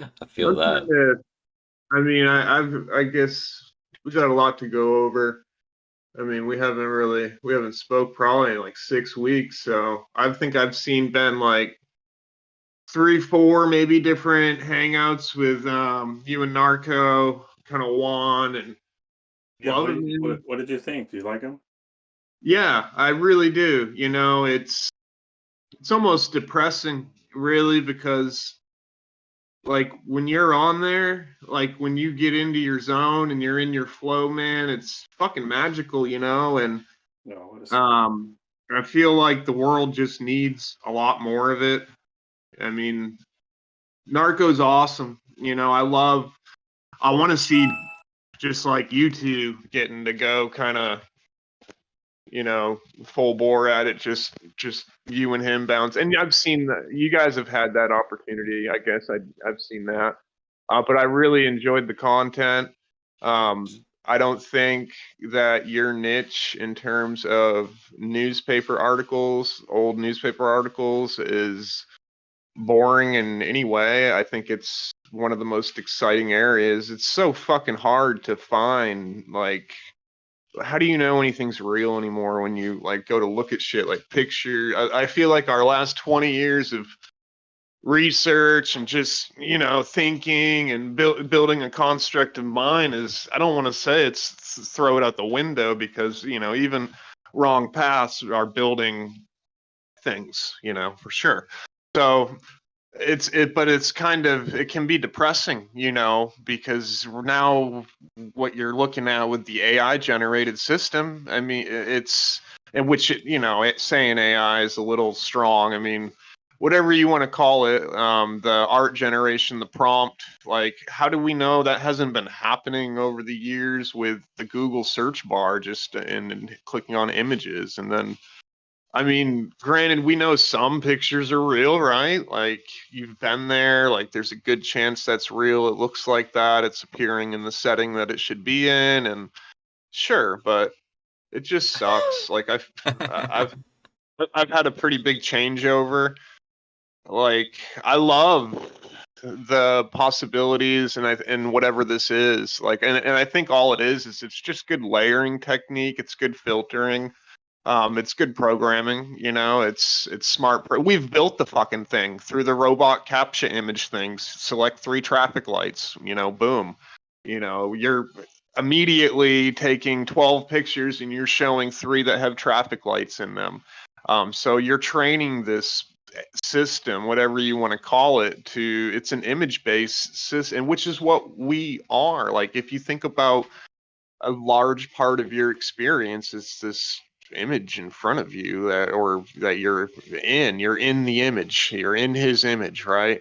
I feel I'm that. trying to. I mean, I guess we got a lot to go over. I mean, we haven't spoke probably in like 6 weeks. So I think I've seen Ben like three, four, maybe different hangouts with you and Narco, kind of Juan and Yeah, love him. what did you think? Do you like him? Yeah, I really do. It's almost depressing, really, because like when you're on there, like when you get into your zone and you're in your flow, man, it's fucking magical, and No, what is um I feel like the world just needs a lot more of it. I mean, Narco's awesome. I want to see just like you two getting to go kind of, full bore at it, just you and him bounce. And I've seen that you guys have had that opportunity. I guess I've seen that. But I really enjoyed the content. I don't think that your niche in terms of newspaper articles, old newspaper articles, is boring in any way. I think it's one of the most exciting areas. It's so fucking hard to find, like, how do you know anything's real anymore when you like go to look at shit like picture? I feel like our last 20 years of research and just thinking and building a construct of mind is, I don't want to say it's throw it out the window, because even wrong paths are building things, for sure. So but it's kind of, it can be depressing, because now what you're looking at with the AI generated system, I mean, it's, and which saying AI is a little strong. I mean, whatever you want to call it, the art generation, the prompt, like, how do we know that hasn't been happening over the years with the Google search bar, just and clicking on images? And then, I mean, granted, we know some pictures are real, right? Like, you've been there, like, there's a good chance that's real. It looks like that. It's appearing in the setting that it should be in, and sure, but it just sucks. Like, I've I've had a pretty big changeover. Like, I love the possibilities, and whatever this is. Like, and I think all it is it's just good layering technique. It's good filtering. It's good programming, it's smart. We've built the fucking thing through the robot captcha image things. Select 3 traffic lights, boom. You're immediately taking 12 pictures and you're showing 3 that have traffic lights in them. So you're training this system, whatever you want to call it, it's an image-based system, which is what we are. Like, if you think about a large part of your experience is this image in front of you, that you're in the image, you're in his image, right?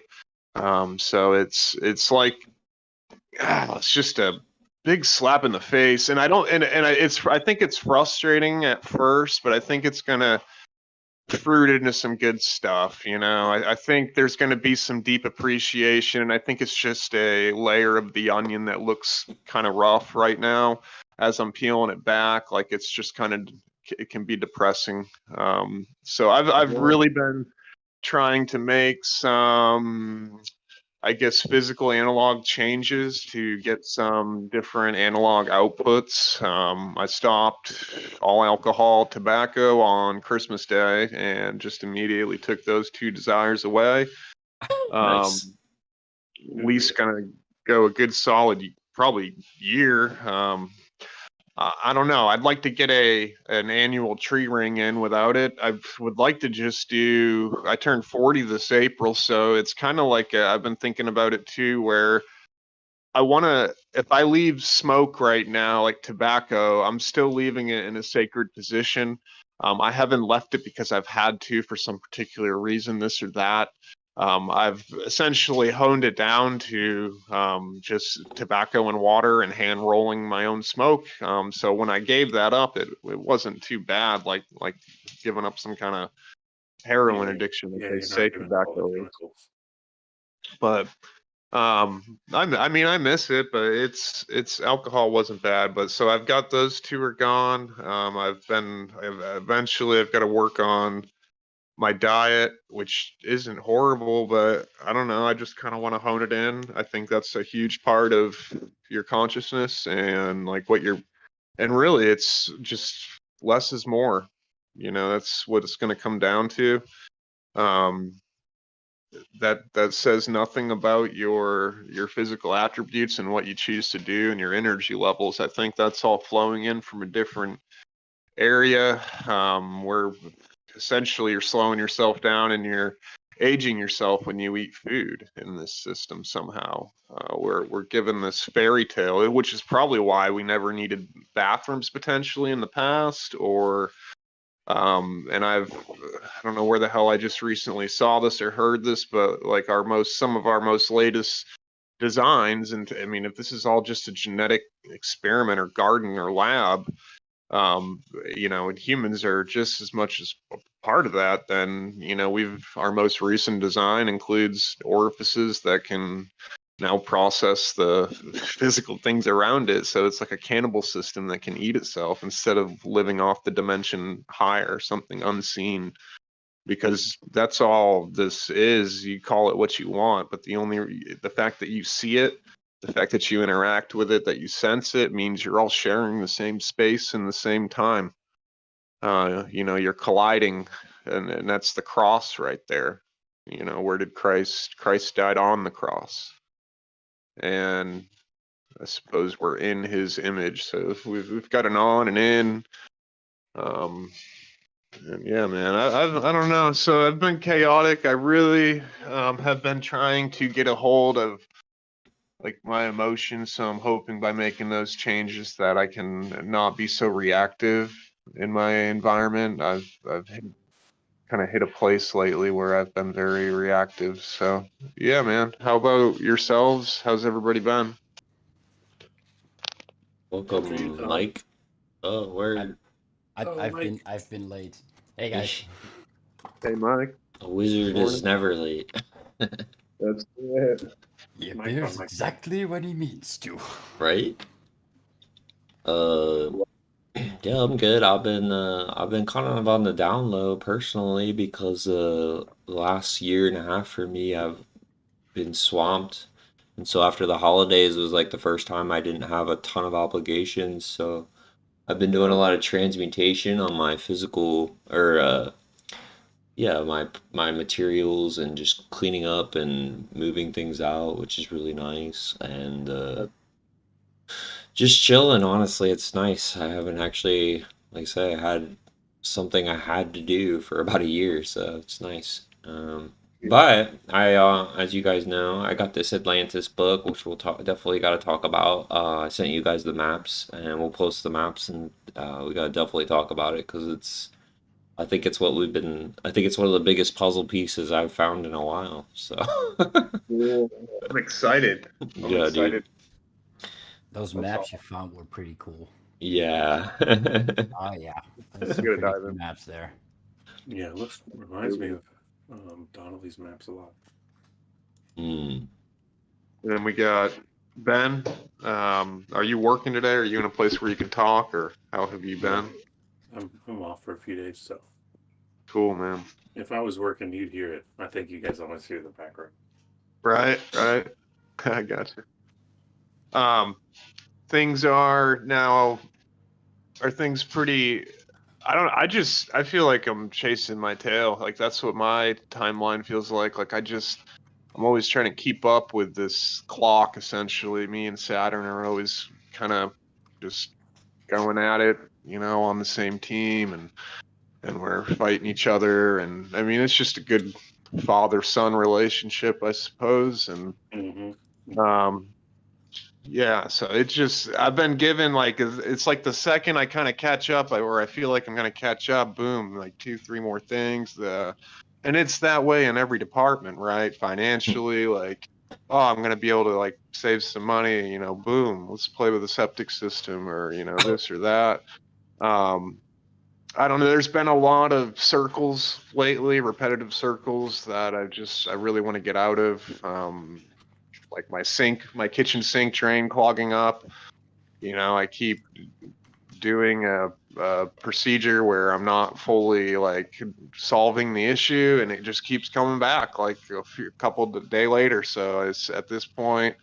So it's like, it's just a big slap in the face. And I don't and I think it's frustrating at first, but I think it's gonna fruit into some good stuff. I think there's going to be some deep appreciation, and I think it's just a layer of the onion that looks kind of rough right now as I'm peeling it back. Like, it's just kind of, it can be depressing. So I've really been trying to make some, I guess, physical analog changes to get some different analog outputs. I stopped all alcohol, tobacco on Christmas Day, and just immediately took those 2 desires away. Nice. Good for Least you. gonna go a good solid, probably year. I don't know. I'd like to get an annual tree ring in without it. I would like to just do. I turned 40 this April, so it's kind of like I've been thinking about it too, where I want to. If I leave smoke right now, like tobacco, I'm still leaving it in a sacred position. I haven't left it because I've had to for some particular reason, this or that. I've essentially honed it down to just tobacco and water and hand rolling my own smoke. So when I gave that up, it wasn't too bad, like giving up some kind of heroin Yeah, addiction that yeah, they you're not say giving up all the tobacco is. chemicals. But I mean, I miss it, but it's alcohol wasn't bad. But so I've got those 2 are gone. Eventually I've got to work on my diet, which isn't horrible, but I don't know. I just kind of want to hone it in. I think that's a huge part of your consciousness and like what you're, and really it's just less is more. You know, that's what it's going to come down to. Um, that says nothing about your physical attributes and what you choose to do and your energy levels. I think that's all flowing in from a different area, where essentially you're slowing yourself down and you're aging yourself when you eat food in this system somehow. We're given this fairy tale, which is probably why we never needed bathrooms potentially in the past, or and I don't know where the hell I just recently saw this or heard this, but like some of our most latest designs, and I mean, if this is all just a genetic experiment or garden or lab, you know, and humans are just as much as a part of that, then, you know, our most recent design includes orifices that can now process the physical things around it. So it's like a cannibal system that can eat itself instead of living off the dimension higher, something unseen. Because that's all this is. You call it what you want, but the fact that you see it, the fact that you interact with it, that you sense it, means you're all sharing the same space and the same time. You know, you're colliding, and that's the cross right there. You know, where did Christ died on the cross, and I suppose we're in his image, so we've got an on and in. And yeah, man, I don't know. So I've been chaotic. I really have been trying to get a hold of like my emotions. So I'm hoping by making those changes that I can not be so reactive in my environment. I've kind of hit a place lately where I've been very reactive. So yeah, man. How about yourselves? How's everybody been? After you, Welcome, Tom. Mike. Oh, where Mike. I've been late. Hey guys. Hey, Mike. a wizard is Morning. never late. That's it. He Mike, appears Mike. exactly when he means to. Right? Uh, yeah, I'm good. I've been kind of on the down low personally because the last year and a half for me, I've been swamped. And so after the holidays was like the first time I didn't have a ton of obligations. So I've been doing a lot of transmutation on my physical or yeah, my materials and just cleaning up and moving things out, which is really nice. And just chilling, honestly, it's nice. I haven't actually, like I say, I had something I had to do for about a year, so it's nice. But as you guys know, I got this Atlantis book, which we'll definitely got to talk about. I sent you guys the maps, and we'll post the maps, and we got to definitely talk about it because I think it's what we've been. I think it's one of the biggest puzzle pieces I've found in a while. So Cool. I'm excited. I'm yeah, dude. excited. Those That's maps all. you found were pretty cool. Yeah. Oh yeah. There's some Gonna pretty dive cool in. maps there. Yeah, reminds me of Donnelly's maps a lot. Hmm. And then we got Ben. Are you working today? Are you in a place where you can talk, or how have you been? I'm off for a few days, so Cool, man. if I was working, you'd hear it. I think you guys always hear the background. Right, right. I got you. Things are now. Are things pretty? I don't. I feel like I'm chasing my tail. Like that's what my timeline feels like. Like I'm always trying to keep up with this clock. Essentially, me and Saturn are always kind of just going at it, you know, on the same team, and we're fighting each other. And I mean, it's just a good father-son relationship, I suppose. And um, yeah, so I've been given like it's like the second I kind of catch up, or I feel like I'm gonna catch up, boom, like 2, 3 more things. And it's that way in every department, right? Financially, like, oh, I'm gonna be able to like save some money, you know, boom, let's play with the septic system, or you know, this or that. I don't know. There's been a lot of circles lately, repetitive circles that I really want to get out of. Like my kitchen sink drain clogging up. You know, I keep doing procedure where I'm not fully like solving the issue, and it just keeps coming back like a couple day later. So it's at this point,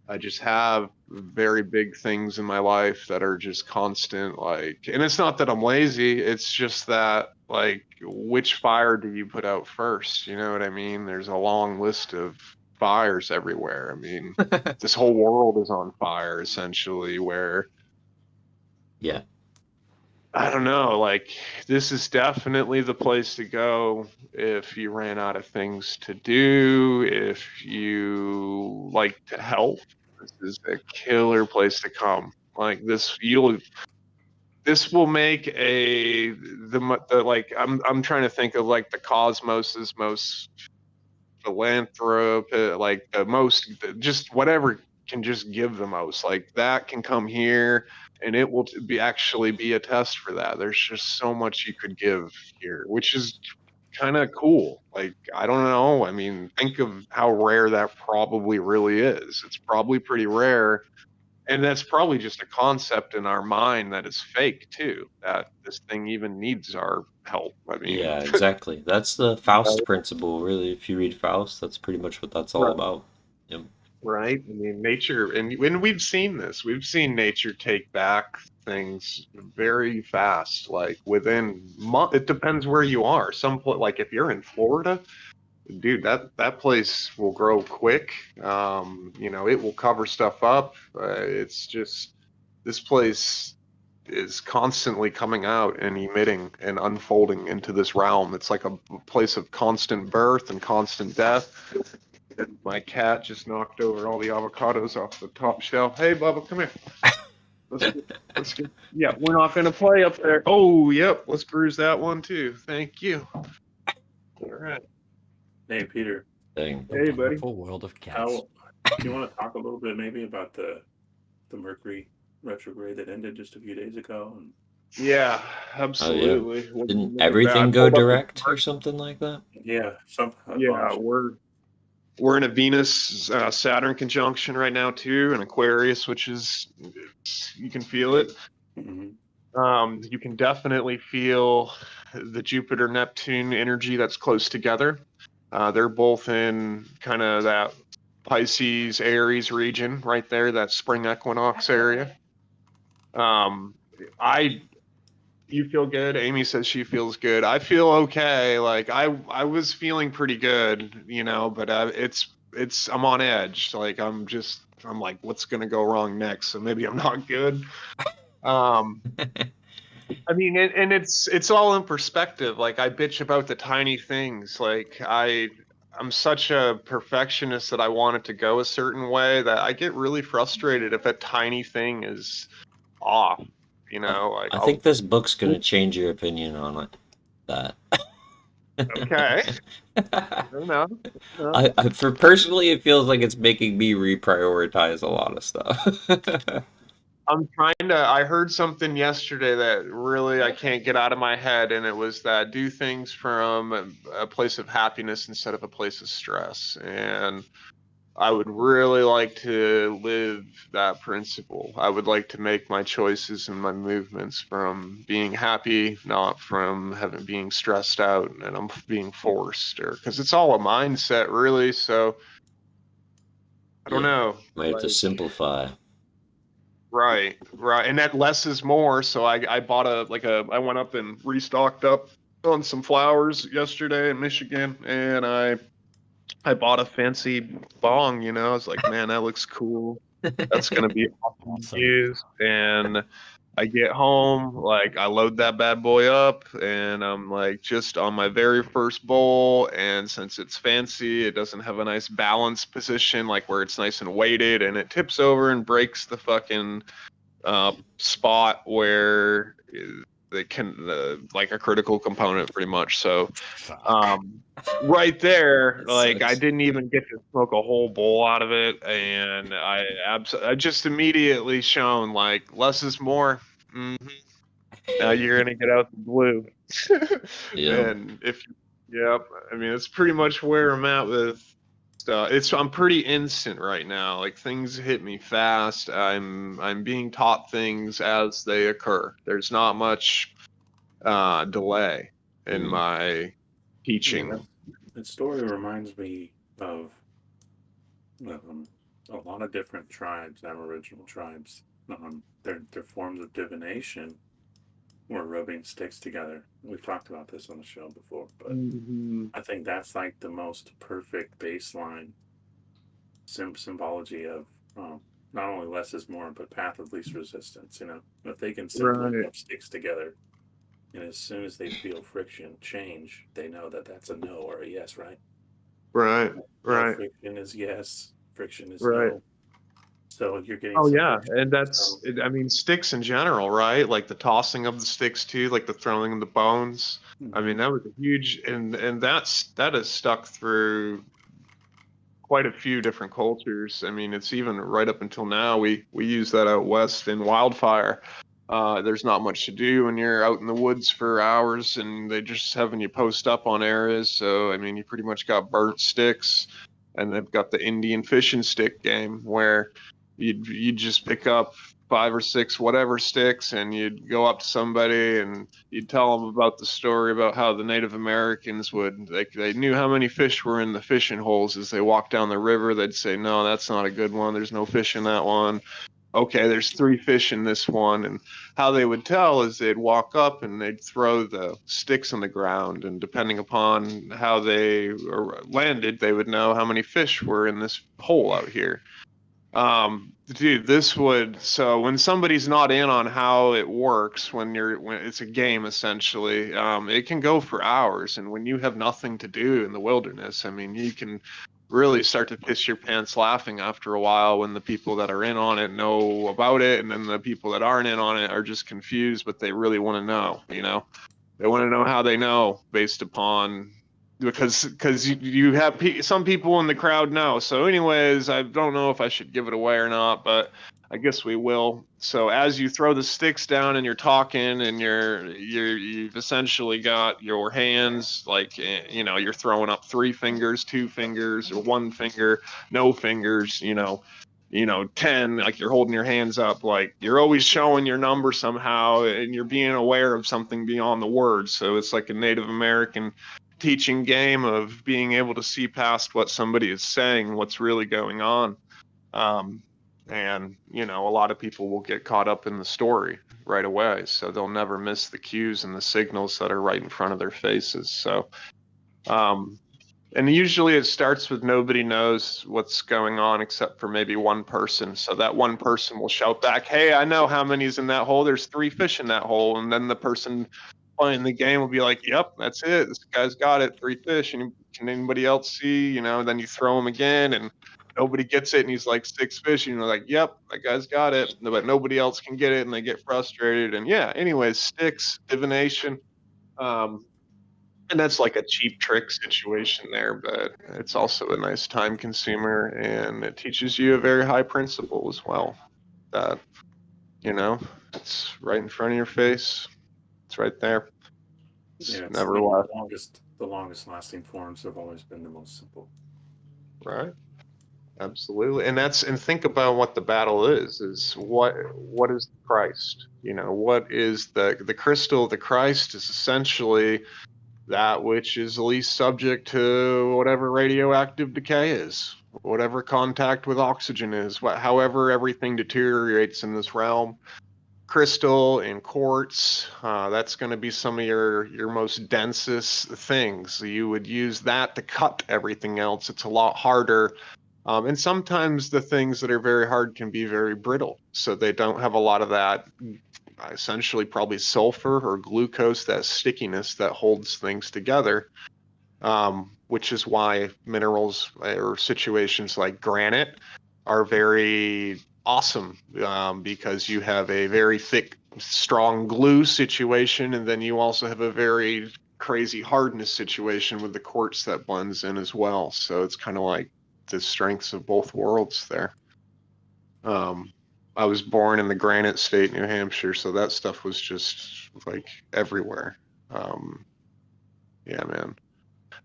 I just have very big things in my life that are just constant, like, and it's not that I'm lazy, it's just that, like, which fire do you put out first? You know what I mean? There's a long list of fires everywhere. I mean, this whole world is on fire essentially, where Yeah. I don't know, like, this is definitely the place to go if you ran out of things to do, if you like to help. This is a killer place to come. Like this, this will make the like I'm trying to think of like the cosmos's most philanthrope, like the most, just whatever can just give the most, like that can come here, and it will be actually be a test for that. There's just so much you could give here, which is kind of cool. Like, I don't know, I mean, think of how rare that probably really is. It's probably pretty rare, and that's probably just a concept in our mind that is fake too, that this thing even needs our help. I mean, Yeah, exactly. That's the Faust principle, really. If you read Faust, that's pretty much what that's all Right. about. Yep. Right? I mean, nature, and when we've seen this, we've seen nature take back things very fast. Like within it depends where you are. Like if you're in Florida, dude, that place will grow quick. You know, it will cover stuff up. It's just this place is constantly coming out and emitting and unfolding into this realm. It's like a place of constant birth and constant death. My cat just knocked over all the avocados off the top shelf. Hey, Bubba, come here. Let's get, yeah, we're not going to play up there. Oh, yep. Let's bruise that one too. Thank you. All right. Hey, Peter. Dang. The Hey, buddy. wonderful world of cats. How do you want to talk a little bit maybe about the Mercury retrograde that ended just a few days ago? And Yeah, absolutely. What do you Didn't make of that? I everything go pulled up the direct chart. or something like that? yeah, Yeah, we're in a Venus Saturn conjunction right now too, in Aquarius, which is, you can feel it. You can definitely feel the Jupiter Neptune energy that's close together. They're both in kind of that Pisces Aries region right there, that spring equinox area. You feel good. Amy says she feels good. I feel okay. Like I was feeling pretty good, you know, but it's I'm on edge. Like I'm like, what's gonna go wrong next? So maybe I'm not good. I mean, and it's all in perspective. Like I bitch about the tiny things. Like I'm such a perfectionist that I want it to go a certain way that I get really frustrated if a tiny thing is off. You know, like I think this book's gonna change your opinion on it. That. Okay. I don't know. For personally, it feels like it's making me reprioritize a lot of stuff. I heard something yesterday that really I can't get out of my head, and it was that do things from a place of happiness instead of a place of stress. And I would really like to live that principle. I would like to make my choices and my movements from being happy, not from being stressed out and I'm being forced, or because it's all a mindset, really. So I don't know. Might have to simplify. Right, and that less is more. So I bought I went up and restocked up on some flowers yesterday in Michigan, and I bought a fancy bong. You know, I was like, man, that looks cool. That's gonna be awesome to use. And I get home, like I load that bad boy up, and I'm like just on my very first bowl. And since it's fancy, it doesn't have a nice balance position, like where it's nice and weighted, and it tips over and breaks the fucking spot where it can like a critical component, pretty much. So right there, like I didn't even get to smoke a whole bowl out of it, and I just immediately shown like less is more. Now you're gonna get out the blue. Yeah. And I mean, it's pretty much where I'm at with I'm pretty instant right now. Like things hit me fast. I'm being taught things as they occur. There's not much delay in my teaching. That story reminds me of a lot of different tribes, Aboriginal tribes. Their forms of divination were rubbing sticks together. We've talked about this on the show before, but I think that's like the most perfect baseline symbology of not only less is more, but path of least resistance. You know, if they can simply Right. rub sticks together, and as soon as they feel friction change, they know that that's a no or a yes, right? Right. No Right. friction is yes, friction is Right. no. So you're getting Oh some yeah, friction. and So, I mean, sticks in general, right? Like the tossing of the sticks too, like the throwing of the bones. I mean, that was a huge, and that is stuck through quite a few different cultures. I mean, it's even right up until now. We use that out west in wildfire. There's not much to do when you're out in the woods for hours, and they just having you post up on areas. So I mean, you pretty much got burnt sticks, and they've got the Indian fishing stick game where you'd just pick up 5 or 6 whatever sticks, and you'd go up to somebody and you'd tell them about the story about how the Native Americans they knew how many fish were in the fishing holes as they walked down the river. They'd say, no, that's not a good one. There's no fish in that one. Okay, there's 3 fish in this one. And how they would tell is they'd walk up and they'd throw the sticks on the ground, and depending upon how they landed, they would know how many fish were in this hole out here. Dude, so when somebody's not in on how it works, when it's a game essentially, it can go for hours. And when you have nothing to do in the wilderness, I mean, you can really start to piss your pants laughing after a while when the people that are in on it know about it, and then the people that aren't in on it are just confused, but they really want to know, they want to know how they know based upon, because you have some people in the crowd know. So anyways, I don't know if I should give it away or not, but I guess we will. So as you throw the sticks down and you're talking, and you've essentially got your hands like, you're throwing up 3 fingers, 2 fingers, or 1 finger, no fingers, 10, like you're holding your hands up, like you're always showing your number somehow, and you're being aware of something beyond the words. So it's like a Native American teaching game of being able to see past what somebody is saying, what's really going on. And a lot of people will get caught up in the story right away, so they'll never miss the cues and the signals that are right in front of their faces. So and usually it starts with nobody knows what's going on except for maybe one person. So that one person will shout back, hey, I know how many's in that hole. There's 3 fish in that hole. And then the person playing the game will be like, yep, that's it. This guy's got it. 3 fish. And can anybody else see? And then you throw him again and nobody gets it. And he's like, 6 fish. And you're like, yep, that guy's got it. But nobody else can get it. And they get frustrated. And yeah, anyways, sticks, divination. And that's like a cheap trick situation there, but it's also a nice time consumer, and it teaches you a very high principle as well. That, it's right in front of your face. It's right there. It's never left. the longest lasting forms have always been the most simple. Right. Absolutely. And think about what the battle is what is Christ? What is the crystal of the Christ is essentially that which is least subject to whatever radioactive decay is, whatever contact with oxygen is, however everything deteriorates in this realm. Crystal and quartz, that's going to be some of your most densest things. You would use that to cut everything else. It's a lot harder. And sometimes the things that are very hard can be very brittle, so they don't have a lot of that, essentially probably sulfur or glucose, that stickiness that holds things together, which is why minerals or situations like granite are very awesome, because you have a very thick, strong glue situation, and then you also have a very crazy hardness situation with the quartz that blends in as well. So it's kind of like the strengths of both worlds there. I was born in the Granite State, New Hampshire, so that stuff was just like everywhere. Yeah, man.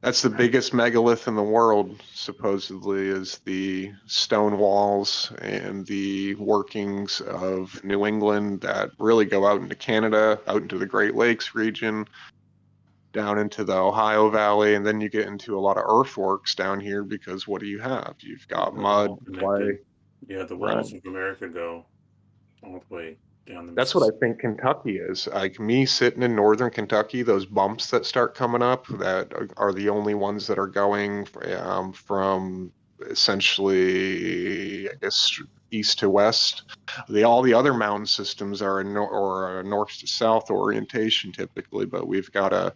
That's the biggest megalith in the world, supposedly, is the stone walls and the workings of New England that really go out into Canada, out into the Great Lakes region, down into the Ohio Valley, and then you get into a lot of earthworks down here because what do you have? You've got They're mud, all clay. connected. Yeah, the Right. walls of America go all the way down the That's what I Mississippi. think Kentucky is. Like me sitting in northern Kentucky, those bumps that start coming up that are the only ones that are going from essentially, I guess, east to west. All the other mountain systems are a north to south orientation typically, but we've got a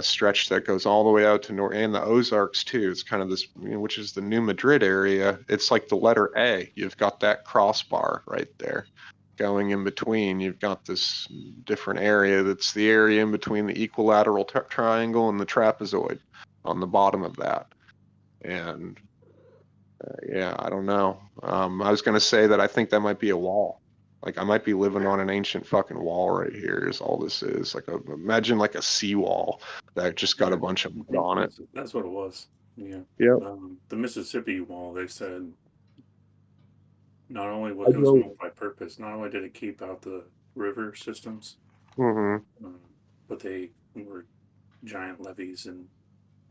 stretch that goes all the way out to north and the Ozarks too. It's kind of this, which is the New Madrid area. It's like the letter A. You've got that crossbar right there going in between. You've got this different area that's the area in between the equilateral triangle and the trapezoid on the bottom of that. And yeah, I don't know. I was going to say that I think that might be a wall. Like I might be living on an ancient fucking wall right here. Is all this is. Like imagine like a seawall that just got a bunch of mud on it. That's what it was. Yeah. Yep. The Mississippi wall, they said, not only I was it was drove. multi-purpose, not only did it keep out the river systems, Mm-hmm. but they were giant levees and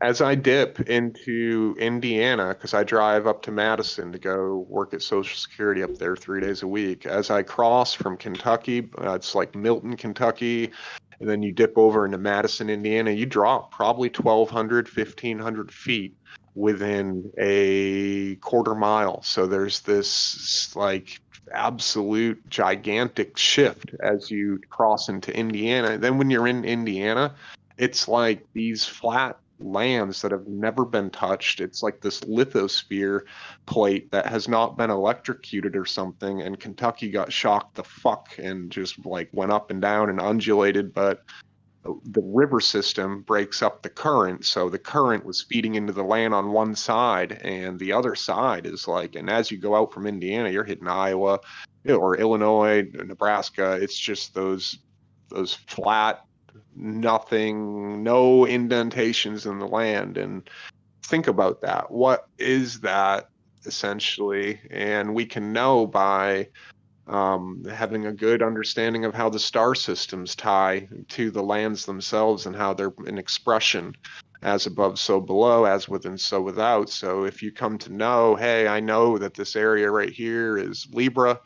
As I dip into Indiana, because I drive up to Madison to go work at Social Security up there 3 days a week, as I cross from Kentucky, it's like Milton, Kentucky, and then you dip over into Madison, Indiana, you drop probably 1,200, 1,500 feet within a quarter mile. So there's this like absolute gigantic shift as you cross into Indiana. Then when you're in Indiana, it's like these flat lands that have never been touched. It's like this lithosphere plate that has not been electrocuted or something. And Kentucky got shocked the fuck and just like went up and down and undulated. But the river system breaks up the current. So the current was feeding into the land on one side, and the other side is like, and as you go out from Indiana, you're hitting Iowa or Illinois, Nebraska. It's just those flat, nothing, no indentations in the land. And think about that. What is that essentially? And we can know by having a good understanding of how the star systems tie to the lands themselves and how they're an expression as above, so below, as within, so without. So if you come to know, hey, I know that this area right here is Libra,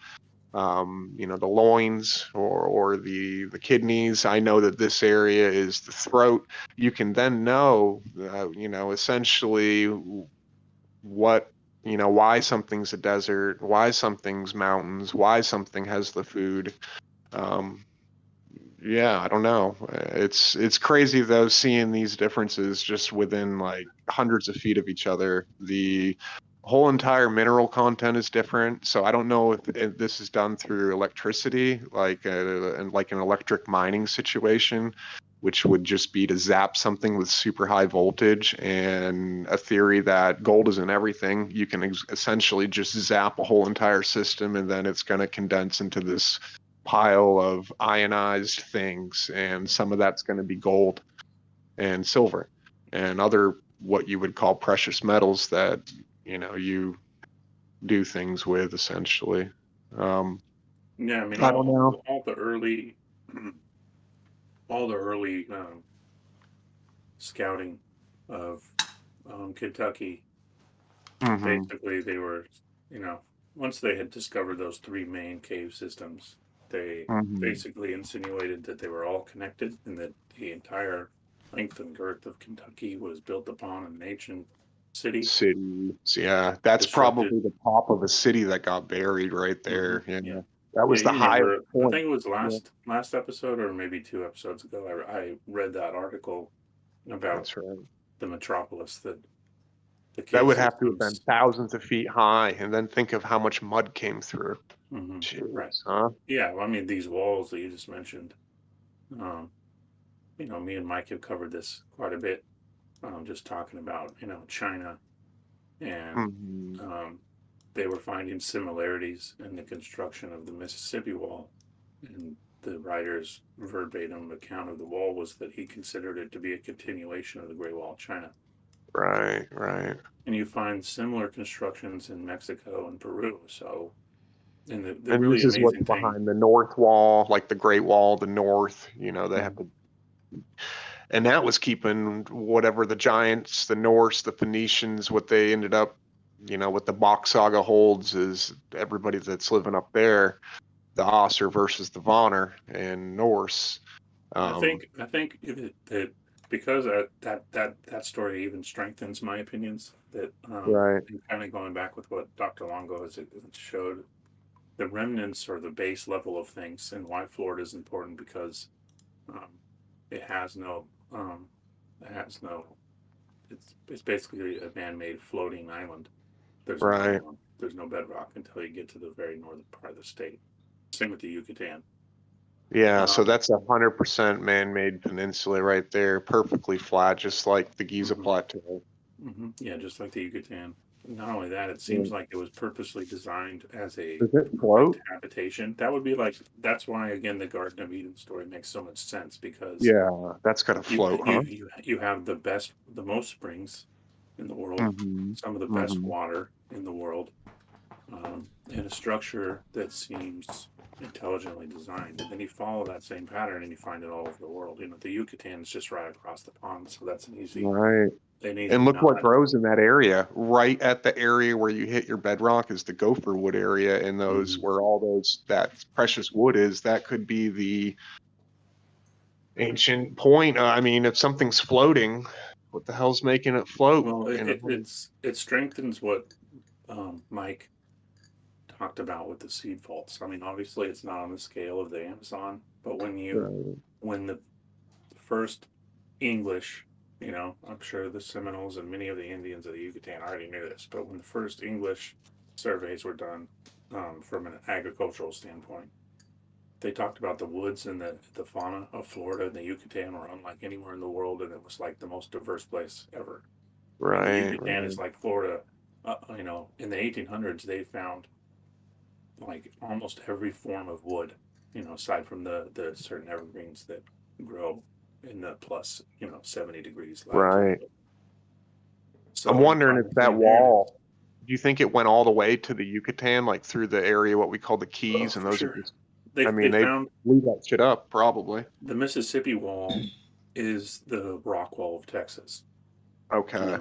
the loins or the kidneys. I know that this area is the throat. You can then know, essentially what, why something's a desert, why something's mountains, why something has the food. Yeah, I don't know. It's crazy though, seeing these differences just within like hundreds of feet of each other. The whole entire mineral content is different. So I don't know if this is done through electricity, like and like an electric mining situation, which would just be to zap something with super high voltage, and a theory that gold is in everything. You can essentially just zap a whole entire system, and then it's going to condense into this pile of ionized things, and some of that's going to be gold and silver and other what you would call precious metals that you do things with essentially. yeah, I mean I don't know. all the early scouting of Kentucky. Basically, they were, once they had discovered those three main cave systems, they basically insinuated that they were all connected and that the entire length and girth of Kentucky was built upon an ancient city. Yeah, that's Disrupted. probably the top of a city that got buried right there. Yeah. That was Yeah, the you highest remember, I point. think it was last episode or maybe 2 episodes ago, I read that article about That's right. the metropolis that the That cave would have to have been systems. thousands of feet high, and then think of how much mud came through. Jeez, Right. huh? Yeah, well, I mean, these walls that you just mentioned, me and Mike have covered this quite a bit, just talking about, China, and they were finding similarities in the construction of the Mississippi Wall. And the writer's verbatim account of the wall was that he considered it to be a continuation of the Great Wall of China. Right, right. And you find similar constructions in Mexico and Peru. So, and the And really this is what's amazing thing. behind the North Wall, like the Great Wall, the North. You know, they have to, and that was keeping whatever the giants, the Norse, the Phoenicians, what they ended up, you know, what the Bach saga holds is everybody that's living up there, the Osser versus the Vonner and Norse. I think that because that story even strengthens my opinions that Right. and kind of going back with what Dr. Longo has it showed the remnants or the base level of things and why Florida is important because um, it has no um, it has no it's basically a man-made floating island. Right. There's no bedrock until you get to the very northern part of the state. Same with the Yucatan. Yeah, so Um, that's 100% man-made peninsula right there, perfectly flat, just like the Giza Mhm. Plateau. Yeah, just like the Yucatan. Not only that, it Yeah. seems like it was purposely designed as a Does it float? habitation. That would be like that's why again the Garden of Eden story makes so much sense because Yeah, that's gotta float, huh? you have the most springs in the world, Mm-hmm. some of the best Mm-hmm. water in the world, and a structure that seems intelligently designed. And then you follow that same pattern and you find it all over the world. You know, the Yucatan is just right across the pond, so that's Right. an easy And look what nod. grows in that area. Right at the area where you hit your bedrock is the gopher wood area, and those where all that precious wood is, that could be the ancient point. I mean, if something's floating, what the hell's making it float? Well, You know? it strengthens what Mike talked about with the seed faults. I mean, obviously, it's not on the scale of the Amazon, but Right. when the first English, you know, I'm sure the Seminoles and many of the Indians of the Yucatan already knew this, but when the first English surveys were done from an agricultural standpoint, they talked about the woods and the fauna of Florida and the Yucatan were unlike anywhere in the world, and it was like the most diverse place ever. I mean, the Right. Yucatan is like Florida. You know, in the 1800s, they found like almost every form of wood. You know, aside from the certain evergreens that grow in the plus 70 degrees latitude. Right. I'm So you wondering find if the that same narrative. wall, do you think it went all the way to the Yucatan, like through the area what we call the Oh, Keys, and for those are sure. just, I They mean, they found blew that shit up, probably. the Mississippi Wall is the rock wall of Texas. Okay.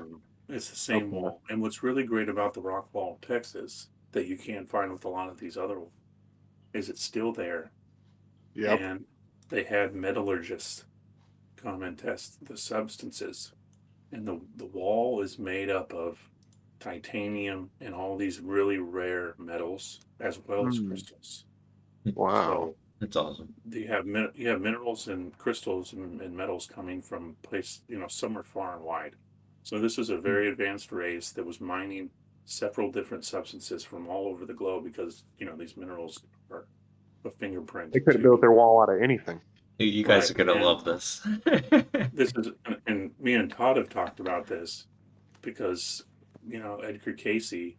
It's the same Okay. wall. And what's really great about the rock wall of Texas that you can't find with a lot of these other is it's still there. Yep. And they had metallurgists come and test the substances. And the wall is made up of titanium and all these really rare metals as well as crystals. Wow. So That's awesome. you have minerals and crystals and metals coming from somewhere far and wide. So this is a very advanced race that was mining several different substances from all over the globe because these minerals are a fingerprint They could have to built their wall out of anything. You guys right. are gonna And love this. this is and me and Todd have talked about this because Edgar Casey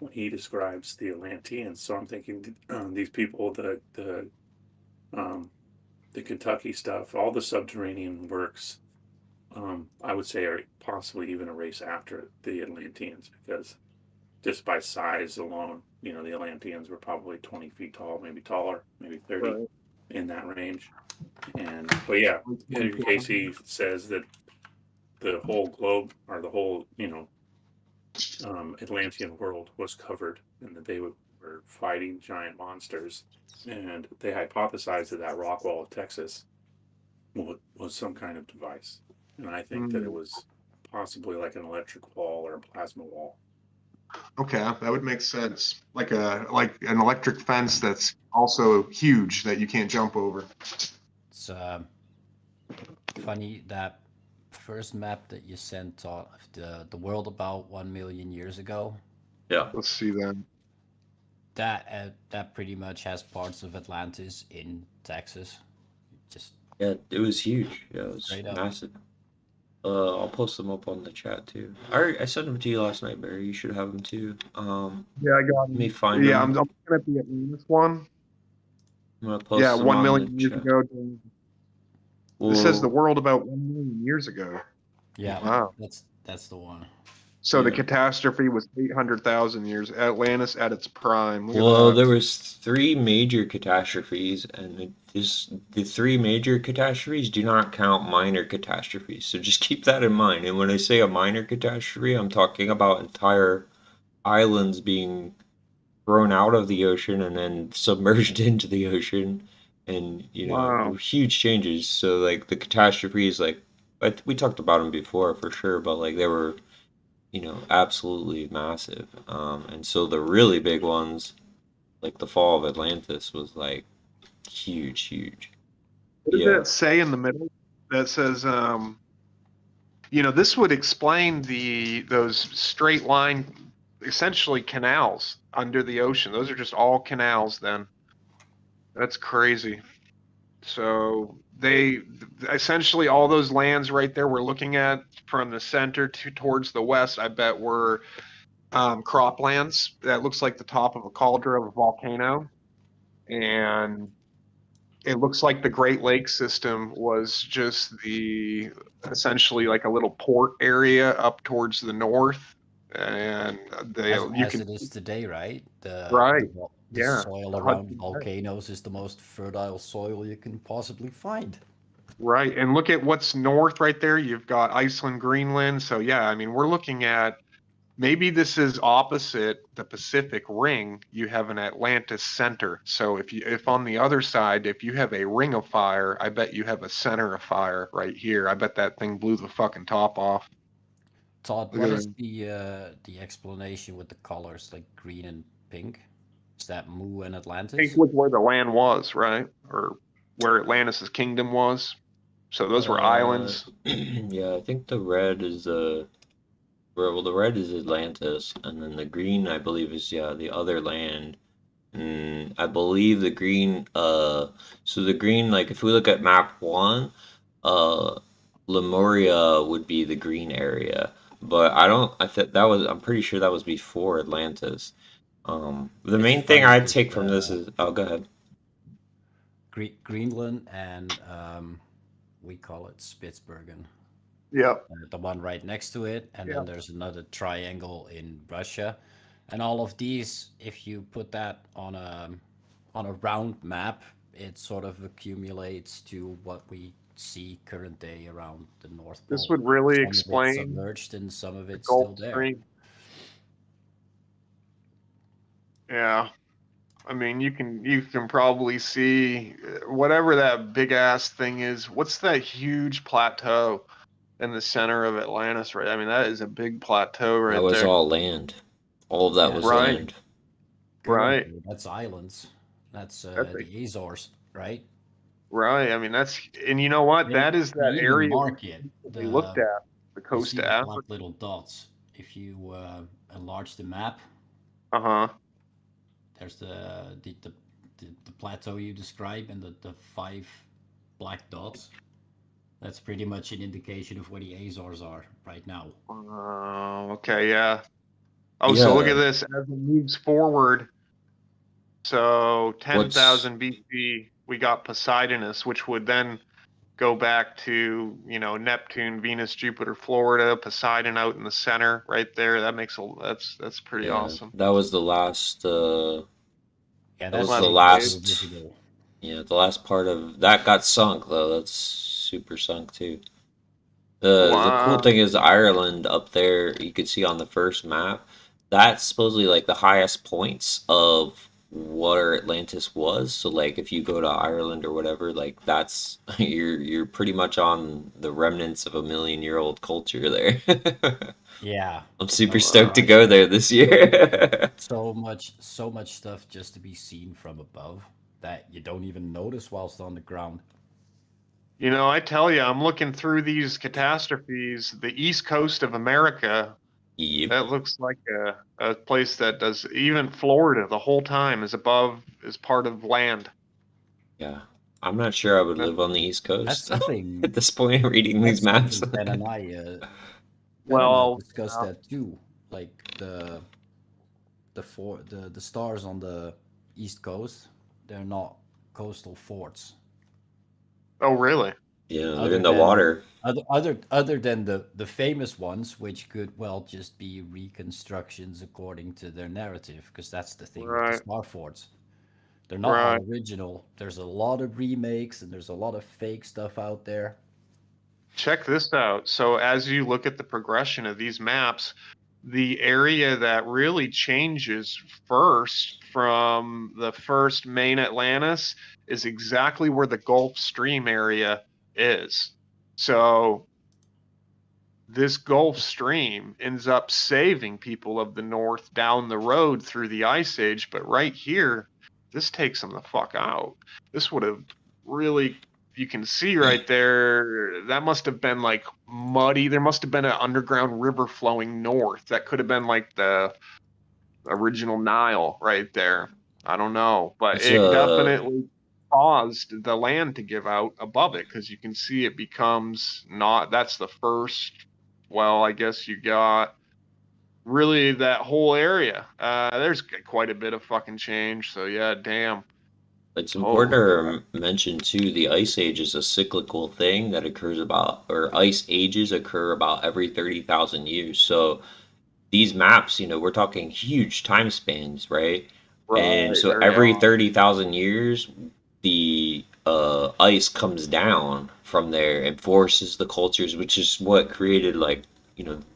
when he describes the Atlanteans. So I'm thinking these people um, the Kentucky stuff, all the subterranean works, I would say are possibly even a race after the Atlanteans because just by size alone, the Atlanteans were probably 20 feet tall, maybe taller, maybe 30 Right. in that range. But yeah, Edgar Casey says that the whole globe or the whole, Atlantean world was covered and that they were fighting giant monsters. And they hypothesized that rock wall of Texas was some kind of device. And I think that it was possibly like an electric wall or a plasma wall. Okay, that would make sense. Like an electric fence that's also huge that you can't jump over. It's funny that first map that you sent of the world about 1 million years ago. Yeah. Let's see then. That pretty much has parts of Atlantis in Texas. Just Yeah, it was huge. Yeah, it was straight up. massive. I'll post them up on the chat too. I sent them to you last night, Barry. You should have them too. Yeah, I got Let me them. find Yeah, them. I'm looking at the Atlantis one. I'm gonna post Yeah, them 1 on the million years chat. ago. This says the Well, world about 1 million years ago. Yeah, Wow. That's the one. So the Yeah. catastrophe was 800,000 years. Atlantis at its prime. Look Well, at there that. was three major catastrophes, and the three major catastrophes do not count minor catastrophes. So just keep that in mind. And when I say a minor catastrophe, I'm talking about entire islands being thrown out of the ocean and then submerged into the ocean, and Wow. huge changes. So like the catastrophes, like we talked about them before for sure, but like they were absolutely massive. And so the really big ones, like the fall of Atlantis, was like huge, huge. What does Yeah, that say in the middle? That says, this would explain those straight line, essentially canals under the ocean. Those are just all canals then. That's crazy. So they essentially all those lands right there we're looking at from the center towards the west, I bet were croplands. That looks like the top of a cauldron of a volcano. And it looks like the Great Lakes system was just essentially like a little port area up towards the north. And you As can, it is today, right? right. The Yeah. soil the around Hudson Bay. volcanoes is the most fertile soil you can possibly find. Right. And look at what's north right there. You've got Iceland, Greenland. So yeah, I mean, we're looking at maybe this is opposite the Pacific Ring. You have an Atlantis center. So if on the other side, if you have a ring of fire, I bet you have a center of fire right here. I bet that thing blew the fucking top off. Todd, Look what at is that. the explanation with the colors like green and pink? Is that Mu and Pink Atlantis? was where the land was, right? Or where Atlantis's kingdom was. So those were uh, islands. yeah. I think the red is the red is Atlantis, and then the green, I believe, is the other land. I believe the green, so the green, like if we look at map one, uh, Lemuria would be the green area, but I don't. I think that was. I'm pretty sure that was before Atlantis. The It's main thing funny I'd because take from this is. Oh, go ahead. Greenland and we call it Spitsbergen, Yep. the one right next to it, and then Yep. there's another triangle in Russia, and all of these, if you put that on a round map, it sort of accumulates to what we see current day around the North This Pole. would really Some of it explain submerged and some of the it's Gulf still there. Stream. Yeah. I mean, you can probably see whatever that big ass thing is. What's that huge plateau in the center of Atlantis, right? I mean, that is a big plateau That right was there. all land. All of that Yeah, was Right, land. right. currently that's islands. That's That's a, the Azores, right? right. I mean, and you know what? They That is they that even area we mark it. recently looked at, the You coast see of the black Africa. little dots. If you enlarge the map, Uh-huh. there's the plateau you describe and the five black dots. That's pretty much an indication of where the Azores are right now. Okay, yeah. Oh, so look at Yeah. this as it moves forward. So What's 10,000 BC, we got Poseidonus, which would then go back to, Neptune, Venus, Jupiter, Florida, Poseidon out in the center right there. That's pretty yeah? awesome. That was the last. Yeah, That that's was the Last still wave. last. visible. Yeah, the last part of that got sunk though. That's super sunk too. The cool Wow. thing is Ireland up there, you could see on the first map, that's supposedly like the highest points of where Atlantis was. So like if you go to Ireland or whatever, like that's you're pretty much on the remnants of a million-year-old culture there. Yeah, I'm super but stoked to Uh, go there this year. so much stuff just to be seen from above that you don't even notice whilst on the ground. I tell you, I'm looking through these catastrophes, the east coast of America, Yep. that looks like a place that does, even Florida, the whole time is part of land. Yeah. I'm not sure I would Uh, live on the East That's Coast something. at this point reading these That's maps. something Ben and I Well, discussed that too. Like the stars on the east coast, they're not coastal forts. oh, really? Yeah, they're other in the than water. other than the famous ones, which could well just be reconstructions according to their narrative, because that's the thing with the Right. star forts. They're not Right. all original. There's a lot of remakes and there's a lot of fake stuff out there. Check this out. So as you look at the progression of these maps, the area that really changes first from the first main Atlantis is exactly where the Gulf Stream area is. So this Gulf Stream ends up saving people of the North down the road through the Ice Age, but right here, this takes them the fuck out. This would have really, you can see right there, that must have been like muddy. There must have been an underground river flowing north. That could have been like the original Nile right there. I don't know, but It's it definitely caused the land to give out above it because you can see it becomes not, that's the first, well, I guess you got really that whole area. There's quite a bit of fucking change. So yeah, damn. It's important Holy crap. to mention too, the ice age is a cyclical thing that occurs about, or ice ages occur about every 30,000 years. So these maps, we're talking huge time spans, right? And Right, so very every odd. 30,000 years, the ice comes down from there and forces the cultures, which is what created like,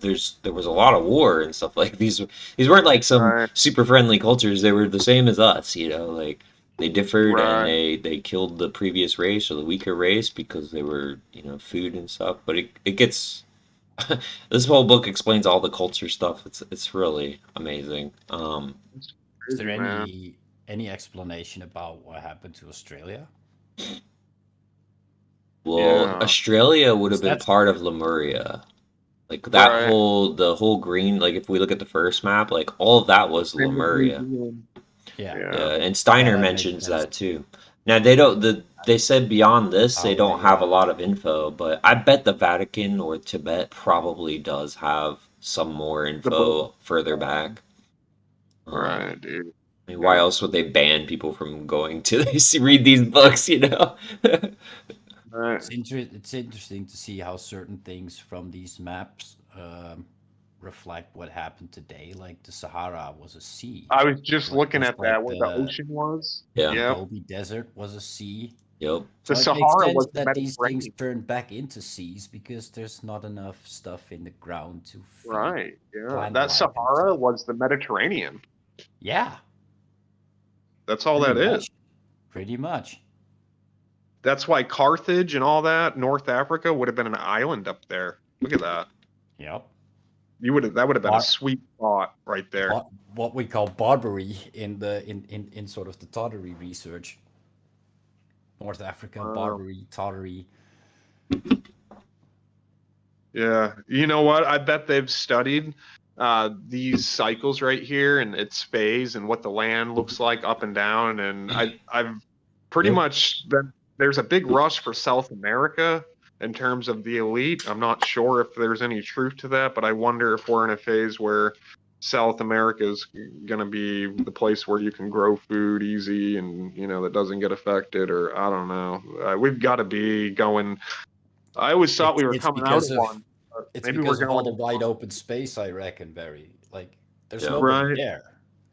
there was a lot of war and stuff like these weren't like some Right, super friendly cultures. They were the same as us, like they differed and right. they killed the previous race or the weaker race because they were, food and stuff. But it gets this whole book explains all the culture stuff. It's really amazing. It's Is there crazy, man. any explanation about what happened to Australia? Well, Yeah. Australia would have Because been that's part of Lemuria. Like Right. the whole green, like if we look at the first map, like all of that was Same with New Lemuria. Zealand. yeah, Yeah. Yeah, and yeah, Steiner that makes mentions sense. that too. Now they said beyond That's this they how don't they have a lot of info, but I bet the Vatican or Tibet probably does have some more The book. info further back. Um, Right, dude. I mean, why Yeah. else would they ban people from going to read these books, Right. It's interesting to see how certain things from these maps reflect what happened today. Like the Sahara was a sea, I was just looking just at like that where the ocean was. the Yeah, Yep. Gobi Desert was a sea. yep. The So it makes Sahara sense was the that these things Mediterranean. turn back into seas because there's not enough stuff in the ground to feed Right. Yeah. plant That life and Sahara stuff. was the Mediterranean. Yeah, That's all pretty that is. much. Pretty much. That's why Carthage and all that, North Africa, would have been an island up there. Look at that. Yep. That would have been a Bar- sweet spot right there. what we call Barbary in sort of the Tartary research. North Africa, Wow. Barbary, Tartary. Yeah. You know what? I bet they've studied these cycles right here and its phase and what the land looks like up and down. And I've pretty Yep. much been, there's a big rush for South America in terms of the elite. I'm not sure if there's any truth to that, but I wonder if we're in a phase where South America is going to be the place where you can grow food easy and, that doesn't get affected, or I don't know. We've got to be going. I always thought It's we were it's coming out because of of one, but it's maybe we're because of all going the into wide one. open space, I reckon, Barry. Like there's Yeah, nobody Right. there,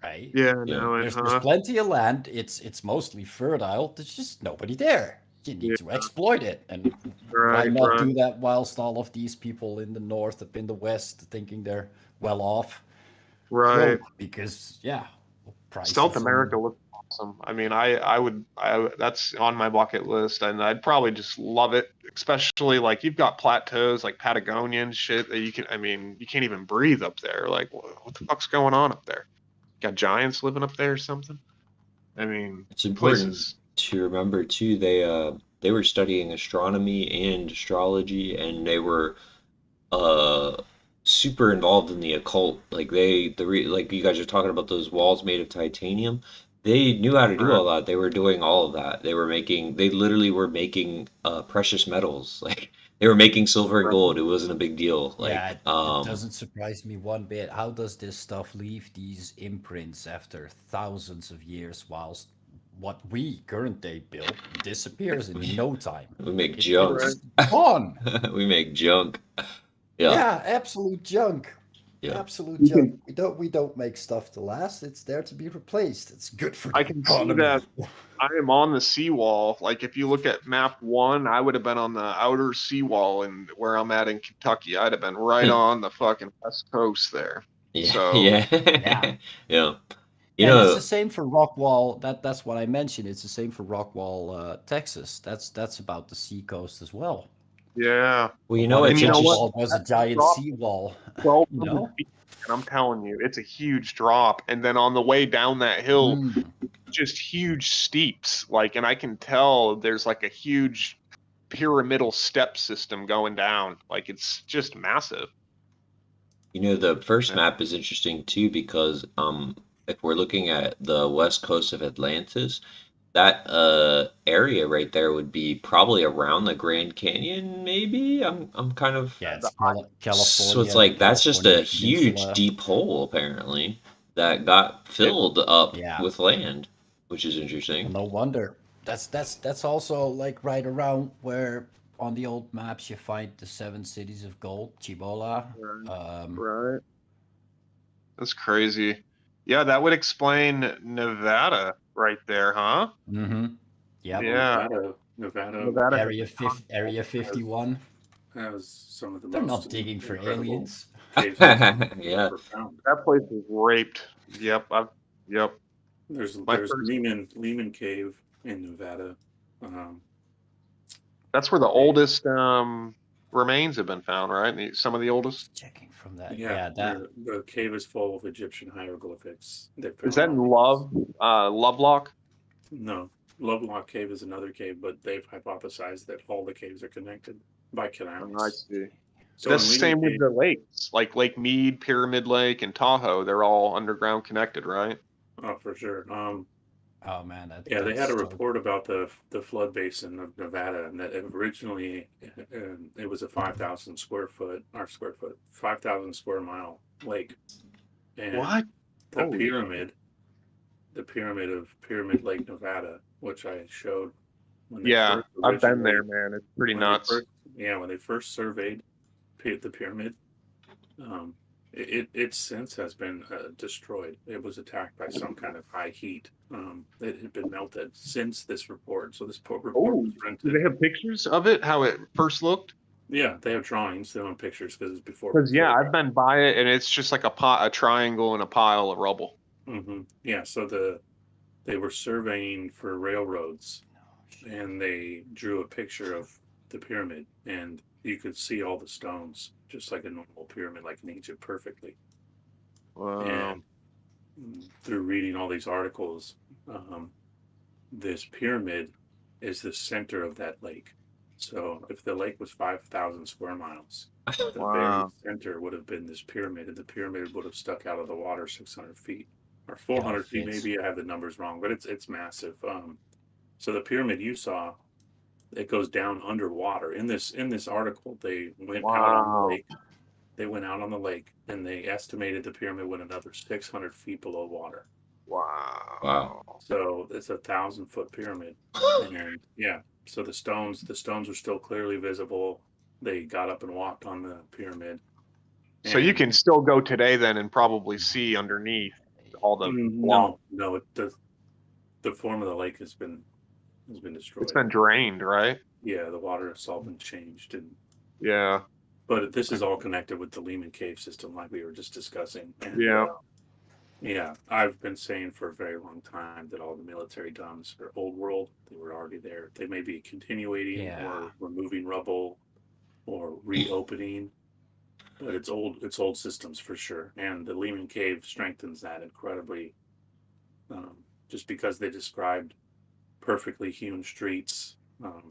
right? Yeah, yeah. no, There's plenty of land. It's mostly fertile. There's just nobody there. You need Yeah, to exploit it. And why right, not right. do that whilst all of these people in the north, up in the west, thinking they're well off, Right. don't? Because yeah, South prices America and looks awesome. I mean, that's on my bucket list, and I'd probably just love it. Especially like you've got plateaus like Patagonia and shit that I mean, you can't even breathe up there. Like, what the fuck's going on up there? Got giants living up there or something? I mean, It's important places. to remember too. They were studying astronomy and astrology, and they were uh super involved in the occult. Like like you guys are talking about those walls made of titanium. They knew how to do Right, all that. They were doing all of that. They literally were making precious metals. Like they were making silver and right. gold. It wasn't a big deal. yeah, Like it doesn't surprise me one bit. How does this stuff leave these imprints after thousands of years whilst what we current day build disappears in no time. We make It, junk. it's gone. We make junk. Yeah. Yeah, absolute junk. Yeah. Absolute You junk. We don't make stuff to last. It's there to be replaced. It's good for the I can see economy. that. I am on the seawall. Like if you look at map 1, I would have been on the outer seawall, and where I'm at in Kentucky, I'd have been right on the fucking west coast there. Yeah. So Yeah. Yeah. Yeah. You And it's know, the same for Rockwall. That's what I mentioned. It's the same for Rockwall, Texas. That's about the sea coast as well. yeah, well, you know But what's you know what? Rockwall was a That giant drop seawall. 1,200 You know? feet, and I'm telling you, it's a huge drop. And then on the way down that hill, Mm. just huge steeps. Like, and I can tell there's like a huge pyramidal step system going down. Like it's just massive. You know, the first Yeah. map is interesting too because if we're looking at the west coast of Atlantis, that area right there would be probably around the Grand Canyon, maybe. I'm kind of Yeah, it's so California. it's like that's just California a huge Peninsula. deep hole apparently that got filled up Yeah. with land, which is interesting. No wonder. That's also like right around where on the old maps you find the 7 cities of gold, Cibola. Right. That's crazy. Yeah, that would explain Nevada right there, huh? Mm-hmm. Yeah. Yeah. Nevada Nevada has Area 51. has some of the They're most not digging for incredible aliens. cave systems Yeah. ever found. that place is raped. Yep. Yep. There's My first- Lehman Cave in Nevada. That's where the oldest remains have been found, right? Some of the oldest. Checking from that. Yeah, that. the cave is full of Egyptian hieroglyphics. Is that in Lovelock? No, Lovelock Cave is another cave, but they've hypothesized that all the caves are connected by canals. I see. So That's in the Lehman same with Cave- the lakes, like Lake Mead, Pyramid Lake, and Tahoe. They're all underground connected, right? Oh, for sure. Oh man, Yeah, they had that's a so- report about the flood basin of Nevada, and that originally it was a 5,000 square 5,000 square mile lake. And What? The Holy pyramid of Pyramid Lake, Nevada, which I showed. When they Yeah, first I've been originally- there, man. It's pretty when they nuts. when they first surveyed the pyramid, it since has been destroyed. It was attacked by some kind of high heat. It had been melted since this report. So this report Oh, was do rented. they have pictures of it? How it first looked? Yeah, they have drawings. They don't have pictures because it's before. Because yeah, I've been by it, and it's just like a triangle and a pile of rubble. Yeah, so they were surveying for railroads, and they drew a picture of the pyramid, and you could see all the stones, just like a normal pyramid, like in Egypt, perfectly. Wow. And through reading all these articles, this pyramid is the center of that lake. So if the lake was 5,000 square miles, the very center would have been this pyramid, and the pyramid would have stuck out of the water 600 feet or 400 feet. Maybe I have the numbers wrong, but it's massive. So the pyramid you saw, it goes down underwater. In this article, they went out on the lake. They went out on the lake, and they estimated the pyramid went another 600 feet below water. Wow. So it's a 1,000-foot pyramid, and yeah. So the stones are still clearly visible. They got up and walked on the pyramid. So you can still go today then and probably see underneath all the no, the form of the lake has been destroyed. It's been drained, right? Yeah, the water has all been changed, and yeah. But this is all connected with the Lehman Cave system, like we were just discussing. And, yeah, I've been saying for a very long time that all the military dumps are old world. They were already there. They may be continuating or removing rubble or reopening, but it's old systems for sure. And the Lehman Cave strengthens that incredibly, just because they described perfectly hewn streets,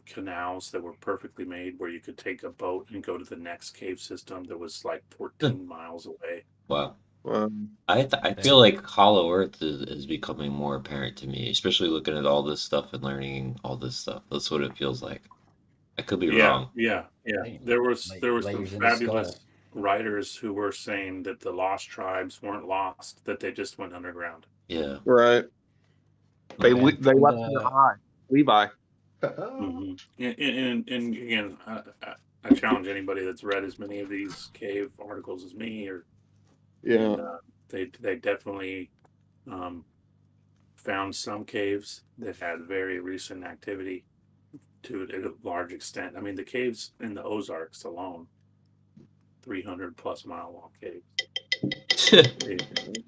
canals that were perfectly made where you could take a boat and go to the next cave system that was like 14 miles away. Wow. I feel like Hollow Earth is becoming more apparent to me, especially looking at all this stuff and learning all this stuff. That's what it feels like. I could be wrong. Yeah. There was some fabulous writers who were saying that the lost tribes weren't lost, that they just went underground. Yeah. Right. They Ben, they from left in their eye. Levi. Mhm. And again, I challenge anybody that's read as many of these cave articles as me, or Yeah. and they definitely found some caves that had very recent activity to a large extent. I mean, the caves in the Ozarks alone, 300 plus mile long caves. They,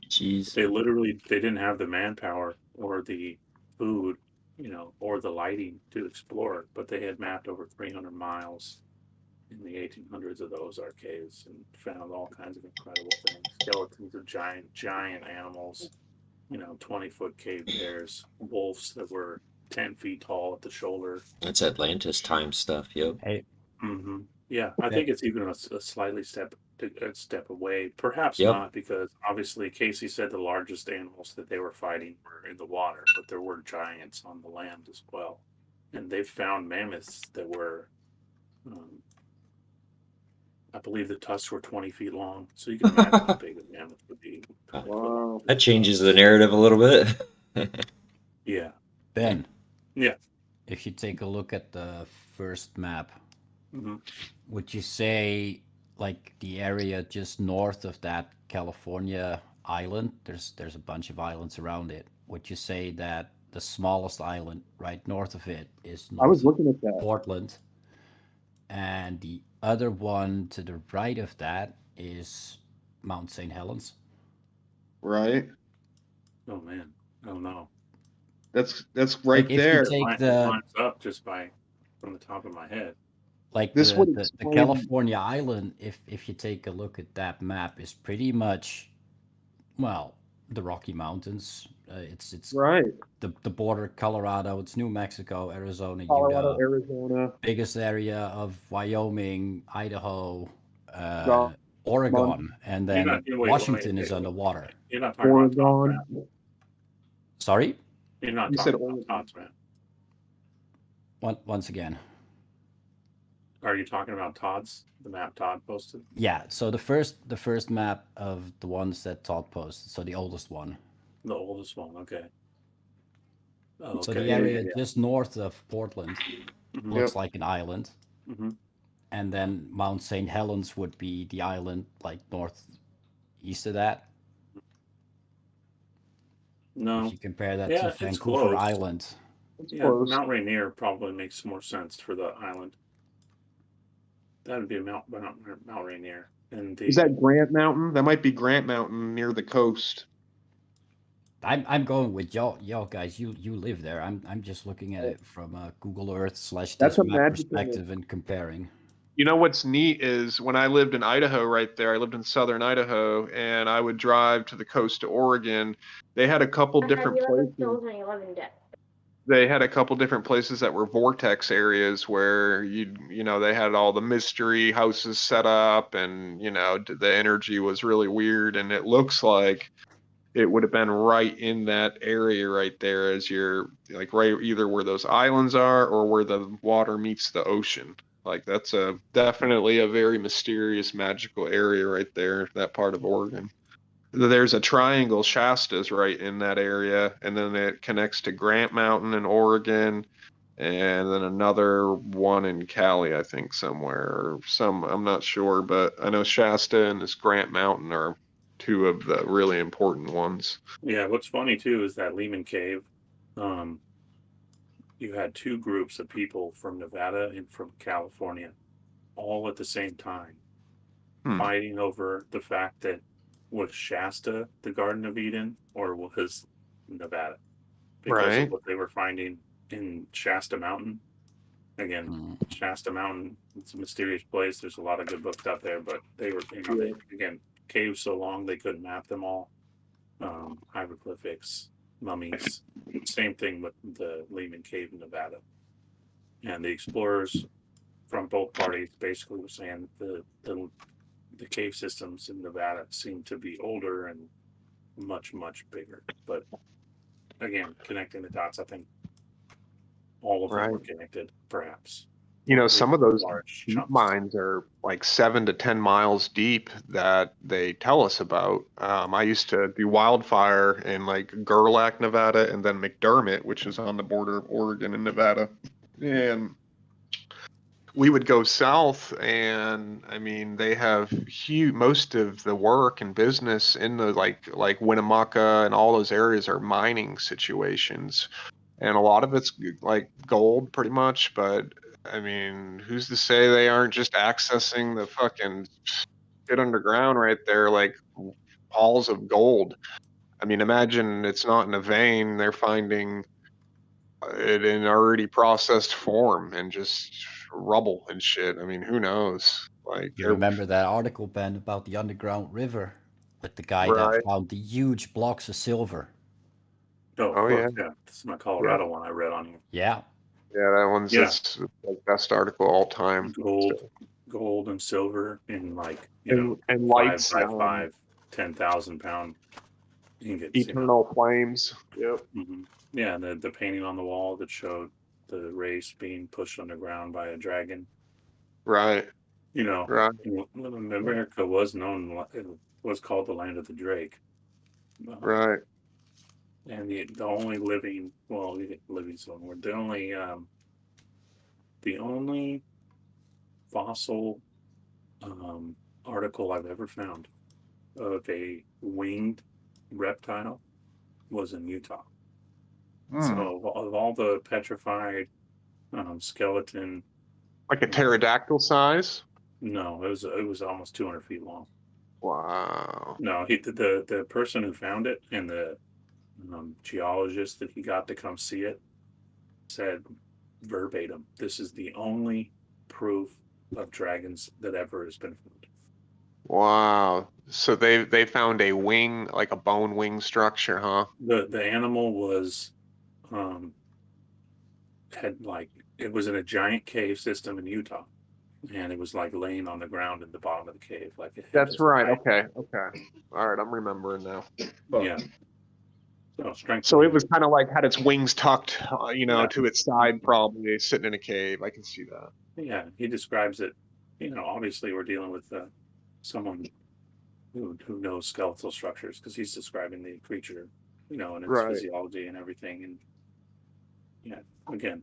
Jeez. they didn't have the manpower or the food, or the lighting to explore, but they had mapped over 300 miles in the 1800s of those caves and found all kinds of incredible things. Skeletons of giant animals, 20-foot cave bears, wolves that were 10 feet tall at the shoulder. That's Atlantis time stuff, yo. Hey, Hmm. Yeah, I think it's even a slightly step away. Perhaps Yep. not, because obviously Casey said the largest animals that they were fighting were in the water, but there were giants on the land as well, and they found mammoths that were, um, I believe the tusks were 20 feet long. So you can imagine how big a mammoth would be. 20 foot long. Wow. That changes the narrative a little bit. Yeah. Ben. Yeah. If you take a look at the first map, Hmm. would you say like the area just north of that California island? There's a bunch of islands around it. Would you say that the smallest island right north of it is I was north of looking at that. Portland, and the other one to the right of that is Mount St. Helens? Right. Oh man. Oh no. That's Like right if you there. take It the lines up just from the top of my head. like This would the explain. California island, if you take a look at that map, is pretty much, well, the Rocky Mountains. It's Right. the border, Colorado, it's New Mexico, Arizona, Colorado, Utah, Arizona, biggest area of Wyoming, Idaho, Got Oregon, and You're then not. Wait. Washington is underwater. You're not talking about Todd's Oregon. map. Sorry, You're not You talking said about Oregon. Todd's map. once again. Are you talking about the map Todd posted? Yeah, so the first map of the ones that Todd posted, so the oldest one. The oldest one. Okay. Oh, So okay. the Yeah, area yeah, just north of Portland yeah. Hmm. looks Yep. like an island, Hmm. and then Mount St. Helens would be the island like northeast of that. If No. you compare that to Yeah, it's Vancouver close. Island, It's Yeah, close. Mount Rainier probably makes more sense for the island. That would be Mount Rainier, and Is that Grant Mountain? That might be Grant Mountain near the coast. I'm going with y'all guys. You live there. I'm just looking at it from a Google Earth / That's this a map magical. perspective and comparing. You know what's neat is when I lived in Idaho right there, I lived in southern Idaho, and I would drive to the coast to Oregon. They had a couple different places. They had a couple different places that were vortex areas where they had all the mystery houses set up, and the energy was really weird, and it looks like it would have been right in that area right there, as you're like right either where those islands are or where the water meets the ocean. Like that's definitely a very mysterious, magical area right there, that part of Oregon. There's a triangle, Shasta's right in that area, and then it connects to Grant Mountain in Oregon, and then another one in Cali, I think, somewhere, or I'm not sure, but I know Shasta and this Grant Mountain are two of the really important ones. Yeah, what's funny too is that Lehman Cave, um, you had two groups of people from Nevada and from California, all at the same time, fighting over the fact that was Shasta the Garden of Eden or was Nevada, because of Right. what they were finding in Shasta Mountain. Again, Mm. Shasta Mountain, it's a mysterious place. There's a lot of good books out there, but they were, again, caves so long they couldn't map them all. Hieroglyphics, mummies. Same thing with the Lehman Cave in Nevada. And the explorers from both parties basically were saying the cave systems in Nevada seem to be older and much, much bigger. But again, connecting the dots, I think all of them Right. were connected, perhaps. You or know, at some least of those large deep chunks. mines are like 7 to 10 miles deep that they tell us about. I used to do wildfire in like Gerlach, Nevada, and then McDermott, which is on the border of Oregon and Nevada. And we would go south, and I mean, they have huge, most of the work and business in the like Winnemucca and all those areas are mining situations. And a lot of it's like gold pretty much, but I mean, who's to say they aren't just accessing the fucking shit underground right there, like halls of gold? I mean, imagine it's not in a vein, they're finding it in already processed form and just rubble and shit. I mean, who knows? Like, You they're remember that article, Ben, about the underground river with the guy that right. found the huge blocks of silver? Oh, of Oh yeah, course, yeah. This is my yeah, Colorado one I read on here. Yeah. yeah. That one's Yeah, that's the best article all time. gold, So, gold and silver in like and 5 lights, by 5, 10,000 pound ingots. eternal flames. Yep. Yeah, the painting on the wall that showed the race being pushed underground by a dragon. Right. You know, Right. America was known, it was called the land of the Drake. Right. And the only living, well, living's the wrong word, the only fossil article I've ever found of a winged reptile was in Utah. So of all the petrified skeleton, Like a pterodactyl size. no, it was almost 200 feet long. Wow. No, the person who found it and the geologist that he got to come see it said verbatim, "This is the only proof of dragons that ever has been found." Wow. So they found a wing, like a bone wing structure, huh? The animal was had like it was in a giant cave system in Utah, and it was like laying on the ground in the bottom of the cave, like it had That's this right. giant, Okay. Okay. All right. I'm remembering now. yeah. So So strengthening it was kind of like had its wings tucked, yeah. to its side, probably sitting in a cave. I can see that. Yeah, he describes it. Obviously we're dealing with someone who knows skeletal structures because he's describing the creature, and its Right. physiology and everything. And yeah, again,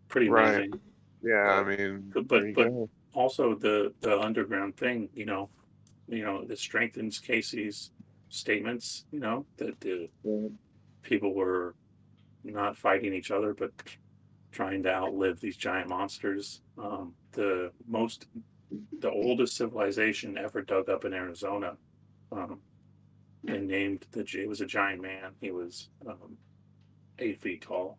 pretty Right. amazing. Yeah. I But mean, there but you but go. also the underground thing, that strengthens Casey's statements. That the Yeah. people were not fighting each other, but trying to outlive these giant monsters. The oldest civilization ever dug up in Arizona. Um, they named it was a giant man. He was 8 feet tall.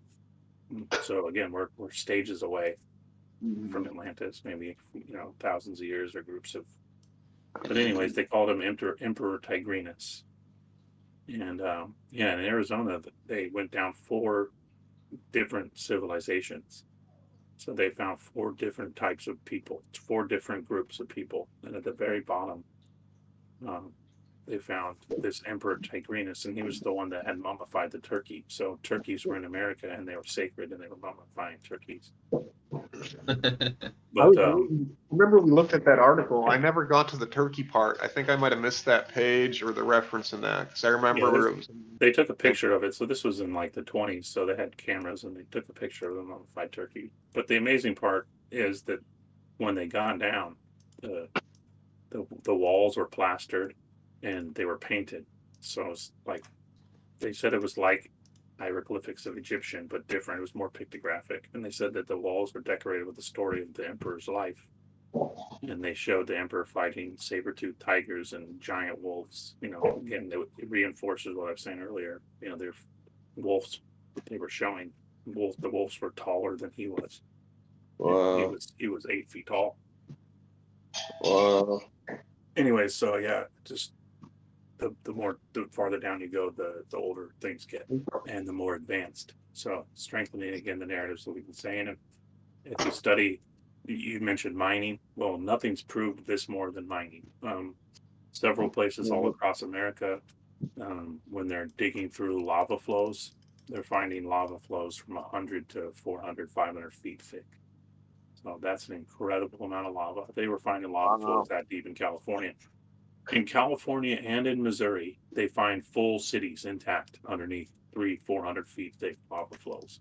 So again, we're stages away from Atlantis, maybe thousands of years or groups of. But anyways, they called him Emperor Tigrinus. And yeah, in Arizona, they went down 4 different civilizations. So they found 4 different types of people, 4 different groups of people, and at the very bottom, um, they found this Emperor Tigrinus, and he was the one that had mummified the turkey. So turkeys were in America, and they were sacred, and they were mummifying turkeys. But I remember we looked at that article. I never got to the turkey part. I think I might have missed that page or the reference in that because I remember yeah, where it was. they took a picture of it. So this was in like the 20s. So they had cameras, and they took a picture of the mummified turkey. But the amazing part is that when they got down, the walls were plastered, and they were painted. So it's like they said it was like hieroglyphics of Egyptian, but different. It was more pictographic. And they said that the walls were decorated with the story of the emperor's life. And they showed the emperor fighting saber-toothed tigers and giant wolves. Again, it reinforces what I was saying earlier. They're wolves. They were showing the wolves were taller than he was. Wow. He was 8 feet tall. Wow. Anyways, so yeah, just the farther down you go, the older things get, and the more advanced. So strengthening again the narratives that we've been saying. And if you study, you mentioned mining. Well, nothing's proved this more than mining. Several places all across America, when they're digging through lava flows, they're finding lava flows from 100 to 400, 500 feet thick. So that's an incredible amount of lava. They were finding lava flows that deep in California. In California and in Missouri, they find full cities intact underneath 300-400 feet thick lava flows.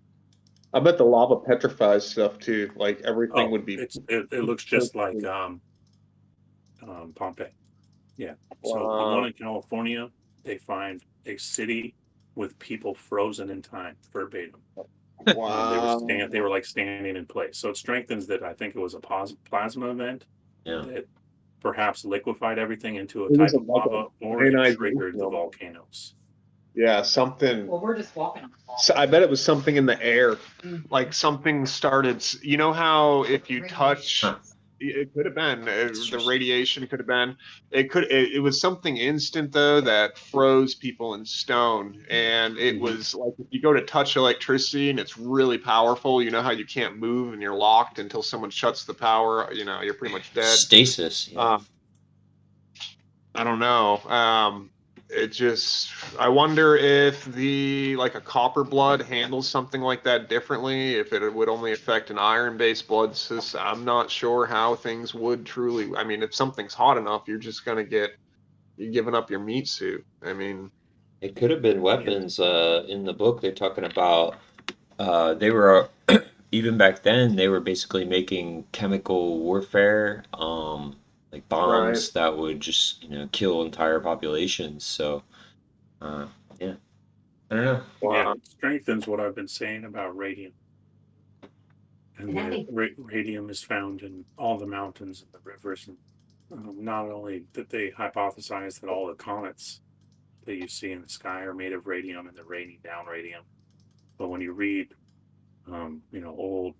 I bet the lava petrifies stuff too. Like everything would be. It looks just like Pompeii. Yeah. So the one in California, they find a city with people frozen in time, verbatim. Wow. They were like standing in place. So it strengthens that I think it was a plasma event that perhaps liquefied everything into a type of lava, or it triggered the volcanoes. Yeah, something. Well, we're just walking. So I bet it was something in the air, like something started. You know how if you touch, it could have been the radiation could have been. It was something instant though that froze people in stone, and it was like if you go to touch electricity and it's really powerful. You know how you can't move and you're locked until someone shuts the power. You know you're pretty much dead. Stasis. Yeah. I don't know. I wonder if like a copper blood handles something like that differently, if it would only affect an iron-based blood system. I'm not sure how things would truly, I mean, if something's hot enough, you're just going to you're giving up your meat suit. I mean. It could have been weapons. In the book, they're talking about, they were, even back then, they were basically making chemical warfare, like bombs that would just kill entire populations. So yeah, I don't know. Yeah, it strengthens what I've been saying about radium. And radium is found in all the mountains and the rivers, and not only that they hypothesize that all the comets that you see in the sky are made of radium and they're raining down radium, but when you read old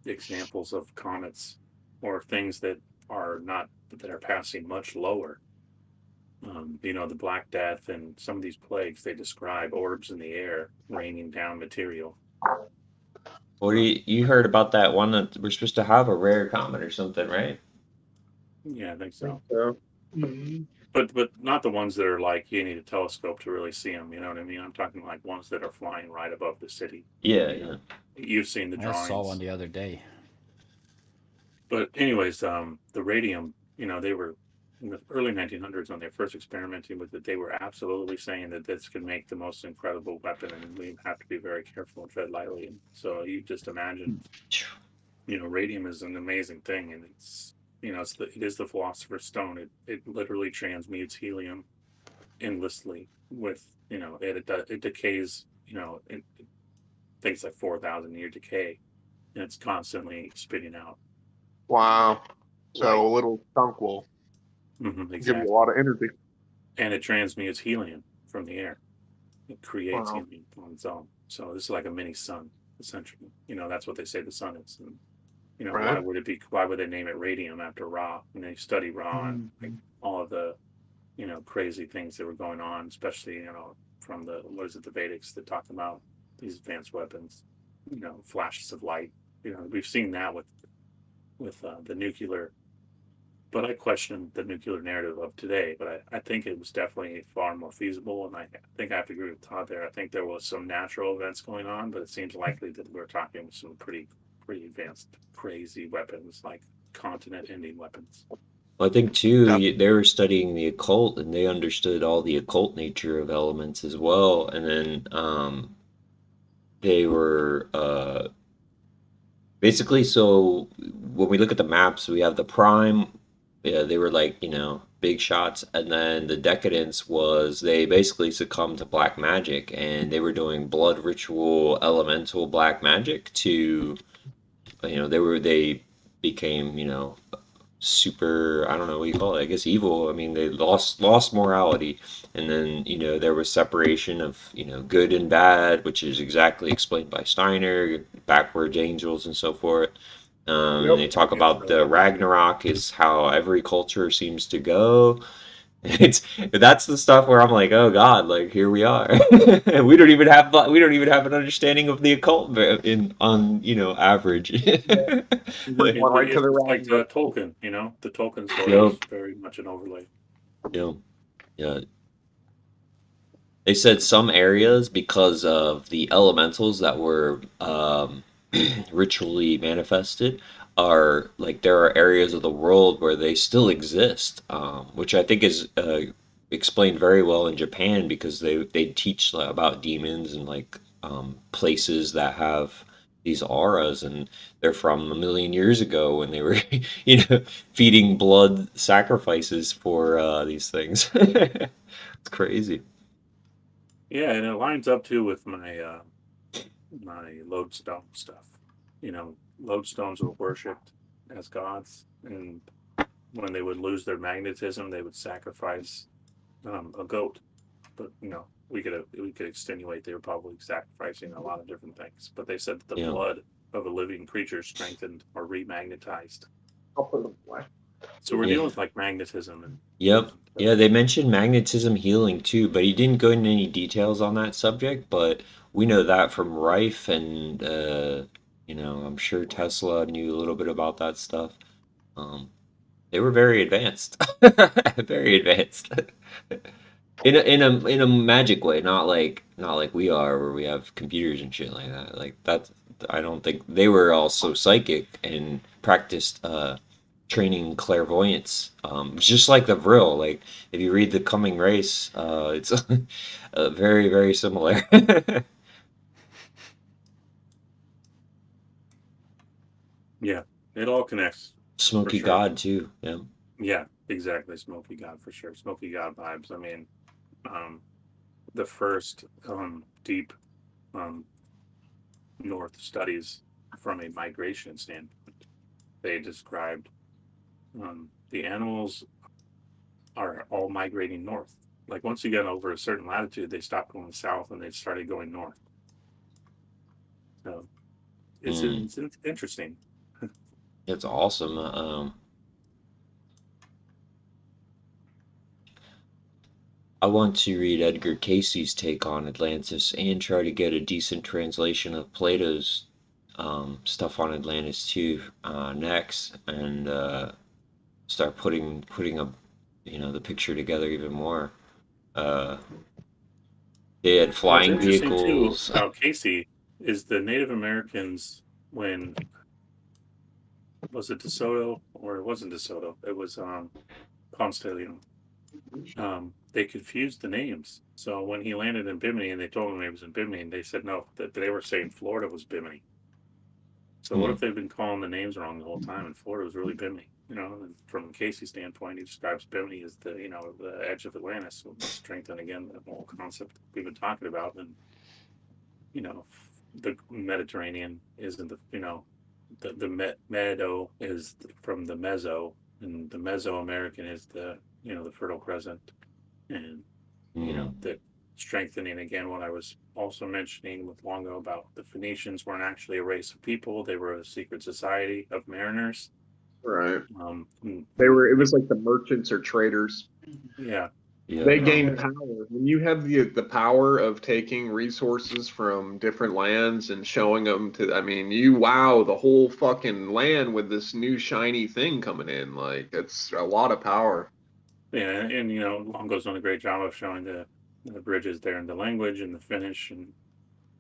examples of comets or things that are passing much lower. The Black Death and some of these plagues, they describe orbs in the air raining down material. Well, you heard about that one that we're supposed to have a rare comet or something, right? Yeah, I think so. But not the ones that are like you need a telescope to really see them. You know what I mean? I'm talking like ones that are flying right above the city. Yeah. You've seen the drawings. I saw one the other day. But anyways, the radium, they were in the early 1900s when they first experimenting with it. They were absolutely saying that this could make the most incredible weapon, and we have to be very careful and tread lightly. And so you just imagine, radium is an amazing thing, and it's it is the philosopher's stone. It literally transmutes helium endlessly with it decays. It takes like 4,000-year decay, and it's constantly spitting out. Wow. So a little chunk will exactly. give you a lot of energy. And it transmutes helium from the air. It creates helium on its own. So this is like a mini sun, essentially. That's what they say the sun is. And, why would they name it radium after Ra? And they study Ra and like all of the, crazy things that were going on, especially, from the Vedics that talk about these advanced weapons, flashes of light. We've seen that with the nuclear, but I question the nuclear narrative of today. But I think it was definitely far more feasible, and I think I have to agree with Todd there. I think there was some natural events going on, but it seems likely that we're talking some pretty advanced, crazy weapons, like continent-ending weapons. Well, I think too, they were studying the occult, and they understood all the occult nature of elements as well. And then they were basically, so when we look at the maps, we have the prime. Yeah, they were like, big shots. And then the decadence was they basically succumbed to black magic, and they were doing blood ritual, elemental black magic to, they became, super, I don't know what you call it, I guess evil. I mean, they lost morality. And then, there was separation of, good and bad, which is exactly explained by Steiner, backwards angels and so forth. And they talk about the Ragnarok is how every culture seems to go. That's the stuff where I'm like, oh God, like here we are. we don't even have an understanding of the occult on average. Like Tolkien, the Tolkien story is very much an overlay. Yeah. They said some areas, because of the elementals that were ritually manifested, are like there are areas of the world where they still exist, which I think is explained very well in Japan because they teach about demons and like places that have these auras, and they're from a million years ago when they were feeding blood sacrifices for these things. It's crazy. Yeah, and it lines up too with my my lodestone stuff. Lodestones were worshipped as gods, and when they would lose their magnetism, they would sacrifice a goat. But we could extenuate they were probably sacrificing a lot of different things. But they said that the Yeah. blood of a living creature strengthened or remagnetized. I'll put them away. So we're Yeah. dealing with like magnetism and Yep. Yeah, they mentioned magnetism healing too, but he didn't go into any details on that subject. But we know that from Rife, and I'm sure Tesla knew a little bit about that stuff. They were very advanced, very advanced, in a magic way, not like we are, where we have computers and shit like that. Like that's I don't think they were also psychic and practiced training clairvoyance. Just like the Vril. Like if you read the Coming Race, it's very very similar. yeah, it all connects for Smoky sure. God too. Yeah. Yeah, exactly. Smoky God for sure. Smoky God vibes. I mean, um, the first deep um, north studies from a migration standpoint, they described the animals are all migrating north. Like once you get over a certain latitude, they stopped going south and they started going north. So Mm, it's interesting. it's awesome. I want to read Edgar Casey's take on Atlantis and try to get a decent translation of Plato's stuff on Atlantis too next, and start putting a the picture together even more. Uh, they had What's flying interesting too vehicles. about Casey is the Native Americans when was it DeSoto or it wasn't DeSoto? It was Ponce de Leon. They confused the names. So when he landed in Bimini and they told him he was in Bimini, and they said no, that they were saying Florida was Bimini. So what Hmm. if they've been calling the names wrong the whole time and Florida was really Bimini? And from Casey's standpoint, he describes Bimini as the edge of Atlantis, which strengthen again the whole concept we've been talking about. And you know, the Mediterranean isn't the Medo is from the Meso, and the Mesoamerican is the Fertile Crescent, and Hmm. that strengthening again what I was also mentioning with Longo about the Phoenicians weren't actually a race of people; they were a secret society of mariners. Right. And, It was like the merchants or traders. yeah, They Yeah. gained power. When you have the power of taking resources from different lands and showing them I mean, you wow the whole fucking land with this new shiny thing coming in. Like, it's a lot of power. yeah, and Longo's done a great job of showing the bridges there in the language and the Finnish. And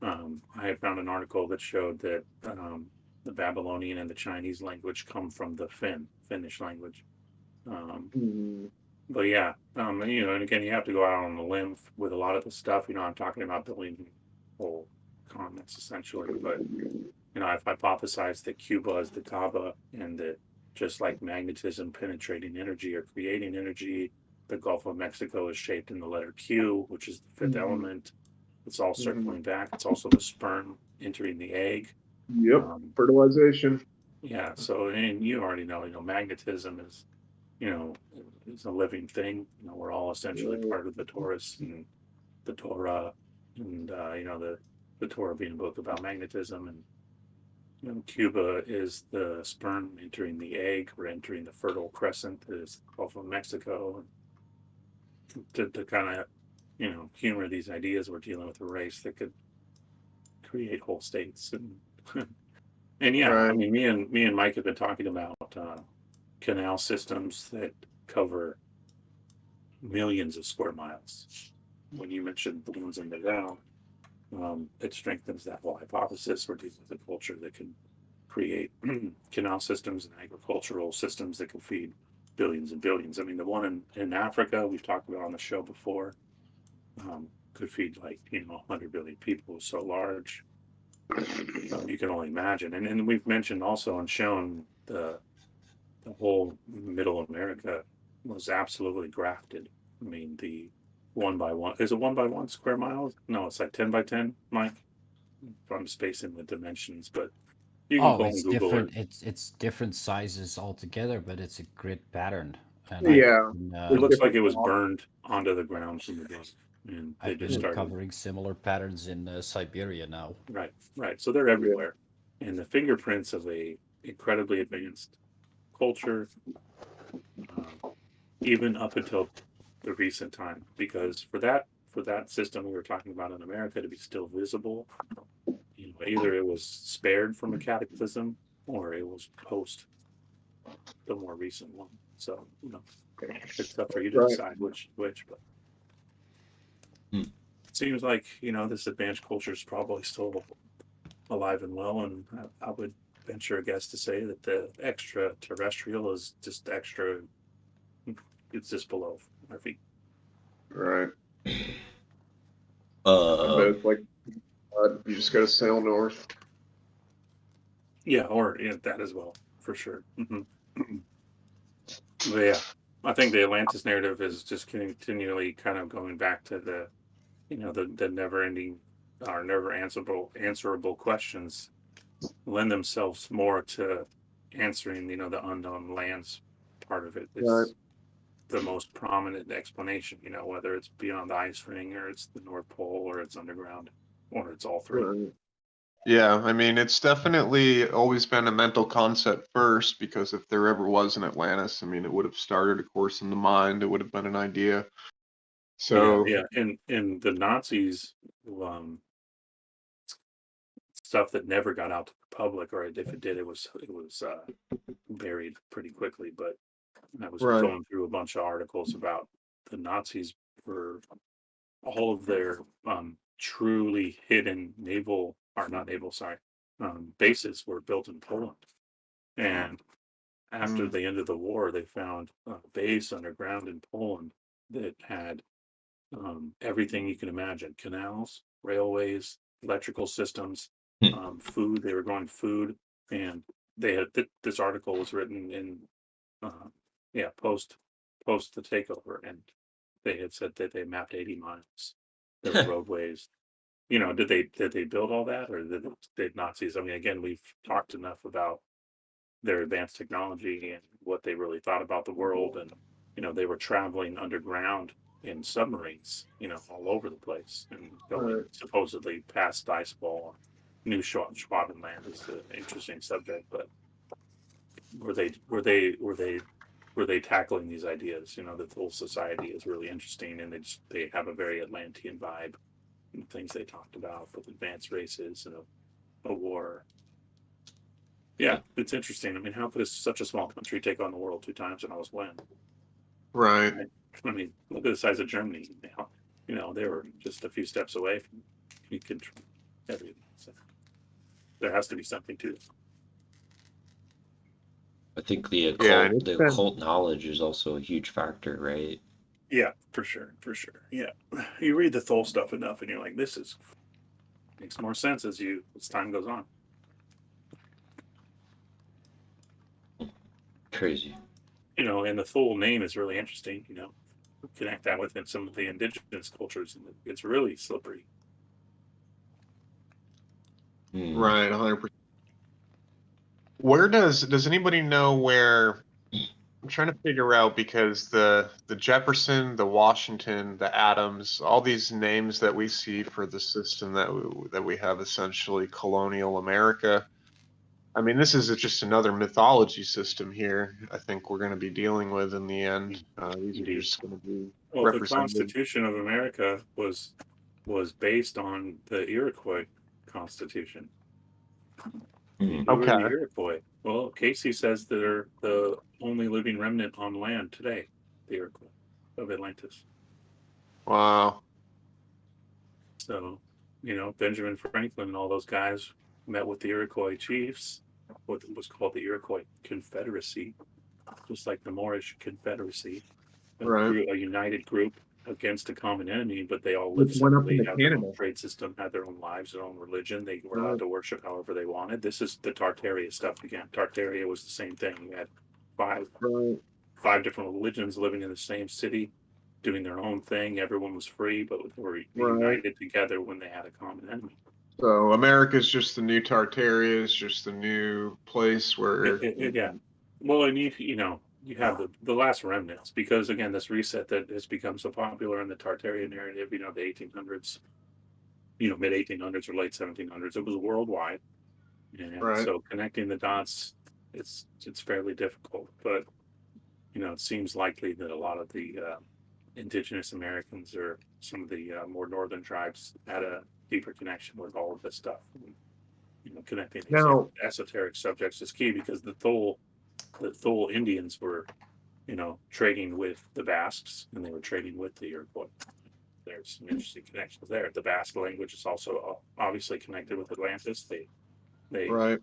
I had found an article that showed that the Babylonian and the Chinese language come from the Finnish language. Um, Mm, but yeah, and again, you have to go out on the limb with a lot of the stuff. I'm talking about building whole continents essentially. But I've hypothesized that Cuba is the Kaaba, and that just like magnetism penetrating energy or creating energy, the Gulf of Mexico is shaped in the letter Q, which is the fifth mm, element. It's all mm. circling back. It's also the sperm entering the egg. Yep. Um, Fertilization. yeah. So, and you already know, magnetism you know, is a living thing. We're all essentially Right. part of the Taurus and the Torah, and the Torah being a book about magnetism. And Cuba is the sperm entering the egg. We're entering the Fertile Crescent, that is the Gulf of Mexico. And to kind of humor these ideas, we're dealing with a race that could create whole states. And yeah, I Right. mean, me and Mike have been talking about canal systems that cover millions of square miles. When you mentioned the ones in the down, it strengthens that whole hypothesis. We're dealing with a culture that can create canal systems and agricultural systems that can feed billions and billions. I mean, the one in Africa we've talked about on the show before could feed like 100 billion people. So large, you can only imagine. And we've mentioned also and shown the whole Middle America was absolutely grafted. I mean, the 1 by 1 is it 1 by 1 square miles? No, it's like 10 by 10, Mike. I'm spacing the dimensions, but you can Oh, go it's and Google different. it. It's different sizes altogether, but it's a grid pattern. And Yeah. It looks like Different it was blocks. burned onto the ground from above, and they I've been just started. uncovering similar patterns in Siberia now. Right, right. So they're everywhere, and the fingerprints of a incredibly advanced culture, even up until the recent time. Because for that system we were talking about in America to be still visible, either it was spared from a cataclysm or it was post the more recent one. So it's up for you to Right. decide which. But Hmm. it seems like this advanced culture is probably still alive and well, and I would venture a guess to say that the extraterrestrial is just extra. It's just below our feet. Right. I bet Uh, it's like you just got to sail north. Yeah, or that as well, for sure. But yeah, I think the Atlantis narrative is just continually kind of going back to the never ending or never answerable questions lend themselves more to answering the unknown lands part of it. It's Right. the most prominent explanation, whether it's beyond the ice ring or it's the North Pole or it's underground or it's all three. Right. Yeah, I mean, it's definitely always been a mental concept first, because if there ever was an Atlantis, I mean, it would have started, of course, in the mind. It would have been an idea. So, Yeah, and the Nazis, um, stuff that never got out to the public, or if it did, it was buried pretty quickly. But I was right, going through a bunch of articles about the Nazis were all of their truly hidden naval, or not naval, sorry, bases were built in Poland. And after the end of the war, they found a base underground in Poland that had everything you can imagine: canals, railways, electrical systems, food. They were growing food, and they had this article was written in, post the takeover, and they had said that they mapped 80 miles. There were roadways. Did they build all that, or did Nazis? I mean, again, we've talked enough about their advanced technology and what they really thought about the world, and they were traveling underground in submarines, all over the place, and going right, supposedly past Iceball. New Schwabenland is an interesting subject, but were they tackling these ideas? That the whole society is really interesting, and they have a very Atlantean vibe, and things they talked about with advanced races and a war. Yeah, it's interesting. I mean, how could such a small country take on the world 2 times and almost win? right. I mean, look at the size of Germany now. They were just a few steps away from you can everything. So there has to be something to it. I think the Yeah, and occult, it's the been, occult knowledge is also a huge factor, right? Yeah, for sure, for sure. Yeah, you read the Thol stuff enough, and you're like, this makes more sense as time goes on. Crazy. And the Thol name is really interesting. Connect that with some of the indigenous cultures, and it's really slippery. right, 100%. Where does anybody know where? I'm trying to figure out, because the Jefferson, the Washington, the Adams, all these names that we see for the system that we have, essentially colonial America. I mean, this is just another mythology system here. I think we're going to be dealing with in the end. These are Indeed. just going to be Well, the represented. Constitution of America was based on the Iroquois Constitution. Who are Okay. the Iroquois? Well, Casey says they're the only living remnant on land today, the Iroquois of Atlantis. Wow. So, Benjamin Franklin and all those guys met with the Iroquois chiefs, what was called the Iroquois Confederacy, just like the Moorish Confederacy, Right. a united group against a common enemy, but they all Which lived went up separately, into had their own Canada. trade system, had their own lives, their own religion. They were Right. allowed to worship however they wanted. This is the Tartaria stuff again. Tartaria was the same thing. You had Right. five different religions living in the same city, doing their own thing. Everyone was free, but they were united together when they had a common enemy. So America's just the new Tartaria. It's just the new place where. Yeah. Well, and you know, you have the last remnants, because again, this reset that has become so popular in the Tartarian narrative, you know, the 1800s, you know, mid 1800s or late 1700s, it was worldwide, and Right. so connecting the dots, it's fairly difficult, but you know, it seems likely that a lot of the indigenous Americans or some of the more northern tribes had a deeper connection with all of this stuff. You know, connecting these Now, esoteric subjects is key, because the Thule Indians were, you know, trading with the Basques, and they were trading with the Iroquois. There's some interesting connections there. The Basque language is also obviously connected with Atlantis. They right.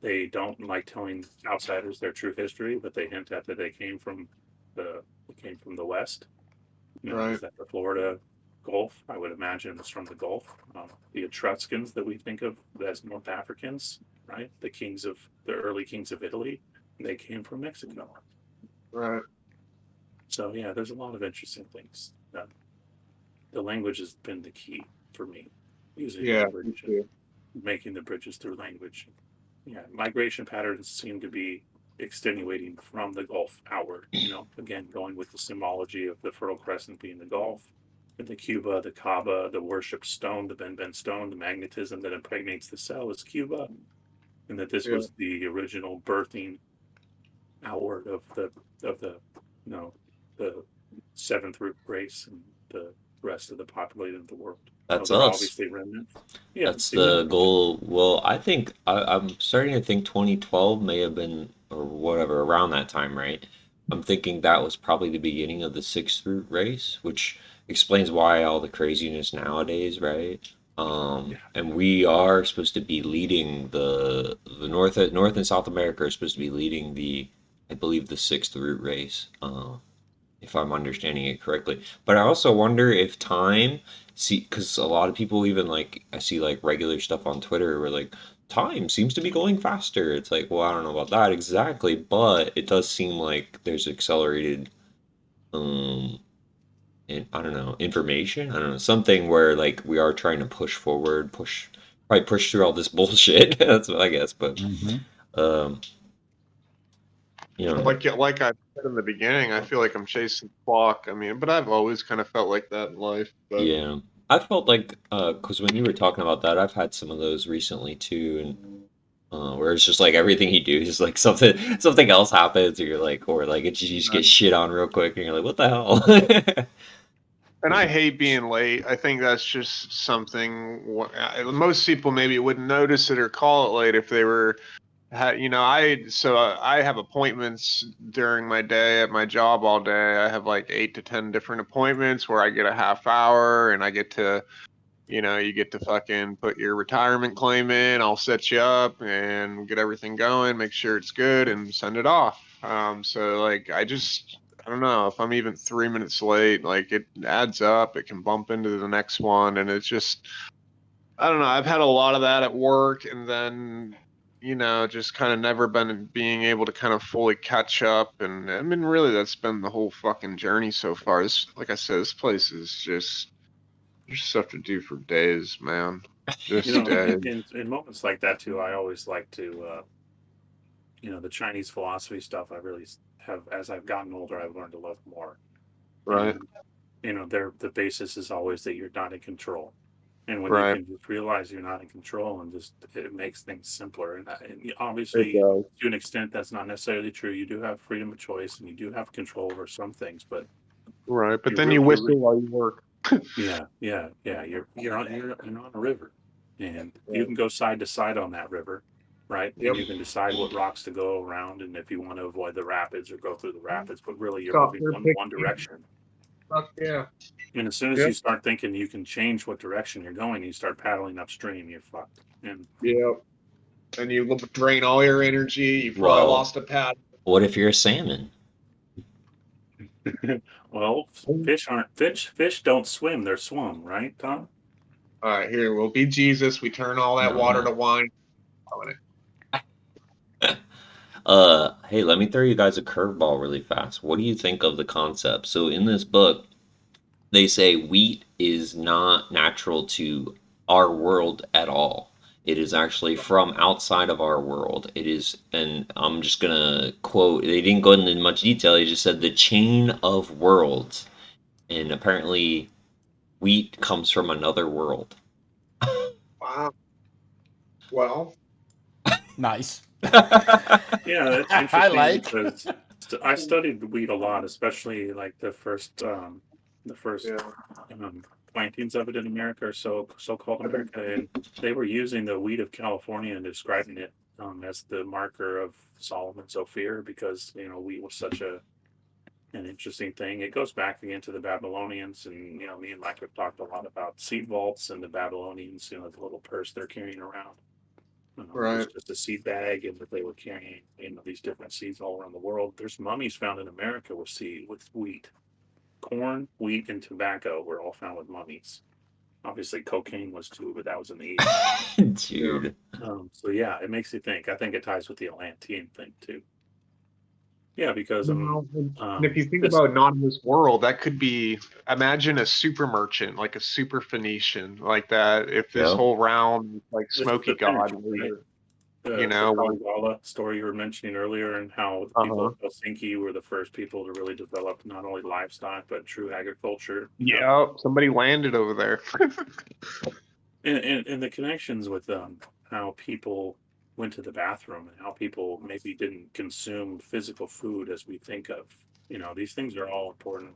they don't like telling outsiders their true history, but they hint at that they came from the West. You know, Right. is that the Florida Gulf? I would imagine it's from the Gulf. The Etruscans that we think of as North Africans, right? The early kings of Italy, they came from Mexico. Right. So yeah, there's a lot of interesting things. The language has been the key for me, using Yeah. language and making the bridges through language. Yeah, migration patterns seem to be extenuating from the Gulf outward. You know, again, going with the symbology of the Fertile Crescent being the Gulf, and the Cuba, the Kaaba, the worship stone, the Ben stone, the magnetism that impregnates the cell is Cuba, and that this was the original birthing outward of the you know, the seventh root race and the rest of the populated of the world. That's They're us. obviously remnants. Yeah, That's the goal. Well, I think I'm starting to think 2012 may have been, or whatever, around that time, right? I'm thinking that was probably the beginning of the sixth root race, which explains why all the craziness nowadays, right? And we are supposed to be leading the North and South America are supposed to be leading I believe, the sixth root race. If I'm understanding it correctly. But I also wonder if time, see, because a lot of people, even like, I see like regular stuff on Twitter where like, time seems to be going faster. It's like, well, I don't know about that exactly, but it does seem like there's accelerated, I don't know, information. I don't know, something where like we are trying to push forward, probably push through all this bullshit. That's what I guess. But, you know, like I said in the beginning, I feel like I'm chasing the clock. I mean, but I've always kind of felt like that in life. But yeah, I felt like, because when you were talking about that, I've had some of those recently too, and where it's just like everything you do is like something else happens, or you're like, or like you just get shit on real quick, and you're like, what the hell? And I hate being late. I think that's just something most people maybe wouldn't notice it or call it late if they were, you know, I have appointments during my day at my job all day. I have like 8 to 10 different appointments where I get a half hour, and I get to, you know, you get to fucking put your retirement claim in. I'll set you up and get everything going, make sure it's good, and send it off. So like I don't know if I'm even 3 minutes late, like it adds up. It can bump into the next one, and it's just, I don't know. I've had a lot of that at work, and then, you know, just kind of never been being able to kind of fully catch up. And I mean, really, that's been the whole fucking journey so far. Like I said, this place is just, there's stuff to do for days, man. Just you know, days. in moments like that too, I always like to, you know, the Chinese philosophy stuff. I really have, as I've gotten older, I've learned to love more. Right. And you know, the basis is always that you're not in control. And when you Right. can just realize you're not in control, and just it makes things simpler. And It obviously, does. to an extent, that's not necessarily true. You do have freedom of choice, and you do have control over some things. But Right. But then you whistle while you work. yeah. You're on a river, and Yeah. you can go side to side on that river, right? Yep. And you can decide what rocks to go around, and if you want to avoid the rapids or go through the rapids. But really, you're Stop moving there, one direction. Fuck yeah. And as soon as Yep. you start thinking you can change what direction you're going, you start paddling upstream, you're fucked. And Yep. and you drain all your energy. You probably Well, lost a pad. what if you're a salmon? Well, fish don't swim, they're swum, right, Tom? All right, here we'll be Jesus. We turn all that water to wine. Hey, let me throw you guys a curveball really fast. What do you think of the concept? So in this book, they say wheat is not natural to our world at all. It is actually from outside of our world. It is, and I'm just gonna quote, they didn't go into much detail, they just said the chain of worlds. And apparently wheat comes from another world. Wow. Well, Nice. Yeah, that's I interesting like. because I studied wheat a lot, especially like the first yeah. plantings of it in America, or so-called America, and they were using the wheat of California and describing it as the marker of Solomon's Ophir because wheat was such an interesting thing. It goes back again to the Babylonians, and me and Mike have talked a lot about seed vaults and the Babylonians. The little purse they're carrying around. It was Right. just a seed bag, and that they were carrying these different seeds all around the world. There's mummies found in America with wheat, corn, wheat, and tobacco were all found with mummies. Obviously, cocaine was too, but that was in the 80s. Dude. So yeah, it makes you think. I think it ties with the Atlantean thing too. Yeah, because Well, and if you think this about not in this world, that could be imagine a super merchant, like a super Phoenician, like that. If this Yeah. whole round, like this is Smoky the finish, God, right? you The know, Kalevala story you were mentioning earlier, and how the people of Helsinki were the first people to really develop not only livestock but true agriculture. yeah, somebody landed over there. And the connections with how people went to the bathroom and how people maybe didn't consume physical food as we think of. These things are all important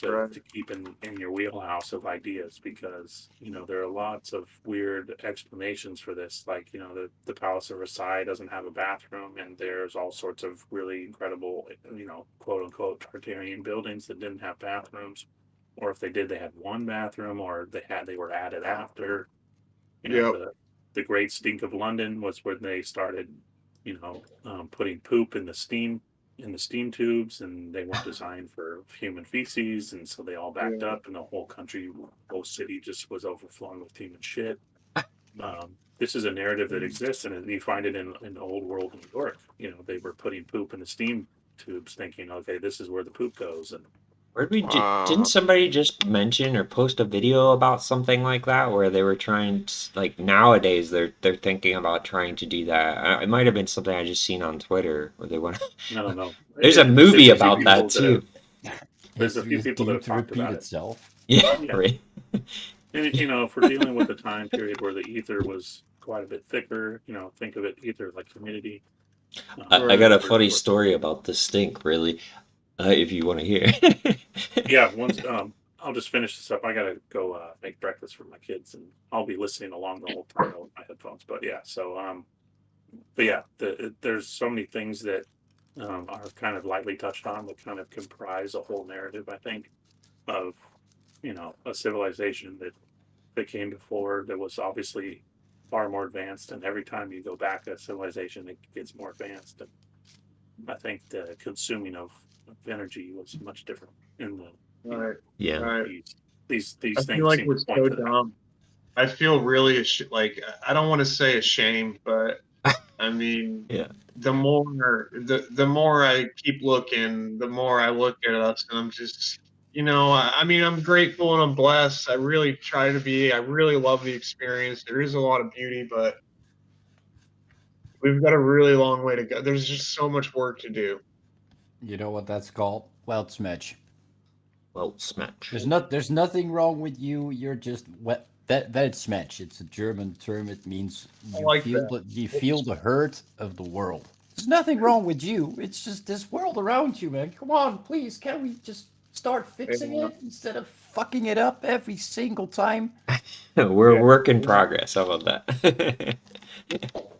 Right. to keep in your wheelhouse of ideas because there are lots of weird explanations for this, like the Palace of Versailles doesn't have a bathroom, and there's all sorts of really incredible quote unquote Tartarian buildings that didn't have bathrooms, or if they did, they had one bathroom, or they were added after. Yep. The Great Stink of London was where they started putting poop in the steam tubes, and they weren't designed for human feces, and so they all backed Yeah. up, and the whole city just was overflowing with human shit. This is a narrative that exists, and you find it in old world New York. They were putting poop in the steam tubes, thinking, okay, this is where the poop goes, and Where'd we Wow. didn't somebody just mention or post a video about something like that where they were trying to, like nowadays they're thinking about trying to do that. It might have been something I just seen on Twitter where they want. I don't know. There's a movie about that People too. There's a few History is people that doomed have to talked repeat about it. itself. Yeah, Yeah. right. And if we're dealing with a time period where the ether was quite a bit thicker, think of it ether like humidity. I got a Or- funny or- story about the stink, really, if you want to hear. Yeah, once I'll just finish this up. I gotta go make breakfast for my kids, and I'll be listening along the whole time with my headphones. But yeah, but yeah, there's so many things that are kind of lightly touched on that kind of comprise a whole narrative. I think of a civilization that came before that was obviously far more advanced, and every time you go back a civilization, it gets more advanced. And I think the consuming of energy was much different in the Right. Yeah. Right. these I things feel like seem we're to point so to that. dumb. I feel really like I don't want to say ashamed, but I mean, Yeah. the more I keep looking, the more I look at us, and I'm just, I mean, I'm grateful and I'm blessed. I really try to be. I really love the experience. There is a lot of beauty, but we've got a really long way to go. There's just so much work to do. You know what that's called? Weltschmerz. Well, smash. There's nothing wrong with you. You're just wet. That's Weltschmerz. It's a German term. It means I like that. you feel the hurt of the world. There's nothing wrong with you. It's just this world around you, man. Come on, please. Can we just start fixing Yeah. it instead of fucking it up every single time? We're Yeah. work in progress. How about that?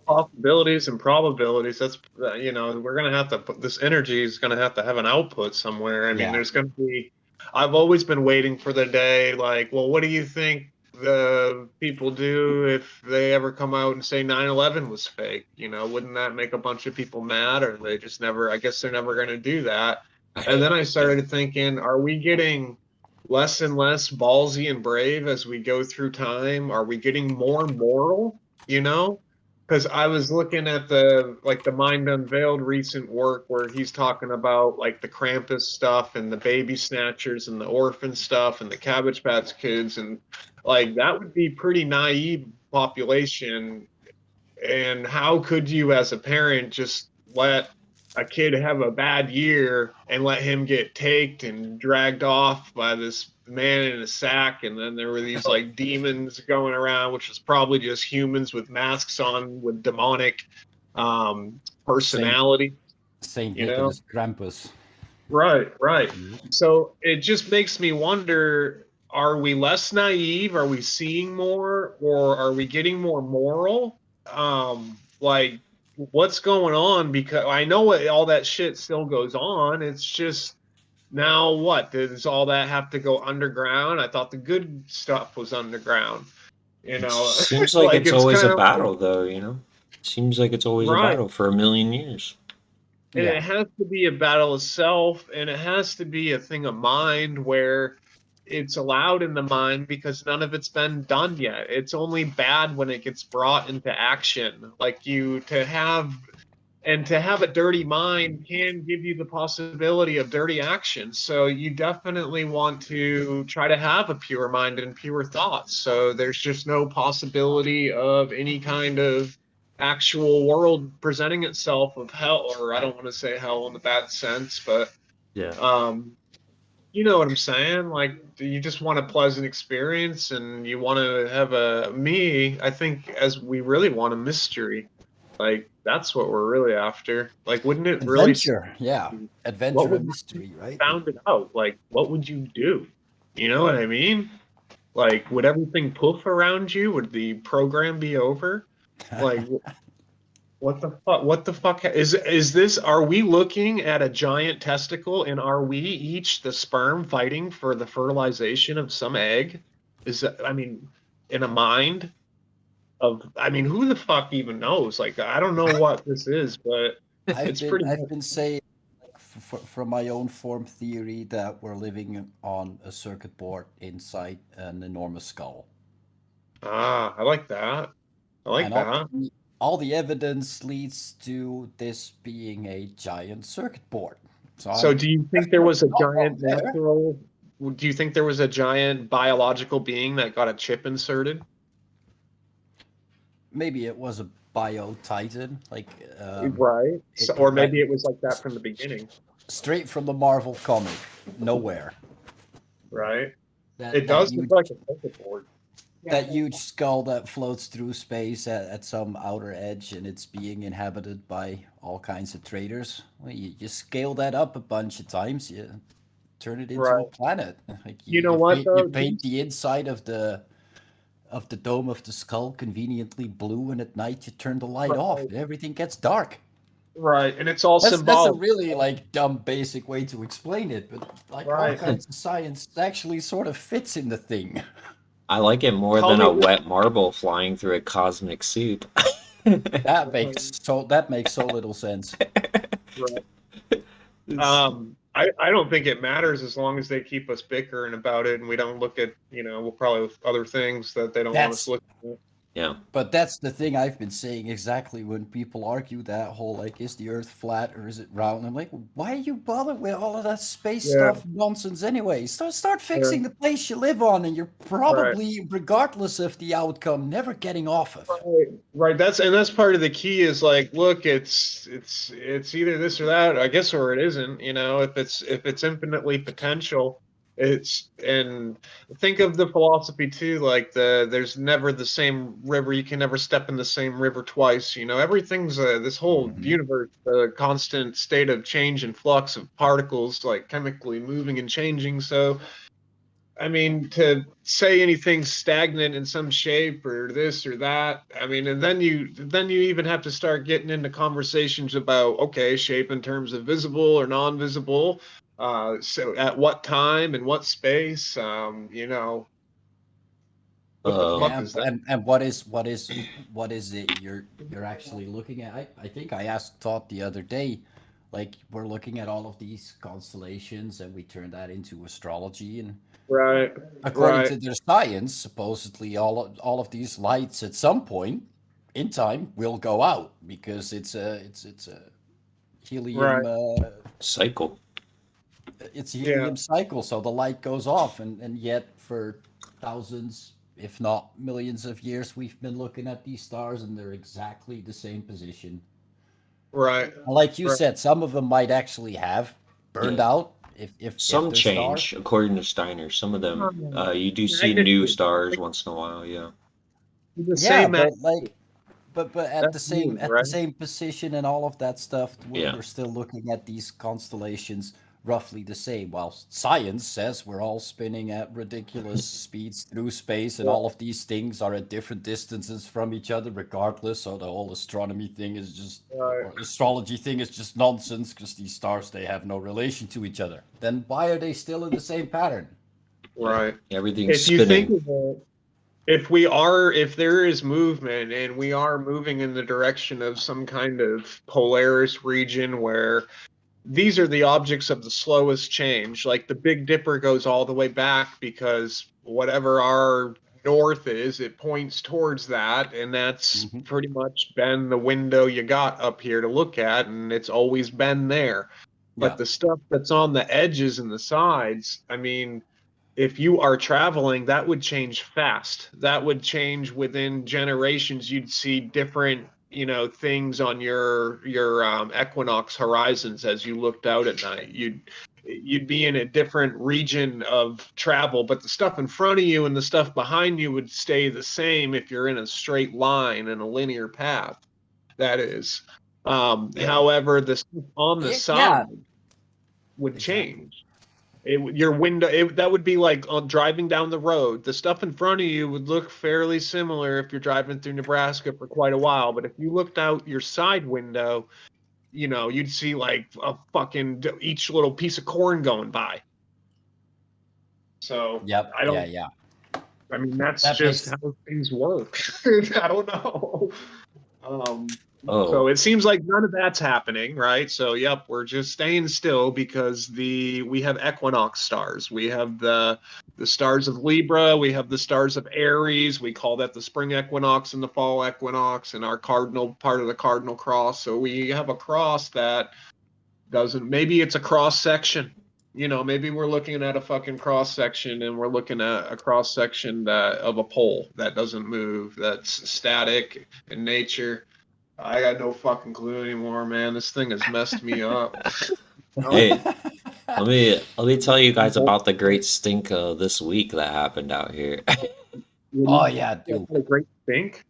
Possibilities and probabilities. That's we're gonna have to put this energy is gonna have to have an output somewhere. I mean, Yeah. there's gonna be. I've always been waiting for the day, like, well, what do you think the people do if they ever come out and say 9/11 was fake? You know, wouldn't that make a bunch of people mad? Or they just never, I guess they're never going to do that. And then I started thinking, are we getting less and less ballsy and brave as we go through time? Are we getting more moral, you know? Because I was looking at the Mind Unveiled recent work where he's talking about like the Krampus stuff and the baby snatchers and the orphan stuff and the Cabbage Patch Kids, and like that would be pretty naive population. And how could you as a parent just let a kid have a bad year and let him get taked and dragged off by this man in a sack? And then there were these like demons going around, which was probably just humans with masks on with demonic personality. Saint You know? Nicholas Krampus. Right. So it just makes me wonder, are we less naive? Are we seeing more? Or are we getting more moral? Like, what's going on? Because I know all that shit still goes on. It's just now what? Does all that have to go underground? I thought the good stuff was underground. You It know, seems like like it's it's always kind a of battle, though, you know? Seems like it's always a right. battle for a million years. And Yeah. it has to be a battle of self, and it has to be a thing of mind where it's allowed in the mind because none of it's been done yet. It's only bad when it gets brought into action. Like to have a dirty mind can give you the possibility of dirty action. So you definitely want to try to have a pure mind and pure thoughts. So there's just no possibility of any kind of actual world presenting itself of hell, or I don't want to say hell in the bad sense, but Yeah. you know what I'm saying? Like, you just want a pleasant experience and you want to have I think as we really want a mystery. Like, that's what we're really after. Like, wouldn't it really Adventure, yeah. what Adventure would and mystery, right? found it out? Like, what would you do? You know what I mean? Like, would everything poof around you? Would the program be over? Like, what the fuck? What the fuck is this? Are we looking at a giant testicle, and are we each the sperm fighting for the fertilization of some egg? Is that, I mean, in a mind of, I mean, who the fuck even knows? Like, I don't know what this is, but it's pretty. I've been saying from my own form theory that we're living on a circuit board inside an enormous skull. I like that. I like And that. all the evidence leads to this being a giant circuit board. So, do you think there was a not wrong giant there. natural? Do you think there was a giant biological being that got a chip inserted? Maybe it was a bio titan, like Right. So, or maybe it was like that from the beginning. straight from the Marvel comic, nowhere. Right. That, It does look like a circuit board. that huge skull that floats through space at some outer edge and it's being inhabited by all kinds of traders. Well, you scale that up a bunch of times, you turn it into Right. a planet. Like You know what, you though? paint the inside of the dome of the skull conveniently blue, and at night you turn the light off Right. and everything gets dark. Right, and it's all That's a symbolic. really like dumb basic way to explain it, but like all Right. kinds of science actually sort of fits in the thing. I like it more Call than me a the- wet marble flying through a cosmic soup. That makes so little sense. Right. I don't think it matters as long as they keep us bickering about it and we don't look at, we'll probably other things that they don't want us That's- looking at. Yeah. But that's the thing I've been saying exactly when people argue that whole like, is the Earth flat or is it round? I'm like, why are you bothered with all of that space Yeah. stuff nonsense anyway? Start fixing the place you live on, and you're probably, regardless of the outcome, never getting off of. Right. That's part of the key is like, look, it's either this or that, I guess, or it isn't. If it's infinitely potential, and think of the philosophy too, like there's never the same river. You can never step in the same river twice. Everything's this whole universe, a constant state of change and flux of particles, like chemically moving and changing. So, I mean, to say anything stagnant in some shape or this or that, I mean, and then you even have to start getting into conversations about, okay, shape in terms of visible or non-visible. So at what time and what space, What the fuck Yeah, is that? and what is it you're actually looking at? I think I asked Todd the other day, like we're looking at all of these constellations and we turn that into astrology, and Right, according right, to their science, supposedly all of these lights at some point in time will go out because it's a helium right. Cycle. it's a Yeah, helium cycle, so the light goes off, and yet for thousands, if not millions of years, we've been looking at these stars, and they're exactly the same position. right. And like you Right. said, some of them might actually have burned Yeah. out if Some they're stars. change according to Steiner. Some of them, you do see new Magnitude. stars once in a while. Yeah. The Yeah, same but magnitude. like but That's new, at the right? same position and all of that stuff, Yeah. we're still looking at these constellations roughly the same. While science says we're all spinning at ridiculous speeds through space, and Yeah, all of these things are at different distances from each other, regardless. So the whole astronomy thing is just, right. or astrology thing is just nonsense because these stars they have no relation to each other. Then why are they still in the same pattern? Yeah. Right. Everything's If you think spinning. of it, if there is movement and we are moving in the direction of some kind of Polaris region where these are the objects of the slowest change, like the Big Dipper goes all the way back because whatever our north is, it points towards that, and that's Hmm. pretty much been the window you got up here to look at, and it's always been there. Yeah, But the stuff that's on the edges and the sides, I mean, if you are traveling, that would change fast. That would change within generations. You'd see different, things on your equinox horizons as you looked out at night. You'd be in a different region of travel, but the stuff in front of you and the stuff behind you would stay the same if you're in a straight line in a linear path. That is. Yeah. However, the stuff on the side yeah, would exactly. change. Your window, that would be like on driving down the road. The stuff in front of you would look fairly similar if you're driving through Nebraska for quite a while. But if you looked out your side window, you'd see like a fucking each little piece of corn going by. So Yep, I yeah, don't, yeah. I mean, that's That just makes how things work. I don't know. Um, so Oh. it seems like none of that's happening, right? So yep, we're just staying still because we have equinox stars. We have the stars of Libra, we have the stars of Aries. We call that the spring equinox and the fall equinox, and our cardinal part of the cardinal cross. So we have a cross that doesn't, maybe it's a cross section. Maybe we're looking at a fucking cross section and we're looking at a cross section of a pole that doesn't move, that's static in nature. I got no fucking clue anymore, man. This thing has messed me up. Hey, let me tell you guys about the great stink this week that happened out here. Oh yeah, That's dude. a great think.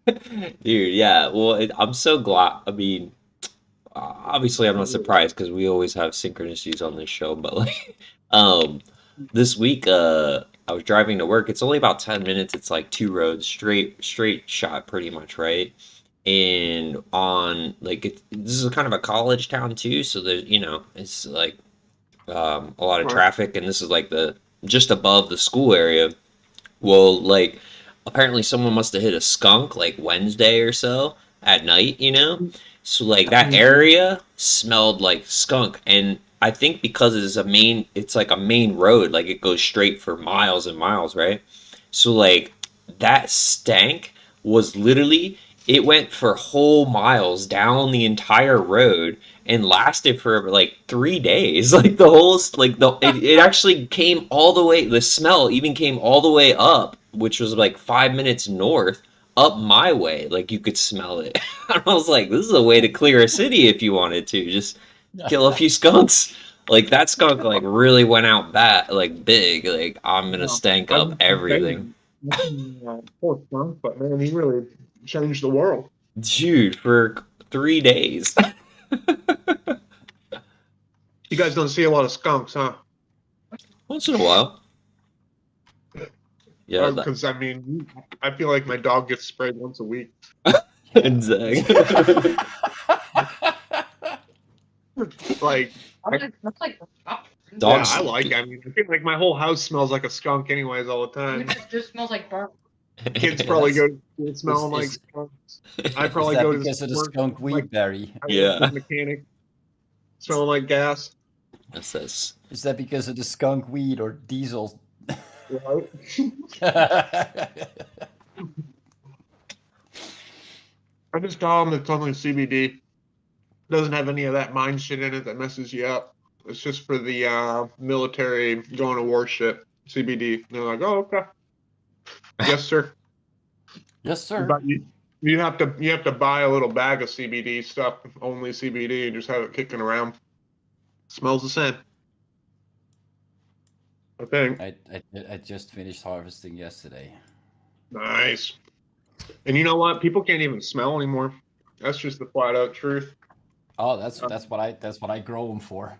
Dude, yeah. Well, I'm so glad. I mean, obviously, I'm not surprised because we always have synchronicities on this show. But like, um, this week, I was driving to work. It's only about 10 minutes. It's like two roads, straight shot, pretty much, right? And on like, this is kind of a college town too, so there's, it's like a lot of Right. traffic, and this is like the just above the school area. Well, like apparently someone must have hit a skunk like Wednesday or so at night. So like that area smelled like skunk, and I think because it's like a main road, like it goes straight for miles and miles, right? So like that stank was literally, it went for whole miles down the entire road and lasted for like 3 days. Like the whole like it actually came all the way, the smell even came all the way up, which was like 5 minutes north, up my way. Like you could smell it. I was like, this is a way to clear a city if you wanted to. Just kill a few skunks. Like that skunk like really went out like big. Like I'm gonna Yeah. stank I up was everything. poor skunk, but man, he really changed the world. Dude, for 3 days. You guys don't see a lot of skunks, huh? Once in a while. Yeah, Because I mean, I feel like my dog gets sprayed once a week. exactly. Like, That's like yeah, Dogs. I mean, I feel like my whole house smells like a skunk, anyways, all the time. it just smells like burnt. Kids probably Yes. go to school smelling like is- skunks. I Is probably that go to because of the work skunk weed, like Barry? Yeah. mechanic smelling like gas. That's Is that because of the skunk weed or diesel? Right? I just tell them it's only CBD. Doesn't have any of that mind shit in it that messes you up. It's just for the military going to war shit. CBD. And they're like, oh, okay. Yes, sir. Yes, sir. But you have to buy a little bag of CBD stuff, only CBD, and just have it kicking around. Smells the same. I think. I just finished harvesting yesterday. Nice. And you know what? People can't even smell anymore. That's just the flat out truth. Oh, that's what I grow them for.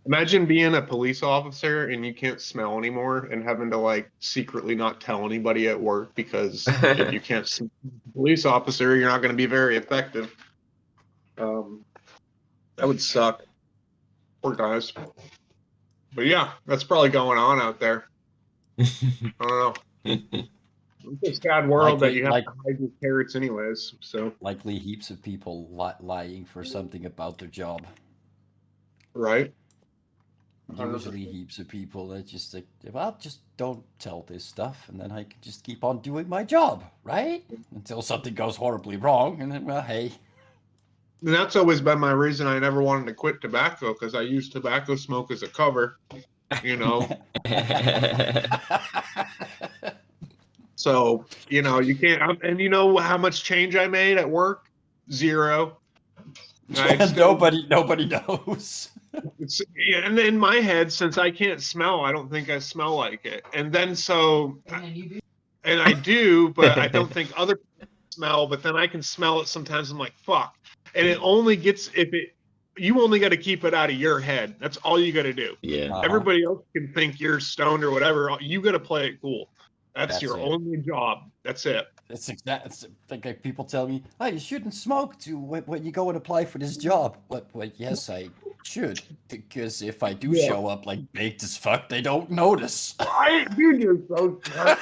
Imagine being a police officer and you can't smell anymore and having to like secretly not tell anybody at work because if you can't smell a police officer, you're not going to be very effective. That would suck. Poor guys. But yeah, that's probably going on out there. I don't know. It's a sad world that you have to hide your carrots anyways. So likely heaps of people lying for something about their job. right. Usually heaps of people that just like, well, just don't tell this stuff, and then I can just keep on doing my job, right? Until something goes horribly wrong, and then, well, hey. And that's always been my reason I never wanted to quit tobacco, because I used tobacco smoke as a cover, you know. So, you know, you can't, and you know how much change I made at work? Zero. Nobody knows. It's, and in my head, since I can't smell, I don't think I smell like it. And then so, and I do, but I don't think other people smell, but then I can smell it sometimes. I'm like, fuck. And it only gets, you only got to keep it out of your head. That's all you got to do. Yeah. Everybody else can think you're stoned or whatever. You got to play it cool. That's your it. only job. That's it. It's like people tell me, "Oh, you shouldn't smoke when you go and apply for this job." But yes, I should, because if I do show up like baked as fuck, they don't notice. You're so smart.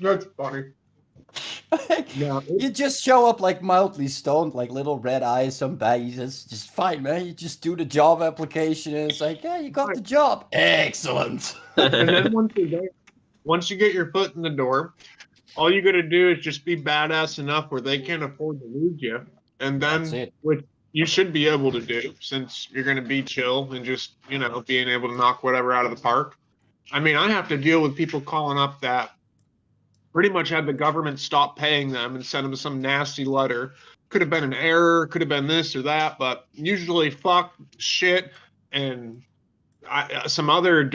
That's funny. Yeah, you just show up like mildly stoned, like little red eyes, some baggies. It's just fine, man. You just do the job application, and it's like, yeah, you got the job. Excellent. And then once you get your foot in the door, all you got to do is just be badass enough where they can't afford to lose you, and then which you should be able to do since you're going to be chill and just being able to knock whatever out of the park. I mean, I have to deal with people calling up that pretty much had the government stop paying them and send them some nasty letter. Could have been an error, could have been this or that, but usually fuck, shit, and some other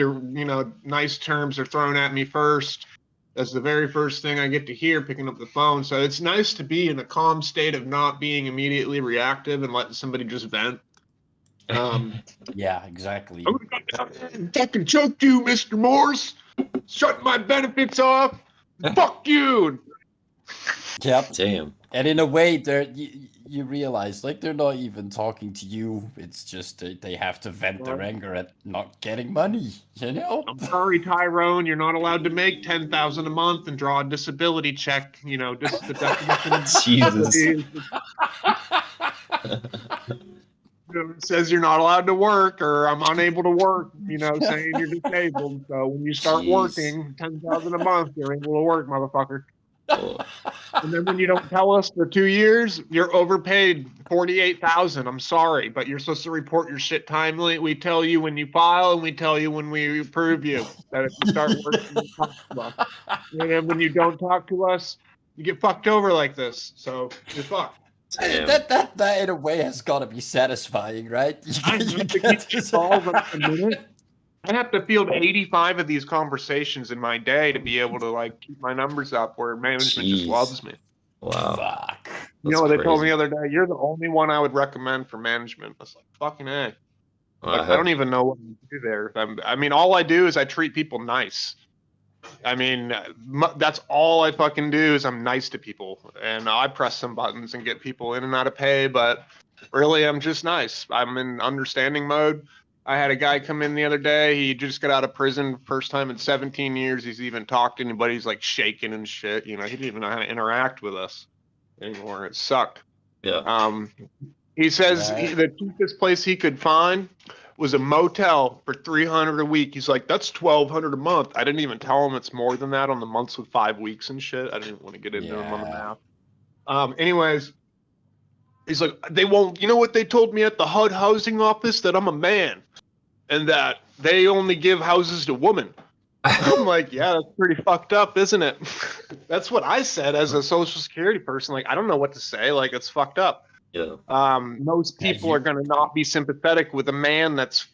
nice terms are thrown at me first. That's the very first thing I get to hear picking up the phone. So it's nice to be in a calm state of not being immediately reactive and letting somebody just vent. Yeah, exactly. Fucking choke you, Mr. Morse. Shutting my benefits off. Fuck you. Yep. Damn. And in a way, you realize like they're not even talking to you. It's just they have to vent their anger at not getting money. I'm sorry, Tyrone. You're not allowed to make $10,000 a month and draw a disability check. This is the definition of Jesus. It says you're not allowed to work, or I'm unable to work. Saying you're disabled. So when you start working, $10,000 a month, you're able to work, motherfucker. And then when you don't tell us for 2 years, you're overpaid $48,000. I'm sorry, but you're supposed to report your shit timely. We tell you when you file, and we tell you when we approve you that if you start working, and then when you don't talk to us, you get fucked over like this. So you're fucked. That in a way has got to be satisfying, right? I have to field 85 of these conversations in my day to be able to keep my numbers up where management just loves me. Wow. Fuck. They told me the other day, you're the only one I would recommend for management. I was like, fucking A. I don't even know what to do there. I mean, all I do is I treat people nice. I mean, that's all I fucking do is I'm nice to people, and I press some buttons and get people in and out of pay, but really I'm just nice. I'm in understanding mode. I had a guy come in the other day. He just got out of prison, first time in 17 years. He's even talked to anybody. He's like shaking and shit. You know, he didn't even know how to interact with us anymore. It sucked. Yeah. He says Yeah. the cheapest place he could find was a motel for $300 a week. He's like, that's $1,200 a month. I didn't even tell him it's more than that on the months with 5 weeks and shit. I didn't want to get into him on the Yeah. math. Anyways, he's like, they won't. You know what they told me at the HUD housing office? That I'm a man, and that they only give houses to women. I'm like, yeah, that's pretty fucked up, isn't it? That's what I said as a Social Security person. Like, I don't know what to say. Like, it's fucked up. Yeah. Most Yeah, people are going to not be sympathetic with a man that's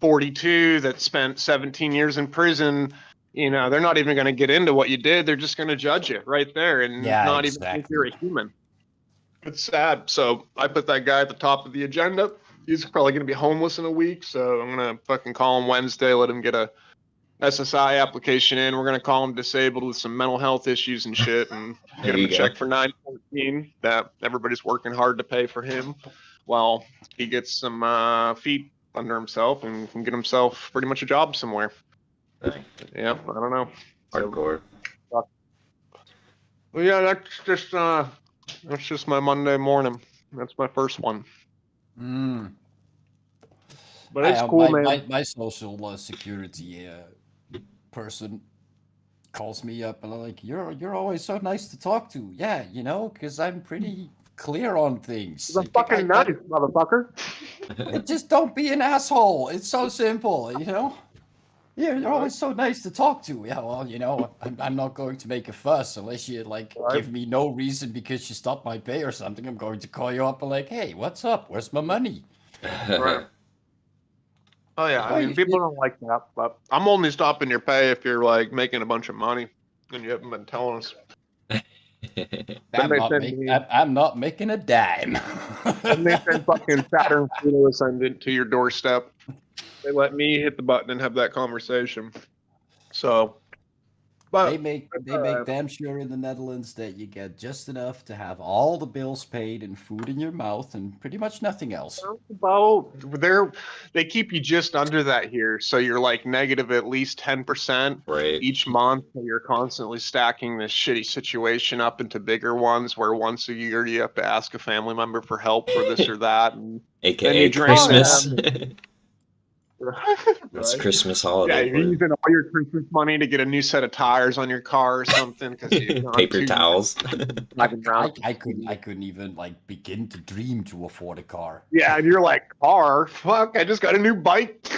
42 that spent 17 years in prison. You know, they're not even going to get into what you did. They're just going to judge you right there and Yeah, not even think exactly. you're a human. It's sad. So I put that guy at the top of the agenda. He's probably going to be homeless in a week. So I'm going to fucking call him Wednesday, let him get a SSI application in. We're going to call him disabled with some mental health issues and shit and There get him you a go. check for $914 that everybody's working hard to pay for him while he gets some feet under himself and can get himself pretty much a job somewhere. Dang. Yeah, I don't know. So, Hardcore. well, yeah, that's just my Monday morning. That's my first one. Mm. But it's cool, man. My social security person calls me up and like, you're always so nice to talk to. Yeah, you know, because I'm pretty clear on things. It's a fucking nice, motherfucker. Just don't be an asshole. It's so simple, you know. Yeah, you're always so nice to talk to. Yeah, well, you know, I'm not going to make a fuss unless you like Right. give me no reason because you stopped my pay or something. I'm going to call you up and like, hey, what's up? Where's my money? Right. Oh yeah, Oh, I mean you people should- don't like that, but I'm only stopping your pay if you're like making a bunch of money and you haven't been telling us. I'm not making a dime. And they send fucking Saturn Pluto Ascendant to your doorstep. They let me hit the button and have that conversation. So, but They make damn sure in the Netherlands that you get just enough to have all the bills paid and food in your mouth and pretty much nothing else. well, they keep you just under that here, so you're like negative at least 10% Right. each month. So you're constantly stacking this shitty situation up into bigger ones, where once a year you have to ask a family member for help for this or that, and then AKA you drain Christmas. them. That's Right? Christmas Yeah, holiday. you're using all your Christmas money to get a new set of tires on your car or something because you've gone Paper too towels. driving around. I couldn't even like begin to dream to afford a car. Yeah, and you're like, car? Fuck, I just got a new bike.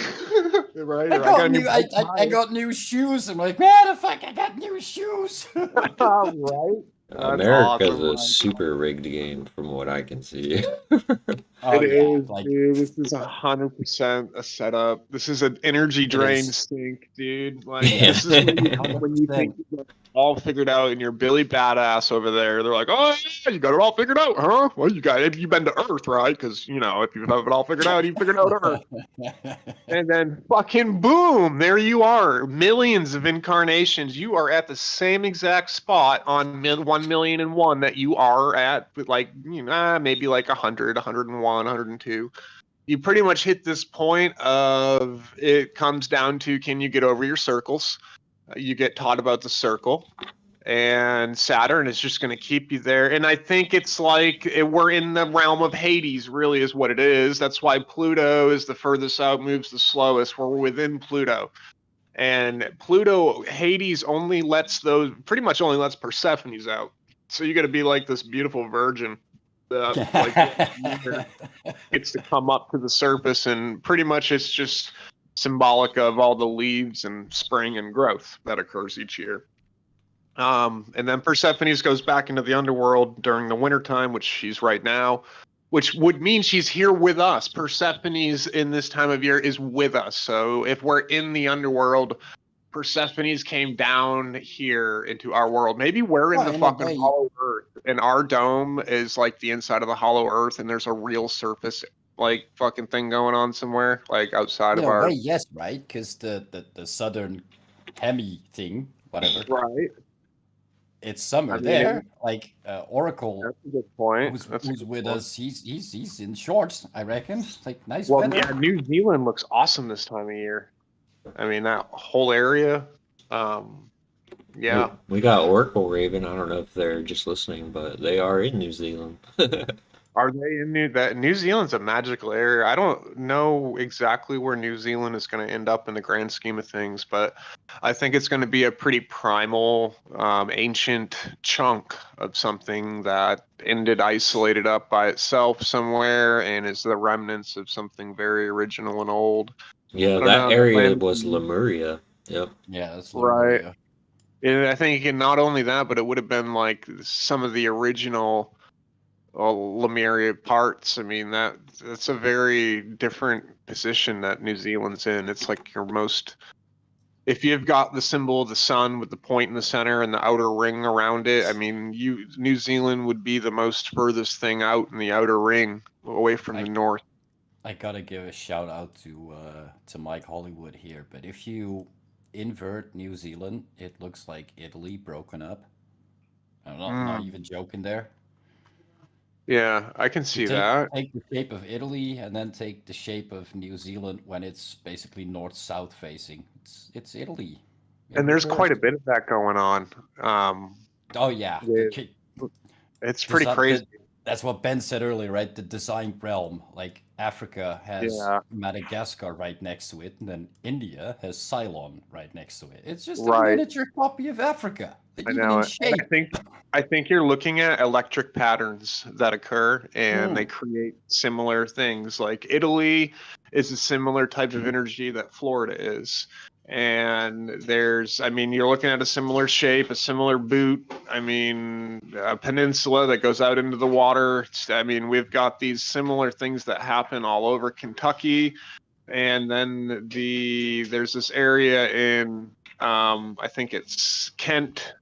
Right? I Or got new new I bike got new shoes. I'm like, man, the fuck, I got new shoes. tires. Right? That's America's awesome. a super rigged game from what I can see. Oh, It yeah, is, like dude. This is 100% a setup. This is an energy drain is. sink, dude. Like Yeah. this is when you think you got it all figured out and you're Billy Badass over there. They're like, oh, yeah, you got it all figured out, huh? Well, you've been to Earth, right? Because you know, if you have it all figured out, you figured out Earth. And then fucking boom, there you are. Millions of incarnations. You are at the same exact spot on 1,000,001 that you are at, like, you know, maybe like 100, 101, 102. You pretty much hit this point of it comes down to, can you get over your circles? You get taught about the circle. And Saturn is just going to keep you there. And I think it's like we're in the realm of Hades, really, is what it is. That's why Pluto is the furthest out, moves the slowest. We're within Pluto. And Pluto, Hades pretty much only lets Persephone's out. So you got to be like this beautiful virgin that gets to come up to the surface. And pretty much it's just symbolic of all the leaves and spring and growth that occurs each year. And then Persephone goes back into the underworld during the wintertime, which she's right now, which would mean she's here with us. Persephone's in this time of year is with us. So if we're in the underworld, Persephone's came down here into our world. Maybe we're in the fucking hollow earth, and our dome is like the inside of the hollow earth, and there's a real surface like fucking thing going on somewhere, like outside of our. Yes, right? Because the southern hemi thing, whatever. Right. it's summer I mean, there. Like Oracle, that's a good point. who's with us, he's in shorts, I reckon. Like nice Well, weather. yeah, New Zealand looks awesome this time of year. I mean, that whole area. Yeah. We got Oracle Raven. I don't know if they're just listening, but they are in New Zealand. Are they in New Zealand's a magical area? I don't know exactly where New Zealand is going to end up in the grand scheme of things, but I think it's going to be a pretty primal, ancient chunk of something that ended isolated up by itself somewhere and is the remnants of something very original and old. Yeah, I don't that know. area was Lemuria. Yep. Yeah, that's Right. Lemuria. And I think not only that, but it would have been like some of the original Lemuria parts. I mean, that's a very different position that New Zealand's in. It's like your most, if you've got the symbol of the sun with the point in the center and the outer ring around it, I mean, New Zealand would be the most furthest thing out in the outer ring, away from the north. I gotta give a shout out to Mike Hollywood here, but if you invert New Zealand, it looks like Italy broken up. I'm not even joking there. Yeah, I can see that. Take the shape of Italy and then take the shape of New Zealand when it's basically north-south facing. It's Italy. And there's quite a bit of that going on. Oh yeah, It's pretty crazy. That's what Ben said earlier, right? The design realm, like Africa has Madagascar right next to it, and then India has Ceylon right next to it. It's just a miniature copy of Africa. I know. I think you're looking at electric patterns that occur, and they create similar things. Like Italy is a similar type of energy that Florida is. And I mean, you're looking at a similar shape, a similar boot. I mean, a peninsula that goes out into the water. I mean, we've got these similar things that happen all over Kentucky. And then there's this area in, I think it's Kent,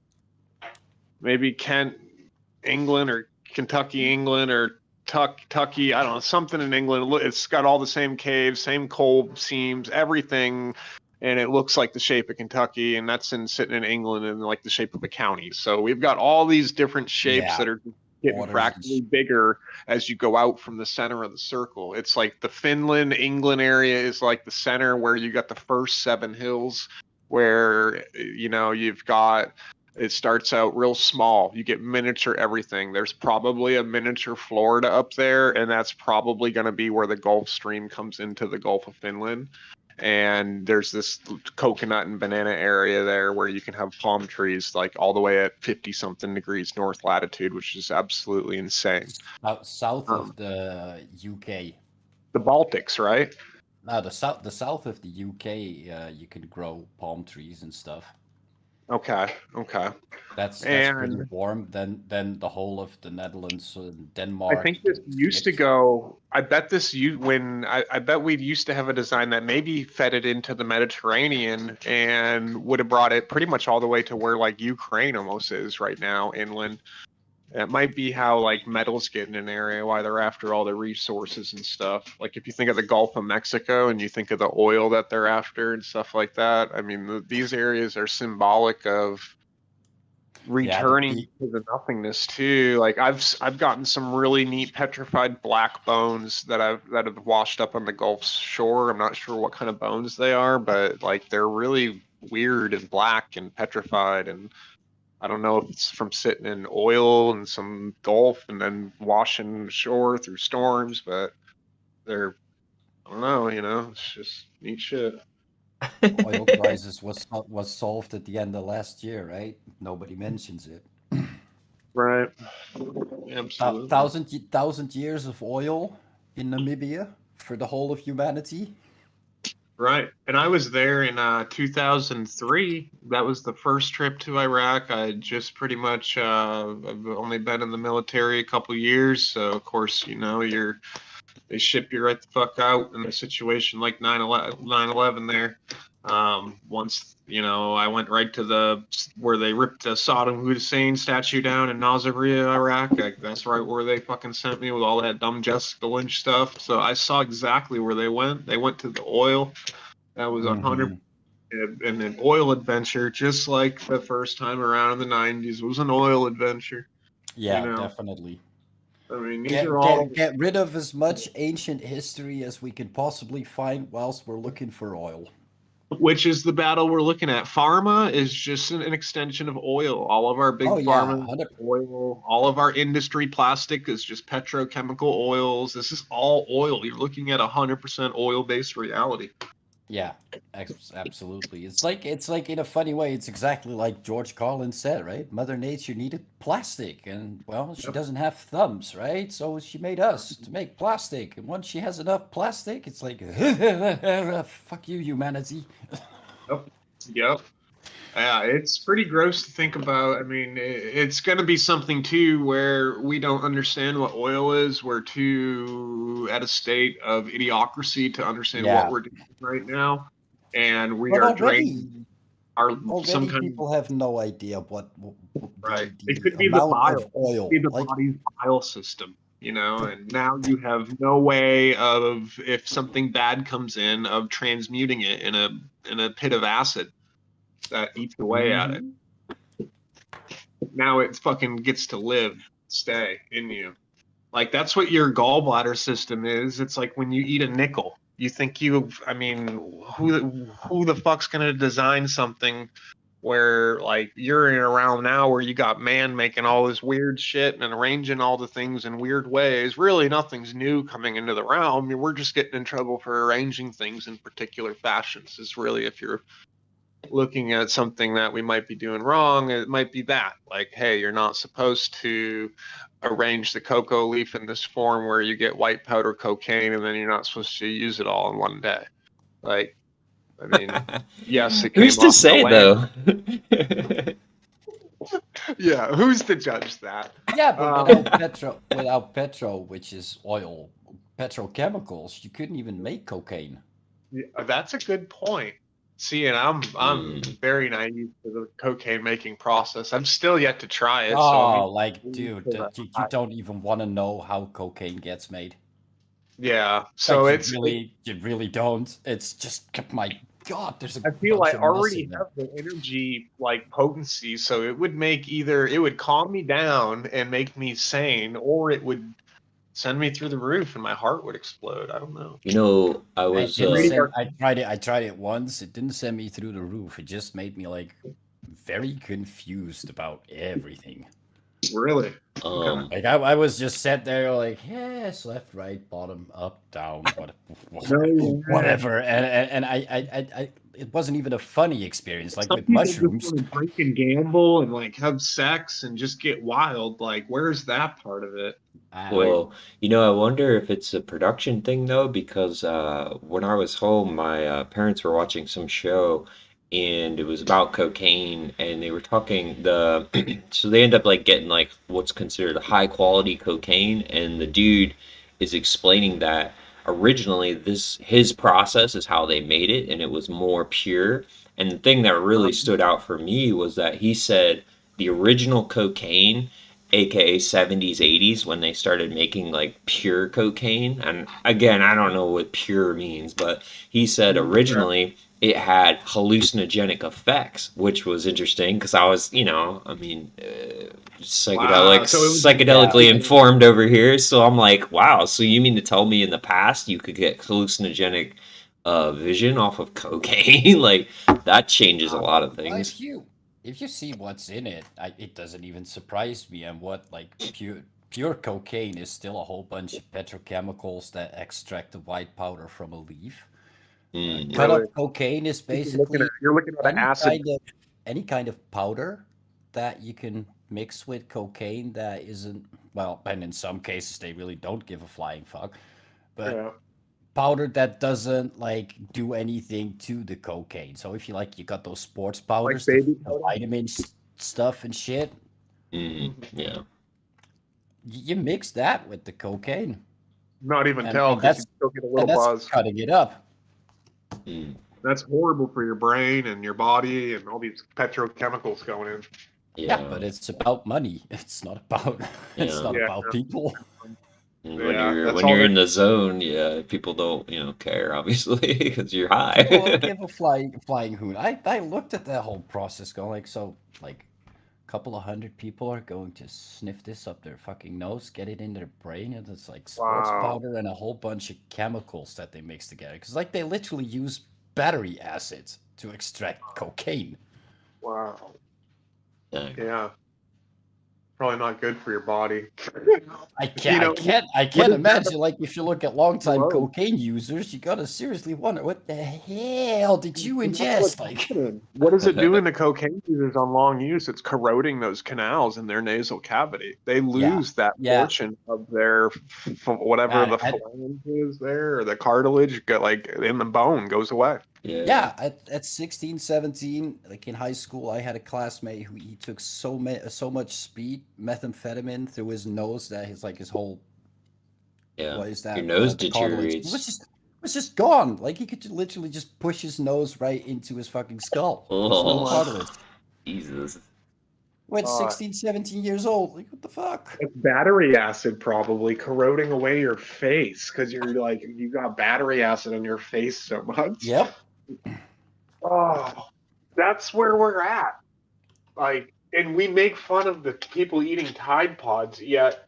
maybe Kent, England, or Kentucky, England, or Tucky, I don't know, something in England. It's got all the same caves, same coal seams, everything. And it looks like the shape of Kentucky, and that's sitting in England and like the shape of a county. So we've got all these different shapes that are getting practically bigger as you go out from the center of the circle. It's like the Finland, England area is like the center where you got the first 7 hills, where you've got, it starts out real small. You get miniature everything. There's probably a miniature Florida up there, and that's probably going to be where the Gulf Stream comes into the Gulf of Finland. And there's this coconut and banana area there where you can have palm trees like all the way at 50 something degrees north latitude, which is absolutely insane. South of the UK. The Baltics, right? No, the south of the UK, you can grow palm trees and stuff. Okay. That's pretty warm. Then the whole of the Netherlands, Denmark. I think this used to go. I bet we'd used to have a design that maybe fed it into the Mediterranean and would have brought it pretty much all the way to where like Ukraine almost is right now, inland. That might be how like metals get in an area, why they're after all the resources and stuff. Like if you think of the Gulf of Mexico and you think of the oil that they're after and stuff like that. I mean, these areas are symbolic of returning to the nothingness too. Like I've gotten some really neat petrified black bones that have washed up on the Gulf shore. I'm not sure what kind of bones they are, but like they're really weird and black and petrified, and I don't know if it's from sitting in oil and some Gulf and then washing shore through storms, but I don't know, it's just neat shit. Oil crisis was solved at the end of last year, right? Nobody mentions it. Right. Absolutely. Thousand years of oil in Namibia for the whole of humanity. Right. And I was there in 2003. That was the first trip to Iraq. I had just pretty much I've only been in the military a couple years, so of course, they ship you right the fuck out in a situation like 9/11 there. Once, I went right to where they ripped the Saddam Hussein statue down in Nasiriyah, Iraq. That's right where they fucking sent me with all that dumb Jessica Lynch stuff. So I saw exactly where they went. They went to the oil. That was 100. and an oil adventure, just like the first time around in the 90s was an oil adventure. Yeah, know. definitely. I mean, these are all Get rid of as much ancient history as we can possibly find whilst we're looking for oil. which is the battle we're looking at. Pharma is just an extension of oil. All of our big pharma 100%. oil, all of our industry plastic is just petrochemical oils. This is all oil. You're looking at 100% oil-based reality. Yeah, absolutely. It's like in a funny way, it's exactly like George Carlin said, right? Mother Nature needed plastic, and well, she Yep. doesn't have thumbs, right? So she made us to make plastic. And once she has enough plastic, it's like, fuck you, humanity. Yep. Yeah, it's pretty gross to think about. I mean, it's going to be something too where we don't understand what oil is. We're too at a state of idiocracy to understand Yeah. what we're doing right now, and we But are already, draining our some kind people have no idea what right. the It could be the amount bile, of oil. it could be the Like, body's bile system, and now you have no way of, if something bad comes in, of transmuting it in a pit of acid that eats away at it. Now it fucking gets to live, stay in you. Like, that's what your gallbladder system is. It's like when you eat a nickel. You think who the fuck's gonna design something where, like, you're in a realm now where you got man making all this weird shit and arranging all the things in weird ways. Really, nothing's new coming into the realm. We're just getting in trouble for arranging things in particular fashions. Is really, if you're looking at something that we might be doing wrong, it might be that, like, hey, you're not supposed to arrange the cocoa leaf in this form where you get white powder cocaine and then you're not supposed to use it all in one day. Like, I mean, yes, it came Who's to off the say land. though? Yeah, who's to judge that? yeah, but without petrol, which is oil, petrochemicals, you couldn't even make cocaine. Yeah, that's a good point. See, and I'm very naive to the cocaine making process. I'm still yet to try it. Dude, you don't even want to know how cocaine gets made. Yeah, so like, you really don't. It's just, my God, there's a I feel bunch I of already mess in have the energy, like, potency, so it would make it would calm me down and make me sane, or it would send me through the roof and my heart would explode. I don't know. I was I tried it once. It didn't send me through the roof. It just made me, like, very confused about everything. Really? Like, I was just sat there like, yes, left, right, bottom, up, down, whatever. And I it wasn't even a funny experience. Like, Some with people just mushrooms. want to drink and gamble and, like, have sex and just get wild. Like, where's that part of it? Well, I wonder if it's a production thing though, because when I was home, my parents were watching some show, and it was about cocaine, and they were talking so they end up like getting like what's considered high quality cocaine, and the dude is explaining that originally his process is how they made it, and it was more pure. And the thing that really stood out for me was that he said the original cocaine, aka 70s 80s, when they started making like pure cocaine, and again, I don't know what pure means, but he said originally it had hallucinogenic effects, which was interesting because I was, psychedelically informed over here, so I'm like, wow, so you mean to tell me in the past you could get hallucinogenic vision off of cocaine? Like, that changes a lot of things. If you see what's in it, it doesn't even surprise me. And what, like, pure cocaine is still a whole bunch of petrochemicals that extract the white powder from a leaf. Cut up cocaine is basically you're looking at acid. Any kind of powder that you can mix with cocaine that isn't, well, and in some cases they really don't give a flying fuck, but powder that doesn't, like, do anything to the cocaine. So if you you got those sports powders, like the vitamins stuff and shit. Yeah. You mix that with the cocaine. Not even tell, because you still get a little buzz. Cutting it up. That's horrible for your brain and your body and all these petrochemicals going in. Yeah, but it's about money. It's not about about people. And Yeah, that's when all you're there. in the zone, yeah, people don't care obviously because you're People don't high. give a flying hoot. I looked at that whole process going like, so like a couple of hundred people are going to sniff this up their fucking nose, get it in their brain, and it's like sports Wow. powder and a whole bunch of chemicals that they mix together. Because like they literally use battery acid to extract cocaine. Wow. Dang. Yeah. Probably not good for your body. I You know, I what can't is that imagine. Like if you look at longtime road? cocaine users, you gotta seriously wonder what the hell did you And that's what's ingest? Like, happening. What is it doing to cocaine users on long use? It's corroding those canals in their nasal cavity. They yeah, lose that yeah, portion of their whatever man. the flange is there, or the cartilage, like in the bone, goes away. Yeah, at 16, 17, like in high school, I had a classmate who he took so much speed methamphetamine through his nose that his whole Yeah. what is Your that nose the cartilage deteriorates. was just gone. Like he could literally just push his nose right into his fucking skull. There's no Oh, cartilage. Jesus. Went Uh, 16, 17 years old. Like what the fuck? It's battery acid probably corroding away your face because you're like you got battery acid on your face so much. Yep. Oh, that's where we're at. Like, and we make fun of the people eating Tide Pods, yet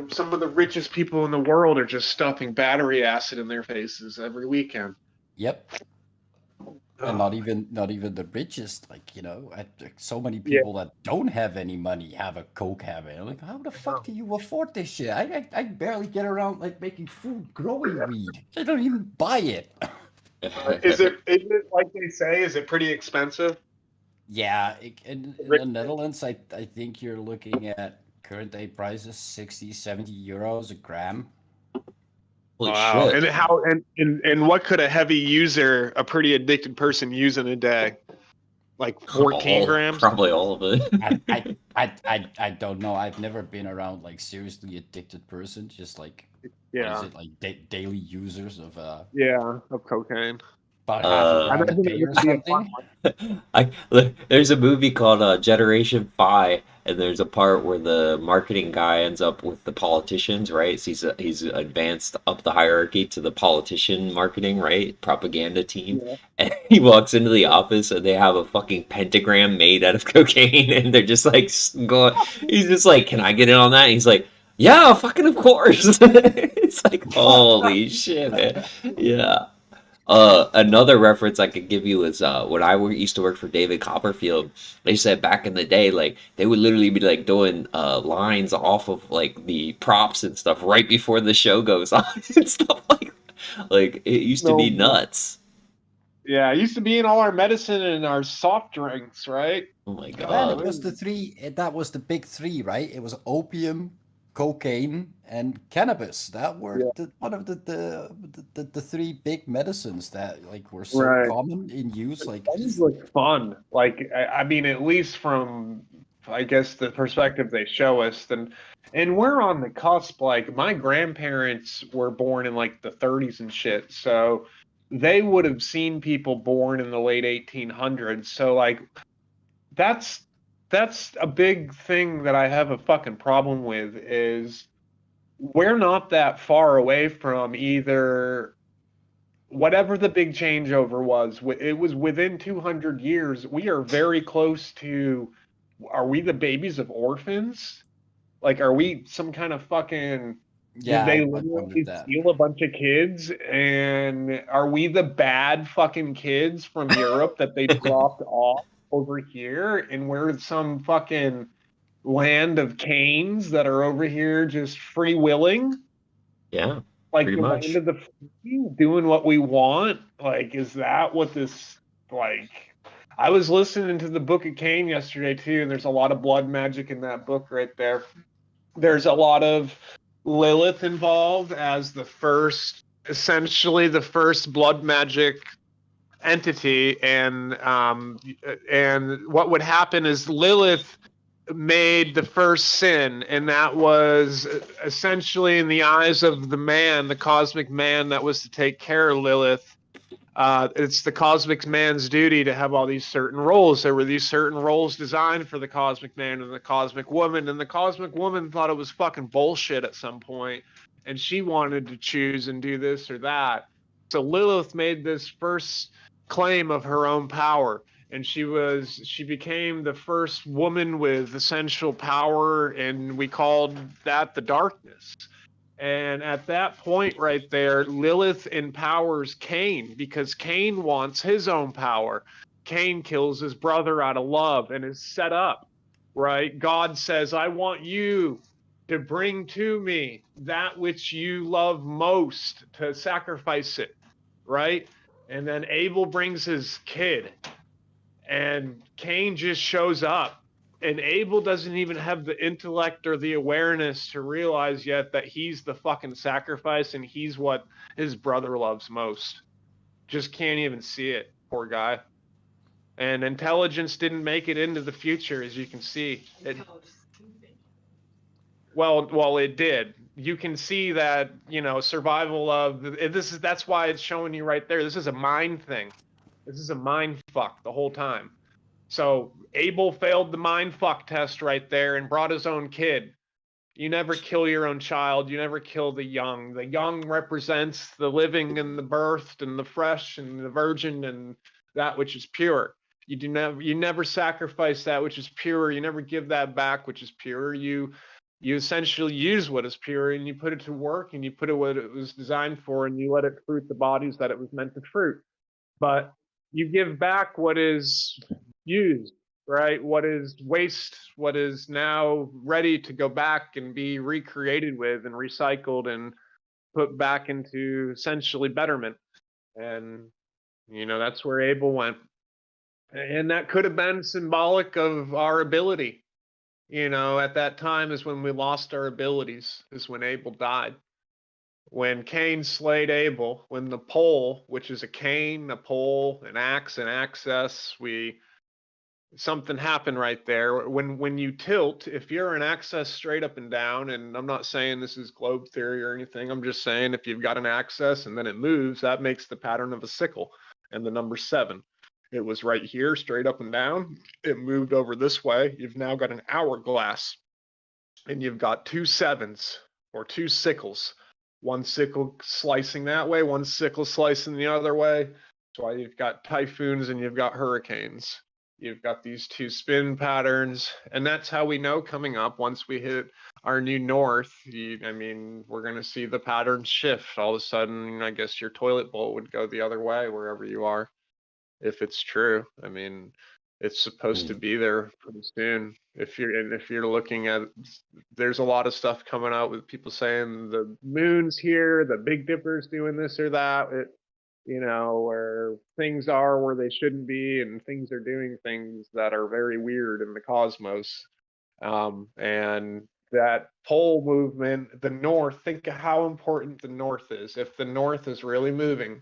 some of the richest people in the world are just stuffing battery acid in their faces every weekend. Yep. And Oh, not even the richest, like so many yeah. people that don't have any money have a coke habit. I'm like, how the fuck do you afford this shit? I barely get around like making food, growing weed. I don't even buy it. Is it like they say? Is it pretty expensive? Yeah, in the Netherlands, I think you're looking at current day prices 60, 70 euros a gram. Holy Wow. shit. And how and what could a heavy user, a pretty addicted person, use in a day? Like 14 grams? Probably all of I, it. I don't know. I've never been around like seriously addicted person. Just like what is Yeah. it like daily users of Yeah, of cocaine. about half a Uh, I gram a imagine it day or would be a fun something? one. There's a movie called Generation Phi, and there's a part where the marketing guy ends up with the politicians, right? So he's advanced up the hierarchy to the politician marketing, right? Propaganda team, Yeah. and he walks into the office and they have a fucking pentagram made out of cocaine, and they're just like going. He's just like, "Can I get in on that?" And he's like, "Yeah, fucking of course." It's like, holy shit, man. Yeah. Another reference I could give you is when used to work for David Copperfield. They said back in the day, like they would literally be like doing lines off of like the props and stuff right before the show goes on and stuff like that. Like it used to No. be nuts. Yeah, it used to be in all our medicine and our soft drinks, right? Oh my Man, it god. was the three. That was the big three, right? It was opium, cocaine, and cannabis. That were Yeah. one of the three big medicines that like were so Right. common in use. Like, These look fun. Like I mean, at least from I guess the perspective they show us, and we're on the cusp. Like my grandparents were born in like the 30s and shit, so they would have seen people born in the late 1800s. So like that's a big thing that I have a fucking problem with is we're not that far away from either whatever the big changeover was. It was within 200 years. We are very close to. Are we the babies of orphans? Like, are we some kind of fucking? Did yeah, they I wondered literally that. steal a bunch of kids? And are we the bad fucking kids from Europe that they dropped off over here? And we're some fucking land of Canes that are over here just free willing? Yeah, Like pretty the land much. of the free, doing what we want? Like, is that what this like? I was listening to the Book of Cain yesterday too, and there's a lot of blood magic in that book right there. There's a lot of Lilith involved as the first, essentially the first blood magic entity, and what would happen is Lilith made the first sin, and that was essentially in the eyes of the man, the cosmic man that was to take care of Lilith. It's the cosmic man's duty to have all these certain roles. There were these certain roles designed for the cosmic man and the cosmic woman, and the cosmic woman thought it was fucking bullshit at some point and she wanted to choose and do this or that. So Lilith made this first claim of her own power, and she became the first woman with essential power, and we called that the darkness. And at that point right there, Lilith empowers Cain because Cain wants his own power. Cain kills his brother out of love and is set up, right? God says, I want you to bring to me that which you love most, to sacrifice it, right? And then Abel brings his kid, and Cain just shows up. And Abel doesn't even have the intellect or the awareness to realize yet that he's the fucking sacrifice and he's what his brother loves most. Just can't even see it, poor guy. And intelligence didn't make it into the future, as you can see. Well, it did. You can see that, you know, survival of that's why it's showing you right there. This is a mind thing. This is a mind fuck the whole time. So Abel failed the mind fuck test right there and brought his own kid. You never kill your own child. You never kill the young. The young represents the living and the birthed and the fresh and the virgin and that which is pure. You never sacrifice that which is pure. You never give that back which is pure. You essentially use what is pure and you put it to work and you put it what it was designed for and you let it fruit the bodies that it was meant to fruit. But you give back what is used, right? What is waste, what is now ready to go back and be recreated with and recycled and put back into essentially betterment. And, you know, that's where Abel went. And that could have been symbolic of our ability. You know, at that time is when we lost our abilities, is when Abel died. When Cain slayed Abel, when the pole, which is a cane, a pole, an axe, an access, something happened right there. When you tilt, if you're an axis straight up and down, and I'm not saying this is globe theory or anything, I'm just saying if you've got an axis and then it moves, that makes the pattern of a sickle and the number 7. It was right here, straight up and down. It moved over this way. You've now got an hourglass, and you've got 2 7s or 2 sickles. One sickle slicing that way, one sickle slicing the other way. That's why you've got typhoons and you've got hurricanes. You've got these 2 spin patterns, and that's how we know coming up once we hit our new north. I mean, we're going to see the pattern shift. All of a sudden, I guess your toilet bowl would go the other way wherever you are, if it's true. I mean, it's supposed to be there pretty soon. If you're looking at, there's a lot of stuff coming out with people saying the moon's here, the Big Dipper's doing this or that. You know, where things are where they shouldn't be, and things are doing things that are very weird in the cosmos. And that pole movement, the north, think of how important the north is. If the north is really moving,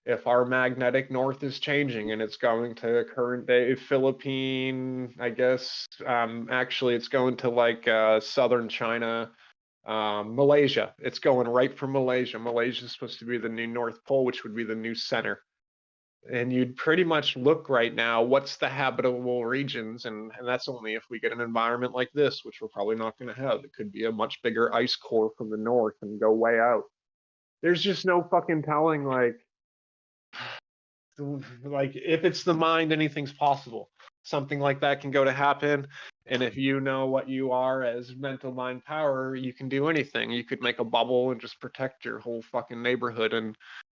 if our magnetic north is changing and it's going to current day Philippine, I guess, actually it's going to like southern China, Malaysia. It's going right for Malaysia. Malaysia is supposed to be the new North Pole, which would be the new center. And you'd pretty much look right now, what's the habitable regions? And that's only if we get an environment like this, which we're probably not going to have. It could be a much bigger ice core from the north and go way out. There's just no fucking telling, like if it's the mind, anything's possible. Something like that can go to happen. And if you know what you are as mental mind power, you can do anything. You could make a bubble and just protect your whole fucking neighborhood and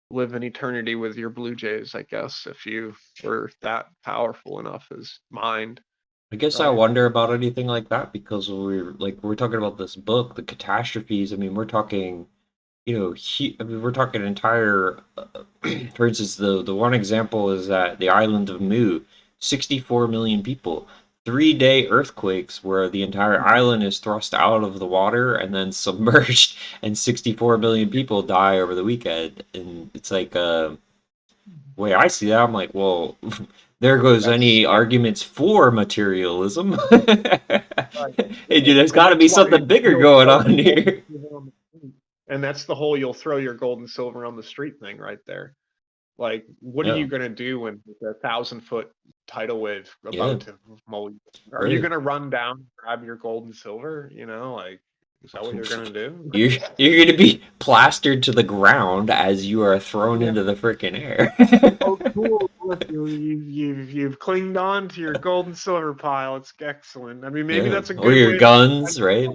live in eternity with your Blue Jays, I guess, if you were that powerful enough as mind. I guess I wonder about anything like that because we're talking about this book, the catastrophes. I mean, we're talking, you know, I mean, we're talking entire. For instance, the one example is that the island of Mu, 64 million people, 3-day earthquakes where the entire island is thrust out of the water and then submerged, and 64 million people die over the weekend. And it's like, the way I see that, I'm like, well, there goes any arguments for materialism. There's got to be something bigger going on here. And that's the whole you'll throw your gold and silver on the street thing right there. Like, what are you going to do when the 1,000-foot tidal wave about to mold you? Are you going to run down and grab your gold and silver? You know, like, Is that what you're gonna do? You're gonna be plastered to the ground as you are thrown Yeah. into the freaking air. Oh, cool. Look, you've clinged on to your gold and silver pile. It's excellent. I mean, maybe Yeah. that's a Or good your way. guns, right?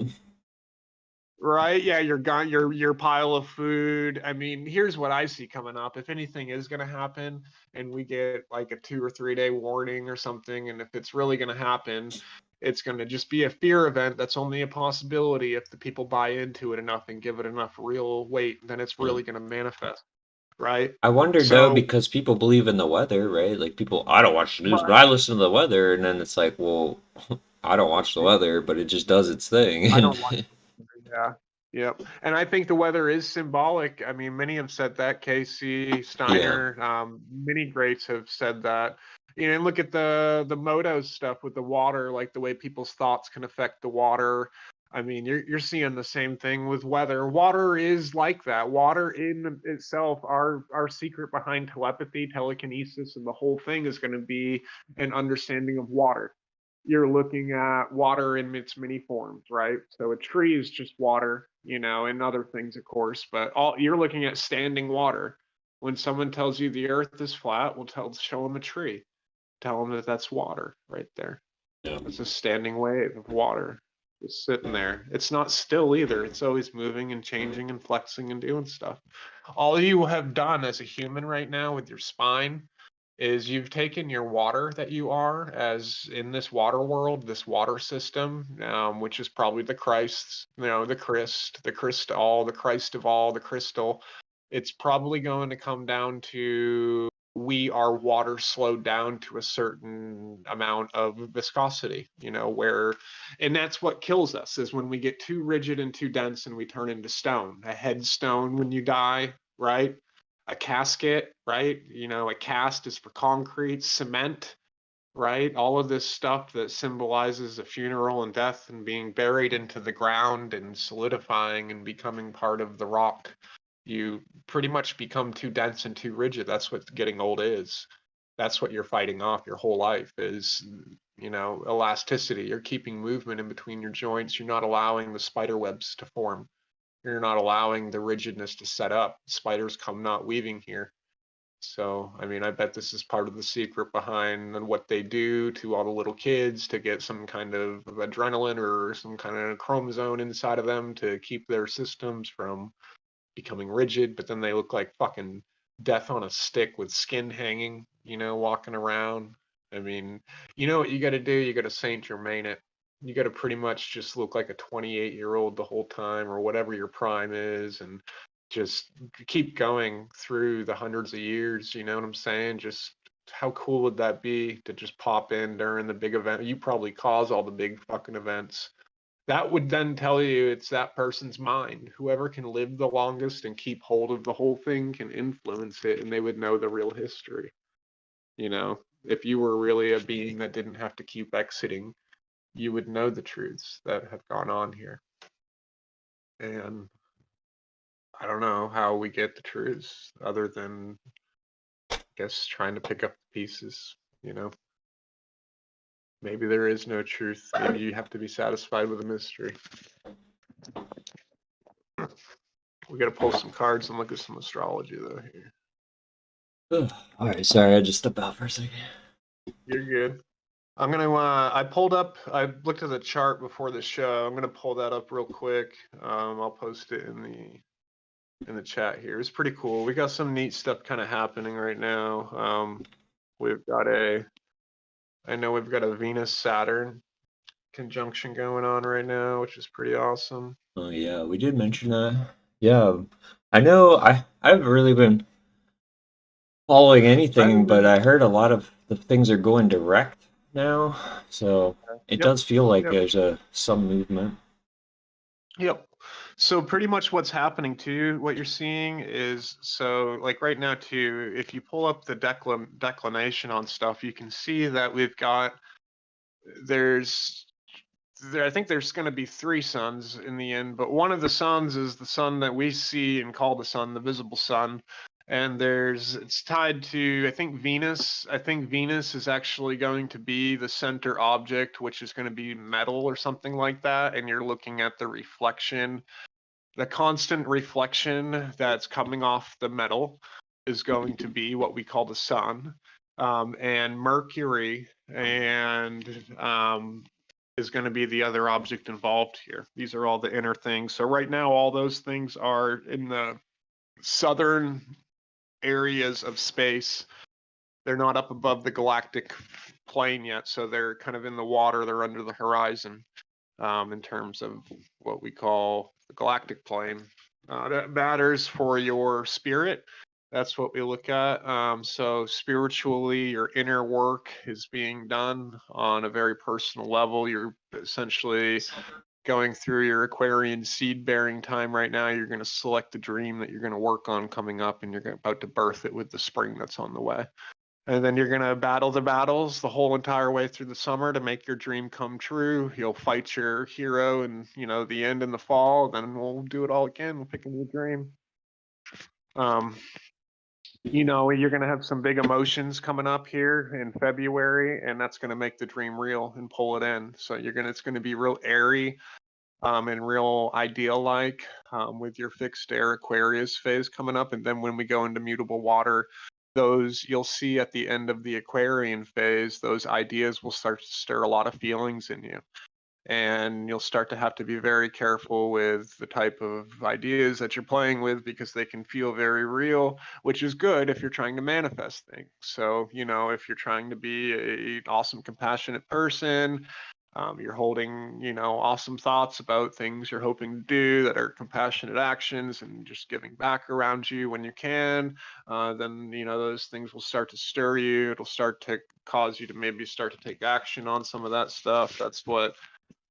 Right? Yeah, your gun, your pile of food. I mean, here's what I see coming up. If anything is going to happen, and we get like a 2 or 3 day warning or something, and if it's really going to happen, it's going to just be a fear event. That's only a possibility if the people buy into it enough and give it enough real weight. Then it's really going to manifest, right? I wondered though, So, because people believe in the weather, right? Like people, I don't watch the news, but but I listen to the weather, and then it's like, well, I don't watch the weather, but it just does its thing. I don't And Yeah. Yep. And I think the weather is symbolic. I mean, many have said that. Casey, Steiner, many greats have said that. You know, and look at the Moto stuff with the water, like the way people's thoughts can affect the water. I mean, you're seeing the same thing with weather. Water is like that. Water in itself, our secret behind telepathy, telekinesis, and the whole thing is going to be an understanding of water. You're looking at water in its many forms, right? So a tree is just water, you know, and other things, of course, but all you're looking at standing water. When someone tells you the earth is flat, show them a tree. Tell them that that's water right there. yeah. It's a standing wave of water just sitting there. It's not still either. It's always moving and changing and flexing and doing stuff. All you have done as a human right now with your spine is you've taken your water that you are as in this water world, this water system, which is probably the Christ, you know, the Christ, the Christall, the Christ of all, the crystal. It's probably going to come down to we are water slowed down to a certain amount of viscosity, you know, where, and that's what kills us is when we get too rigid and too dense and we turn into stone, a headstone when you die, right? A casket, right? You know, a cast is for concrete, cement, right? All of this stuff that symbolizes a funeral and death and being buried into the ground and solidifying and becoming part of the rock. You pretty much become too dense and too rigid. That's what getting old is. That's what you're fighting off your whole life is, you know, elasticity. You're keeping movement in between your joints. You're not allowing the spider webs to form. You're not allowing the rigidness to set up. Spiders come not weaving here. So, I mean, I bet this is part of the secret behind what they do to all the little kids to get some kind of adrenaline or some kind of chromosome inside of them to keep their systems from becoming rigid, but then they look like fucking death on a stick with skin hanging, you know, walking around. I mean, you know what you got to do? You got to Saint Germain it. You got to pretty much just look like a 28-year-old the whole time or whatever your prime is and just keep going through the hundreds of years, you know what I'm saying? Just how cool would that be to just pop in during the big event? You probably cause all the big fucking events. That would then tell you it's that person's mind. Whoever can live the longest and keep hold of the whole thing can influence it, and they would know the real history. You know, if you were really a being that didn't have to keep exiting, you would know the truths that have gone on here. And I don't know how we get the truths other than, I guess, trying to pick up the pieces, you know. Maybe there is no truth. Maybe you have to be satisfied with a mystery. We got to pull some cards and look at some astrology, though, here. All right, sorry, I just stepped out for a second. You're good. I'm gonna. I pulled up. I looked at the chart before the show. I'm gonna pull that up real quick. I'll post it in the chat here. It's pretty cool. We got some neat stuff kind of happening right now. We've got I know we've got a Venus Saturn conjunction going on right now, which is pretty awesome. Oh yeah, we did mention that. Yeah, I know. I haven't really been following anything, but I heard a lot of the things are going direct now, so it does feel like there's some movement. Yep. So pretty much what's happening too, what you're seeing is, so like right now too, if you pull up the declination on stuff, you can see that we've got, I think there's going to be 3 suns in the end, but one of the suns is the sun that we see and call the sun, the visible sun. And it's tied to, I think Venus. I think Venus is actually going to be the center object, which is going to be metal or something like that. And you're looking at the reflection, the constant reflection that's coming off the metal is going to be what we call the sun. And Mercury and is going to be the other object involved here. These are all the inner things. So right now, all those things are in the southern areas of space. They're not up above the galactic plane yet, so they're kind of in the water. They're under the horizon in terms of what we call the galactic plane. That matters for your spirit. That's what we look at. So spiritually, your inner work is being done on a very personal level. You're essentially going through your Aquarian seed bearing time right now. You're going to select the dream that you're going to work on coming up, and you're about to birth it with the spring that's on the way. And then you're going to battle the battles the whole entire way through the summer to make your dream come true. You'll fight your hero and, the end in the fall. Then we'll do it all again. We'll pick a new dream. You're going to have some big emotions coming up here in February, and that's going to make the dream real and pull it in. So it's going to be real airy and real ideal-like with your fixed air Aquarius phase coming up. And then when we go into mutable water, those you'll see at the end of the Aquarian phase, those ideas will start to stir a lot of feelings in you. And you'll start to have to be very careful with the type of ideas that you're playing with, because they can feel very real, which is good if you're trying to manifest things. So, if you're trying to be an awesome, compassionate person, you're holding, awesome thoughts about things you're hoping to do that are compassionate actions and just giving back around you when you can, then, those things will start to stir you. It'll start to cause you to maybe start to take action on some of that stuff. That's what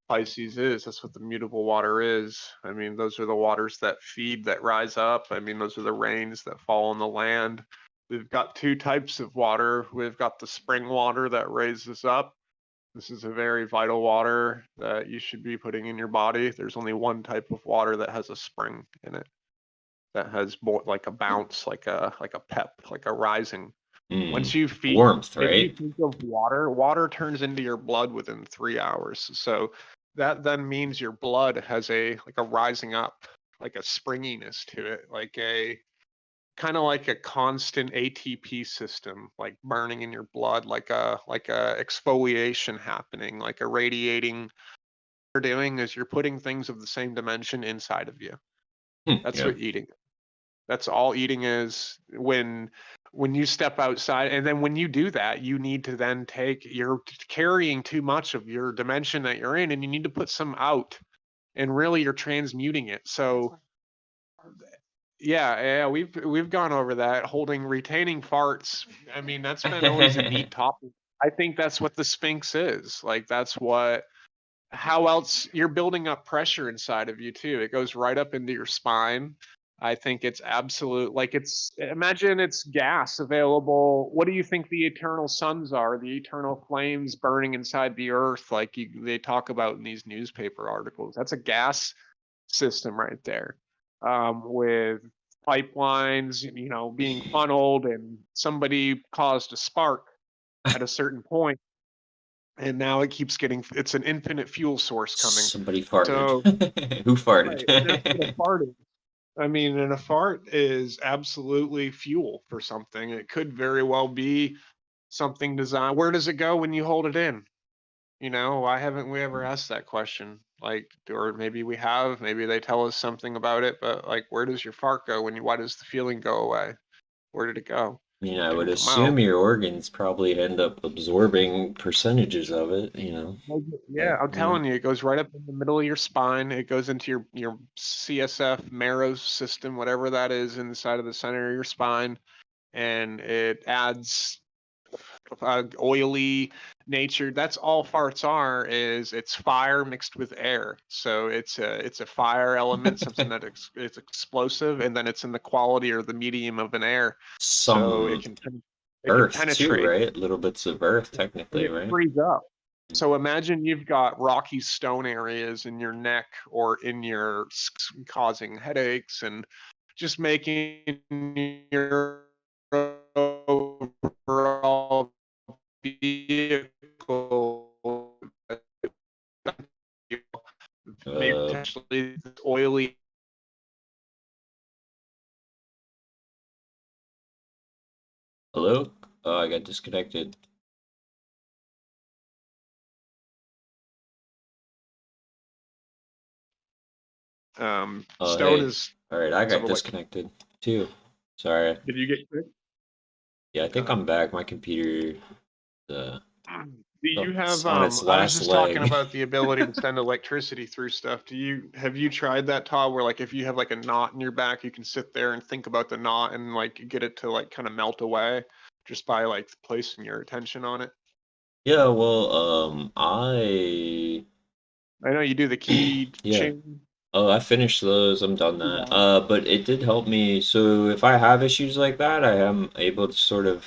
Pisces is. That's what the mutable water is. I mean, those are the waters that feed, that rise up. I mean, those are the rains that fall on the land. We've got two types of water. We've got the spring water that raises up. This is a very vital water that you should be putting in your body. There's only one type of water that has a spring in it, that has more like a bounce, like a pep, like a rising. Once you feed warmth, if you right? think of water turns into your blood within 3 hours. So that then means your blood has a rising up, like a springiness to it, like a kind of like a constant ATP system, like burning in your blood, like a exfoliation happening, like a radiating. What you're doing is you're putting things of the same dimension inside of you. That's Yeah. what eating. That's all eating is. When you step outside, and then when you do that, you need to then you're carrying too much of your dimension that you're in, and you need to put some out, and really you're transmuting it. So yeah, we've gone over that, retaining farts. I mean, that's been always a neat topic. I think that's what the Sphinx is. Like, how else you're building up pressure inside of you too. It goes right up into your spine. I think it's imagine it's gas available. What do you think the eternal suns are? The eternal flames burning inside the earth, like they talk about in these newspaper articles. That's a gas system right there, with pipelines, being funneled, and somebody caused a spark at a certain point, and now it keeps it's an infinite fuel source coming. Somebody farted. So Who farted? right, and that's what a fart is. I mean, and a fart is absolutely fuel for something. It could very well be something designed. Where does it go when you hold it in? Why haven't we ever asked that question? Like, or maybe we have, maybe they tell us something about it, but like, where does your fart go why does the feeling go away? Where did it go? I mean, I It would didn't come assume out. your organs probably end up absorbing percentages of it, Yeah, I'm telling you, it goes right up in the middle of your spine. It goes into your CSF marrow system, whatever that is, inside of the center of your spine, and it adds oily nature. That's all farts are. It's fire mixed with air. So it's a fire element, something that it's explosive, and then it's in the quality or the medium of an air. So it can earth penetrate. too, right? Little bits of earth, technically, right? Freeze up. So imagine you've got rocky stone areas in your neck or in your causing headaches and just making your overall vehicle maybe potentially oily. Hello? Oh, I got disconnected. Oh, Stone hey. is. All right, I got sort of like- disconnected too. Sorry. Did you get sick? Yeah, I think I'm back. My computer, Do you it's have on its I was last just leg. talking about the ability to send electricity through stuff. Have you tried that, Todd, where like if you have like a knot in your back, you can sit there and think about the knot and like get it to like kind of melt away just by like placing your attention on it? Yeah, well, I know you do the key yeah. chain. Oh, I finished those. I'm done that. Yeah. But it did help me. So if I have issues like that, I am able to sort of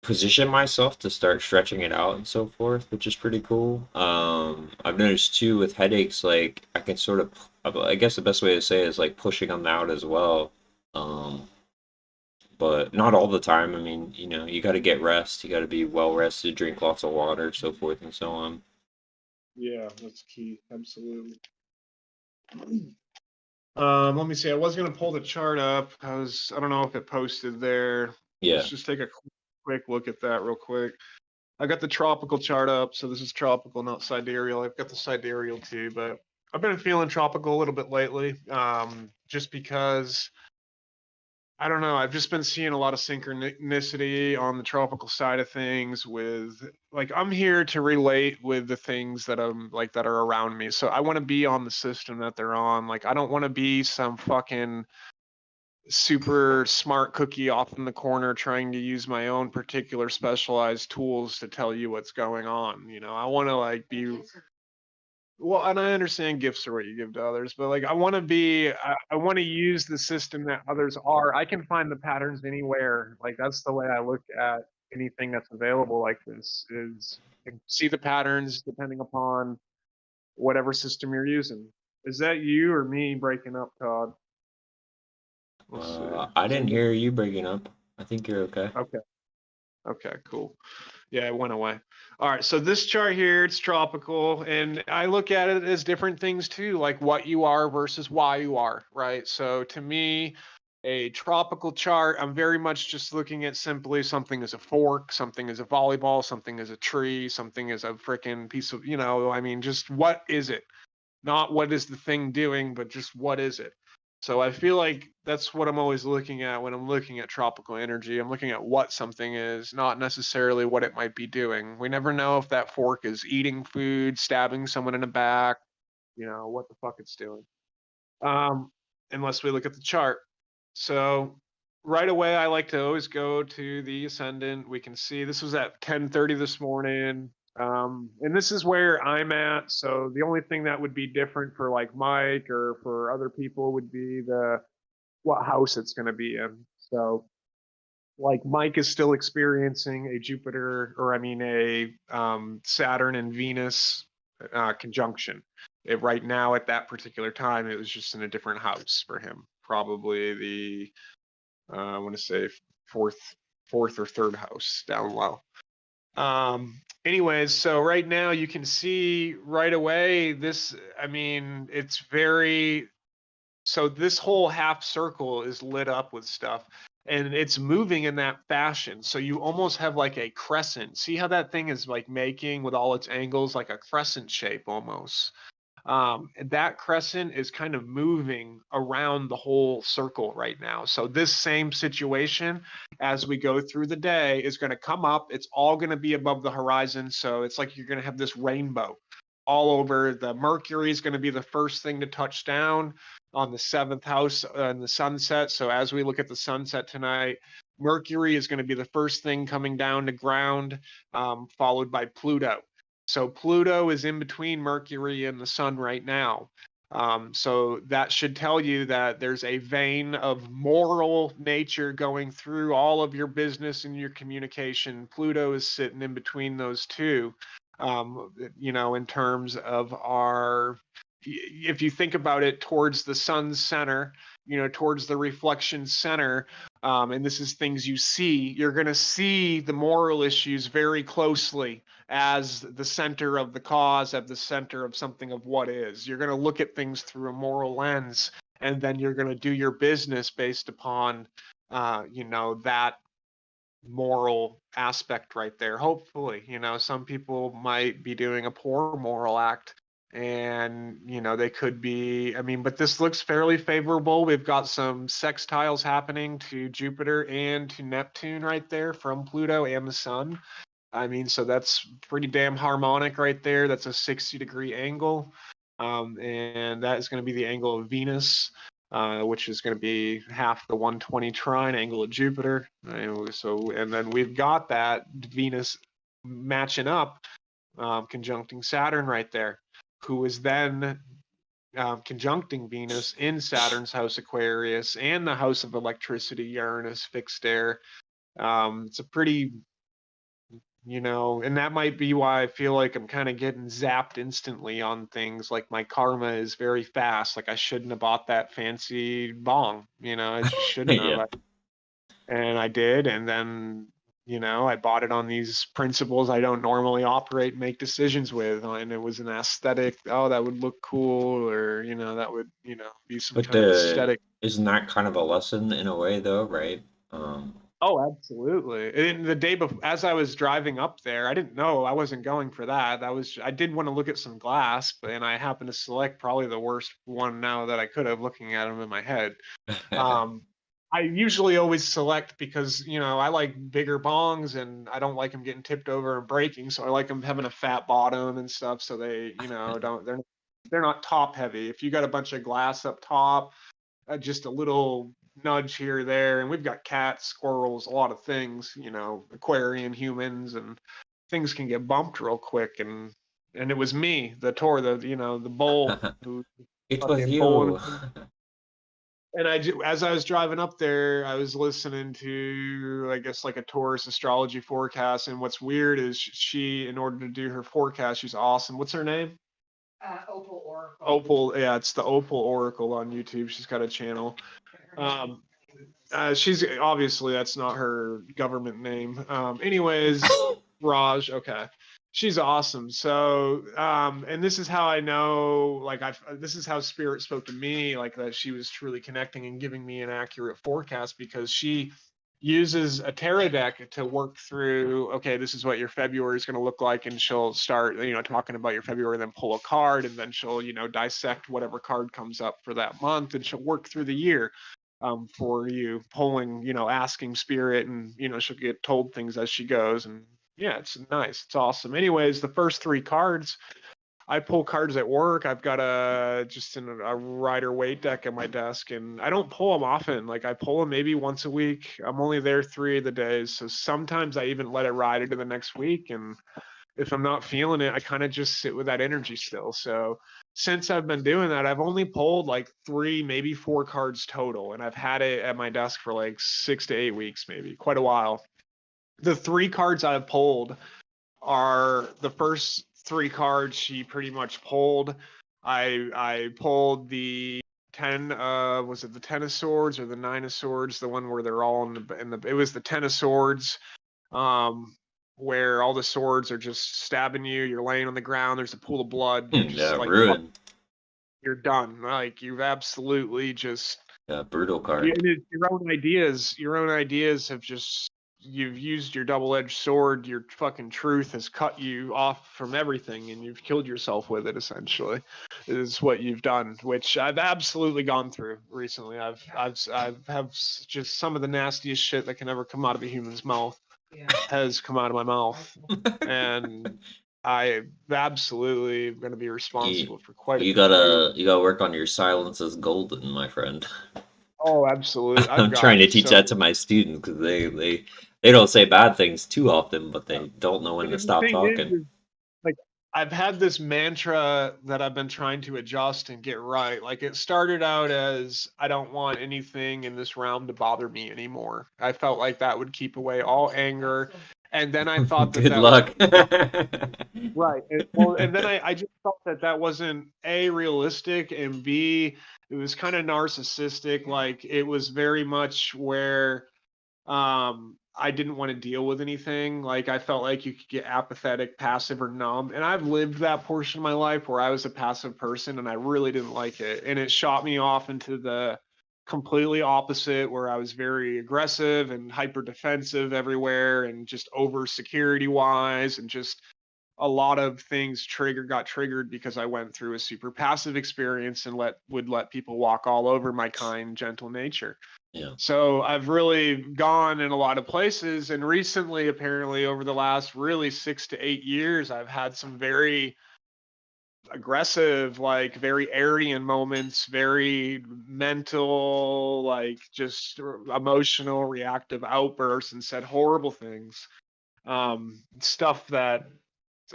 position myself to start stretching it out and so forth, which is pretty cool. I've noticed too with headaches, like I can sort of, I guess the best way to say it is like pushing them out as well. But not all the time. I mean, you know, you got to get rest. You got to be well rested, drink lots of water, so forth and so on. Yeah, that's key. Absolutely. Let me see. I was gonna pull the chart up. I don't know if it posted there. Yeah. Let's just take a quick look at that real quick. I got the tropical chart up, so this is tropical, not sidereal. I've got the sidereal too, but I've been feeling tropical a little bit lately. Just because I don't know, I've just been seeing a lot of synchronicity on the tropical side of things with like I'm here to relate with the things that I'm like that are around me. So I want to be on the system that they're on. Like I don't want to be some fucking super smart cookie off in the corner trying to use my own particular specialized tools to tell you what's going on. You know, I want to like be well, and I understand gifts are what you give to others, but like I want to be, I want to use the system that others are. I can find the patterns anywhere. Like that's the way I look at anything that's available like this is I can see the patterns depending upon whatever system you're using. Is that you or me breaking up, Todd? Let's see. I Is it didn't me? hear you breaking up. I think you're okay. Okay. Okay, cool. Yeah, it went away. All right, so this chart here, it's tropical, and I look at it as different things too, like what you are versus why you are, right? So to me, a tropical chart, I'm very much just looking at simply something as a fork, something as a volleyball, something as a tree, something as a freaking piece of, you know, I mean, just what is it? Not what is the thing doing, but just what is it? So I feel like that's what I'm always looking at when I'm looking at tropical energy. I'm looking at what something is, not necessarily what it might be doing. We never know if that fork is eating food, stabbing someone in the back, you know, what the fuck it's doing. Unless we look at the chart. So right away, I like to always go to the ascendant. We can see this was at 10:30 this morning. And this is where I'm at. So the only thing that would be different for like Mike or for other people would be what house it's going to be in. So like Mike is still experiencing a Jupiter, or I mean a Saturn and Venus conjunction. Right now, at that particular time, it was just in a different house for him. Probably the I want to say fourth or third house down low. Anyways, so right now you can see right away this. I mean, it's very so this whole half circle is lit up with stuff and it's moving in that fashion. So you almost have like a crescent. See how that thing is like making with all its angles, like a crescent shape almost. That crescent is kind of moving around the whole circle right now. So this same situation as we go through the day is going to come up. It's all going to be above the horizon. So it's like you're going to have this rainbow all over. The Mercury is going to be the first thing to touch down on the seventh house in the sunset. So as we look at the sunset tonight, Mercury is going to be the first thing coming down to ground, followed by Pluto. So Pluto is in between Mercury and the sun right now. So that should tell you that there's a vein of moral nature going through all of your business and your communication. Pluto is sitting in between those two, you know, in terms of our if you think about it towards the sun's center, towards the reflection center, and this is things you see, you're going to see the moral issues very closely as the center of the cause, at the center of something of what is. You're going to look at things through a moral lens, and then you're going to do your business based upon, that moral aspect right there. Hopefully, some people might be doing a poor moral act, and they could be, but this looks fairly favorable. We've got some sextiles happening to Jupiter and to Neptune right there from Pluto and the sun. So that's pretty damn harmonic right there. That's a 60-degree angle, and that is going to be the angle of Venus, which is going to be half the 120 trine angle of Jupiter. And then we've got that Venus matching up, conjuncting Saturn right there, who is then conjuncting Venus in Saturn's house Aquarius and the house of electricity, Uranus, fixed there. It's a pretty, and that might be why I feel like I'm kind of getting zapped instantly on things. Like my karma is very fast. Like I shouldn't have bought that fancy bong, I just shouldn't have. Yeah. And I did, and then I bought it on these principles I don't normally operate and make decisions with, and it was an aesthetic. Oh, that would look cool, or that would be some But kind of aesthetic. isn't that kind of a lesson in a way, though, right? Oh, absolutely. And the day before, as I was driving up there, I didn't know I wasn't going for that. I did want to look at some glass, and I happened to select probably the worst one now that I could have, looking at them in my head. I usually always select because, I like bigger bongs and I don't like them getting tipped over and breaking. So I like them having a fat bottom and stuff. So they, they're not top heavy. If you got a bunch of glass up top, just a little nudge here or there. And we've got cats, squirrels, a lot of things, aquarium humans, and things can get bumped real quick. And it was me, the bull who It was fucking you. bowling. And as I was driving up there, I was listening to, I guess, like a Taurus astrology forecast. And what's weird is she, in order to do her forecast, she's awesome. What's her name? Opal Oracle. Opal, yeah, it's the Opal Oracle on YouTube. She's got a channel. She's obviously, that's not her government name. Anyways, Raj, okay. She's awesome. So, and this is how I know, like, this is how Spirit spoke to me, like that she was truly connecting and giving me an accurate forecast, because she uses a tarot deck to work through, okay, this is what your February is going to look like. And she'll start, talking about your February, then pull a card, and then she'll, dissect whatever card comes up for that month, and she'll work through the year. For you, pulling, asking Spirit, and she'll get told things as she goes, and yeah, it's nice, it's awesome. Anyways, the first 3 cards, I pull cards at work. I've got a Rider Waite deck at my desk, and I don't pull them often. Like I pull them maybe once a week. I'm only there 3 of the days, so sometimes I even let it ride into the next week. And if I'm not feeling it, I kind of just sit with that energy still. So since I've been doing that, I've only pulled like 3, maybe 4 cards total, and I've had it at my desk for like 6 to 8 weeks, maybe quite a while. The 3 cards I've pulled are the first 3 cards she pretty much pulled. I pulled the 10, was it the 10 of Swords or the 9 of Swords? The one where they're all in the it was the 10 of Swords, where all the swords are just stabbing you. You're laying on the ground. There's a pool of blood. You're just like ruined. You're done. Like you've absolutely just brutal card. Your own ideas have just, you've used your double-edged sword. Your fucking truth has cut you off from everything, and you've killed yourself with it. Essentially, is what you've done, which I've absolutely gone through recently. I've just some of the nastiest shit that can ever come out of a human's mouth has come out of my mouth, and I absolutely am going to be responsible for quite a you few. gotta work on your silence as golden, my friend. Oh, absolutely. I'm trying to teach that to my students, because they don't say bad things too often, but they don't know when to stop talking. Like I've had this mantra that I've been trying to adjust and get right. Like it started out as, I don't want anything in this realm to bother me anymore. I felt like that would keep away all anger, And then I thought that Good luck. right. And then I just felt that that wasn't A, realistic, and B, it was kind of narcissistic. Like it was very much where I didn't want to deal with anything. Like I felt like you could get apathetic, passive, or numb. And I've lived that portion of my life where I was a passive person and I really didn't like it. And it shot me off into the completely opposite where I was very aggressive and hyper defensive everywhere and just over security wise and just a lot of things got triggered because I went through a super passive experience and would let people walk all over my kind, gentle nature. Yeah. So I've really gone in a lot of places, and recently, apparently, over the last really 6 to 8 years, I've had some very aggressive, like very Aryan moments, very mental, like just emotional, reactive outbursts, and said horrible things. Stuff that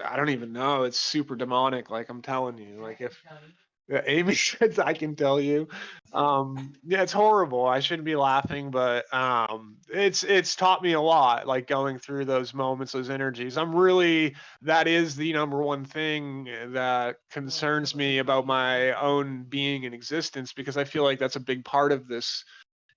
I don't even know. It's super demonic. Like I'm telling you, like if Amy says I can tell you. Yeah, it's horrible. I shouldn't be laughing, but it's taught me a lot, like going through those moments, those energies. That is the number one thing that concerns me about my own being and existence, because I feel like that's a big part of this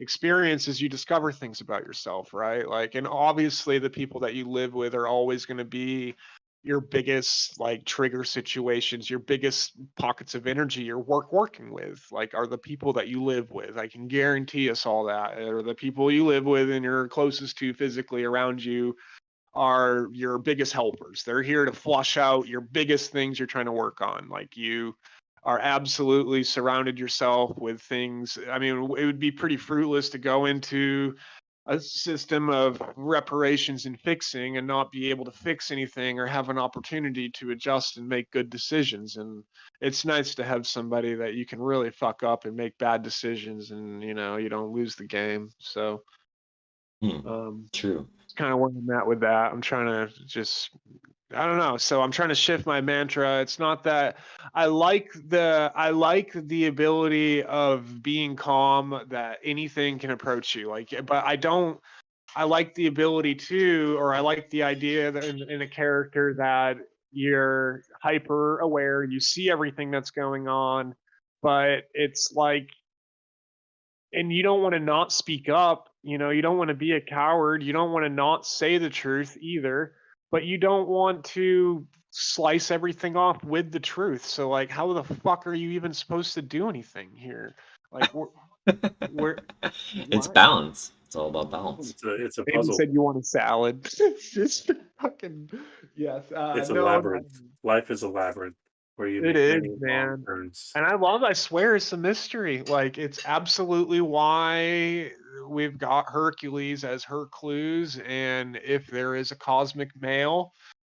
experience is you discover things about yourself, right? Like, and obviously the people that you live with are always going to be your biggest like trigger situations, your biggest pockets of energy you're working with, like are the people that you live with. I can guarantee us all that. Or the people you live with and you're closest to physically around you are your biggest helpers. They're here to flush out your biggest things you're trying to work on. Like you are absolutely surrounded yourself with things. I mean, it would be pretty fruitless to go into a system of reparations and fixing and not be able to fix anything or have an opportunity to adjust and make good decisions. And it's nice to have somebody that you can really fuck up and make bad decisions and you don't lose the game. So True. it's kind of where I'm at with that. I'm trying to I don't know. So I'm trying to shift my mantra. It's not that I like the ability of being calm, that anything can approach you. Like, but I like the ability to, or I like the idea that in a character that you're hyper aware, you see everything that's going on, but it's like, and you don't want to not speak up, you don't want to be a coward, you don't want to not say the truth either, but you don't want to slice everything off with the truth. So like, how the fuck are you even supposed to do anything here? Like we're It's what? balance. It's all about balance. It's a Amy puzzle. said you want a salad. Just fucking yes. It's a No, labyrinth. Life is a labyrinth where you it make is, many wrong man. turns. And I swear it's a mystery. Like it's absolutely why we've got Hercules as Hercules. And if there is a cosmic male,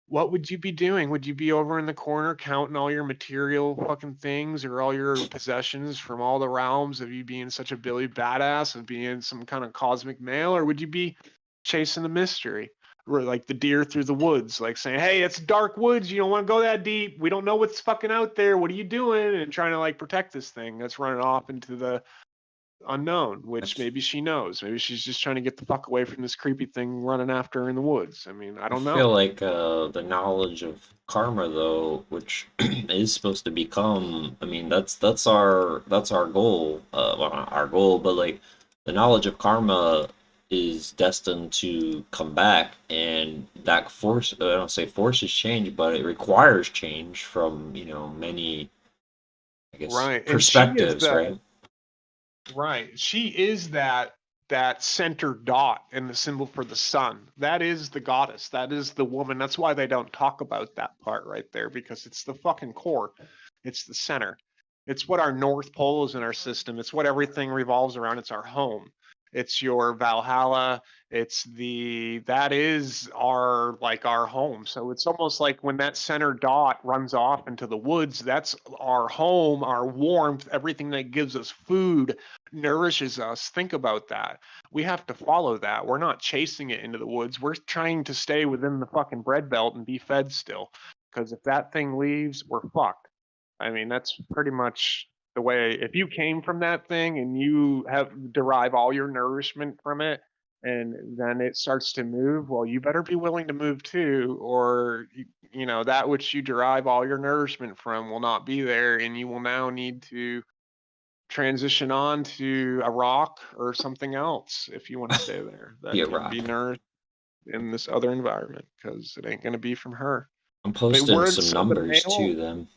what would you be doing? Would you be over in the corner counting all your material fucking things or all your possessions from all the realms of you being such a Billy badass of being some kind of cosmic male? Or would you be chasing the mystery? Or like the deer through the woods, like saying, hey, it's dark woods. You don't want to go that deep. We don't know what's fucking out there. What are you doing? And trying to like protect this thing that's running off into the unknown, which maybe she knows. Maybe she's just trying to get the fuck away from this creepy thing running after her in the woods. I mean, I don't know. I feel like the knowledge of karma, though, which is supposed to become, I mean, that's our goal. Well, not our goal, but like the knowledge of karma is destined to come back, and that I don't say forces change, but it requires change from many, I guess, Right. And perspectives, right? Right. She is that center dot in the symbol for the sun. That is the goddess. That is the woman. That's why they don't talk about that part right there, because it's the fucking core. It's the center. It's what our North Pole is in our system. It's what everything revolves around. It's our home. It's your Valhalla. That is our home. So it's almost like when that center dot runs off into the woods, that's our home, our warmth, everything that gives us food, nourishes us. Think about that. We have to follow that. We're not chasing it into the woods. We're trying to stay within the fucking bread belt and be fed still. Because if that thing leaves, we're fucked. I mean, that's pretty much the way. If you came from that thing and you have derive all your nourishment from it, and then it starts to move, well, you better be willing to move too, or you know, that which you derive all your nourishment from will not be there, and you will now need to transition on to a rock or something else if you want to stay there that Be a can be rock. nourished in this other environment, because it ain't going to be from her. I'm But posting some so the numbers male, too. Then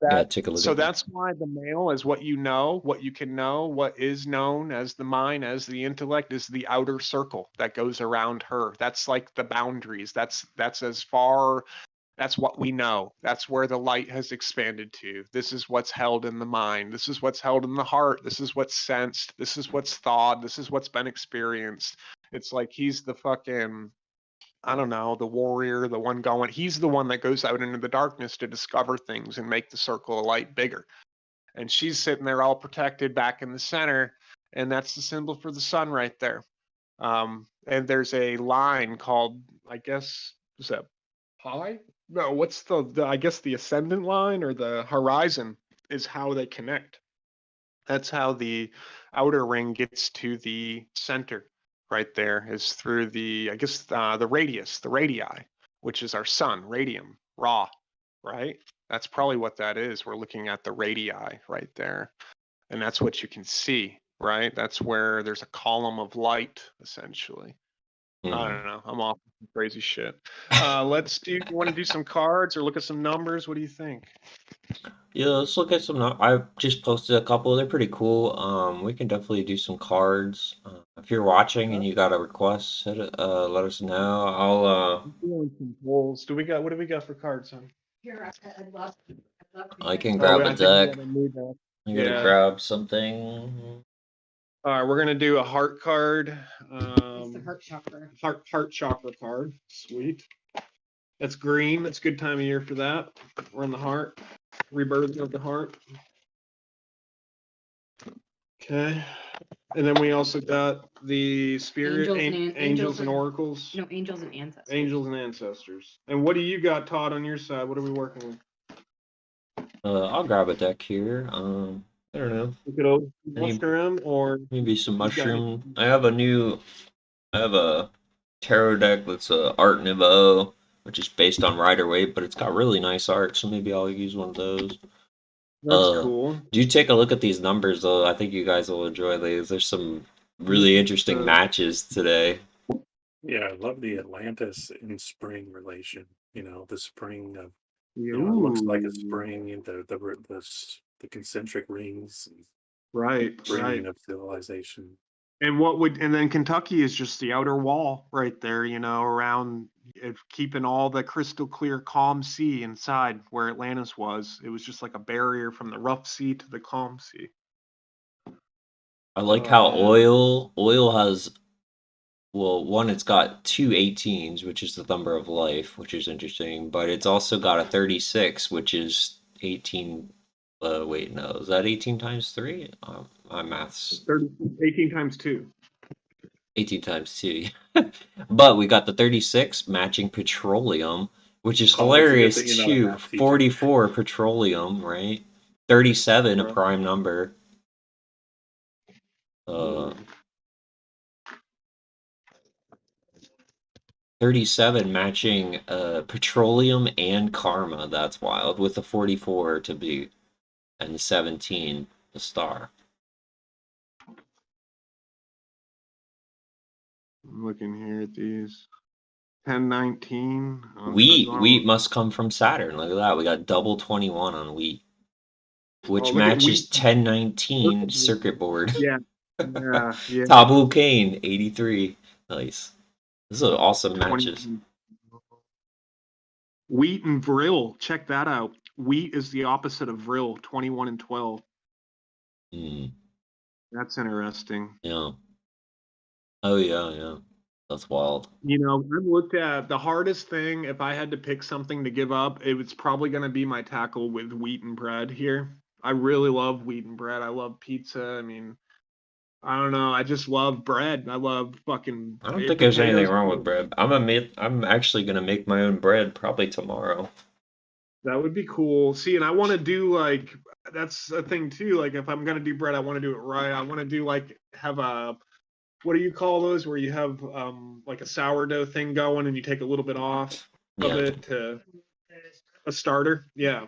yeah, take a look so at them. that's why the male is what you know, what you can know, what is known as the mind, as the intellect, is the outer circle that goes around her. That's like the boundaries. That's as far, that's what we know. That's where the light has expanded to. This is what's held in the mind. This is what's held in the heart. This is what's sensed. This is what's thought. This is what's been experienced. It's like he's the fucking, I don't know, the warrior, the one going, he's the one that goes out into the darkness to discover things and make the circle of light bigger. And she's sitting there all protected back in the center. And that's the symbol for the sun right there. And there's a line called, I guess, is that pi? No, what's the I guess the ascendant line or the horizon is how they connect. That's how the outer ring gets to the center right there, is through the, I guess, the radius, the radii, which is our sun, radium, Ra, right? That's probably what that is. We're looking at the radii right there. And that's what you can see, right? That's where there's a column of light, essentially. I don't know. I'm off some crazy shit. Let's do, you want to do some cards or look at some numbers? What do you think? Yeah, let's look at some. I just posted a couple. They're pretty cool. We can definitely do some cards. If you're watching and you got a request, let us know. I'm doing some polls. What do we got for cards, son? Here, I'd love to I read can it. grab I a think we deck. gotta need that. You gotta Yeah. grab something. All right, we're gonna do a heart card. It's the heart chakra. Heart chakra card. Sweet. That's green. That's a good time of year for that. We're in the heart. Rebirth of the heart. Okay. And then we also got the spirit, angels and oracles. No, angels and ancestors. Angels and ancestors. And what do you got, Todd, on your side? What are we working with? I'll grab a deck here. I don't know. Look at old mushroom or Maybe some you got any- mushroom. I have a tarot deck that's Art Nouveau, which is based on Rider-Waite, but it's got really nice art, so maybe I'll use one of those. That's cool. Do take a look at these numbers, though. I think you guys will enjoy these. There's some really interesting matches today. Yeah, I love the Atlantis in spring relation. You know, the spring of, you know, it looks like a spring, the concentric rings, and Right, bringing of civilization. And then Kentucky is just the outer wall right there, you know, around it, keeping all the crystal clear, calm sea inside where Atlantis was. It was just like a barrier from the rough sea to the calm sea. I like how oil has, well, one, it's got two 18s, which is the number of life, which is interesting, but it's also got a 36, which is 18. Wait, no, is that 18 times 3? My math's 18 times 2. 18 times 2. But we got the 36 matching petroleum, which is hilarious too. 44 petroleum, right? 37 a prime number. 37 matching petroleum and karma. That's wild. With the 44 to be, and the 17 the star. I'm looking here at these. 1019. Wheat must come from Saturn. Look at that. We got double 21 on wheat, which matches 1019 circuit board. Yeah. Yeah. Taboo Kane 83. Nice. These are awesome matches. Wheat and Vril. Check that out. Wheat is the opposite of Vril, 21 and 12. That's interesting. Yeah. Oh, yeah. That's wild. You know, I've looked at the hardest thing. If I had to pick something to give up, it was probably going to be my tackle with wheat and bread here. I really love wheat and bread. I love pizza. I mean, I don't know. I just love bread. I love fucking. I don't think there's anything wrong with bread. I'm actually gonna make my own bread probably tomorrow. That would be cool. See, and I want to do like, that's a thing too. Like if I'm gonna do bread, I want to do it right. I want to do like have a what do you call those where you have like a sourdough thing going and you take a little bit off of Yeah. it to a starter? Yeah.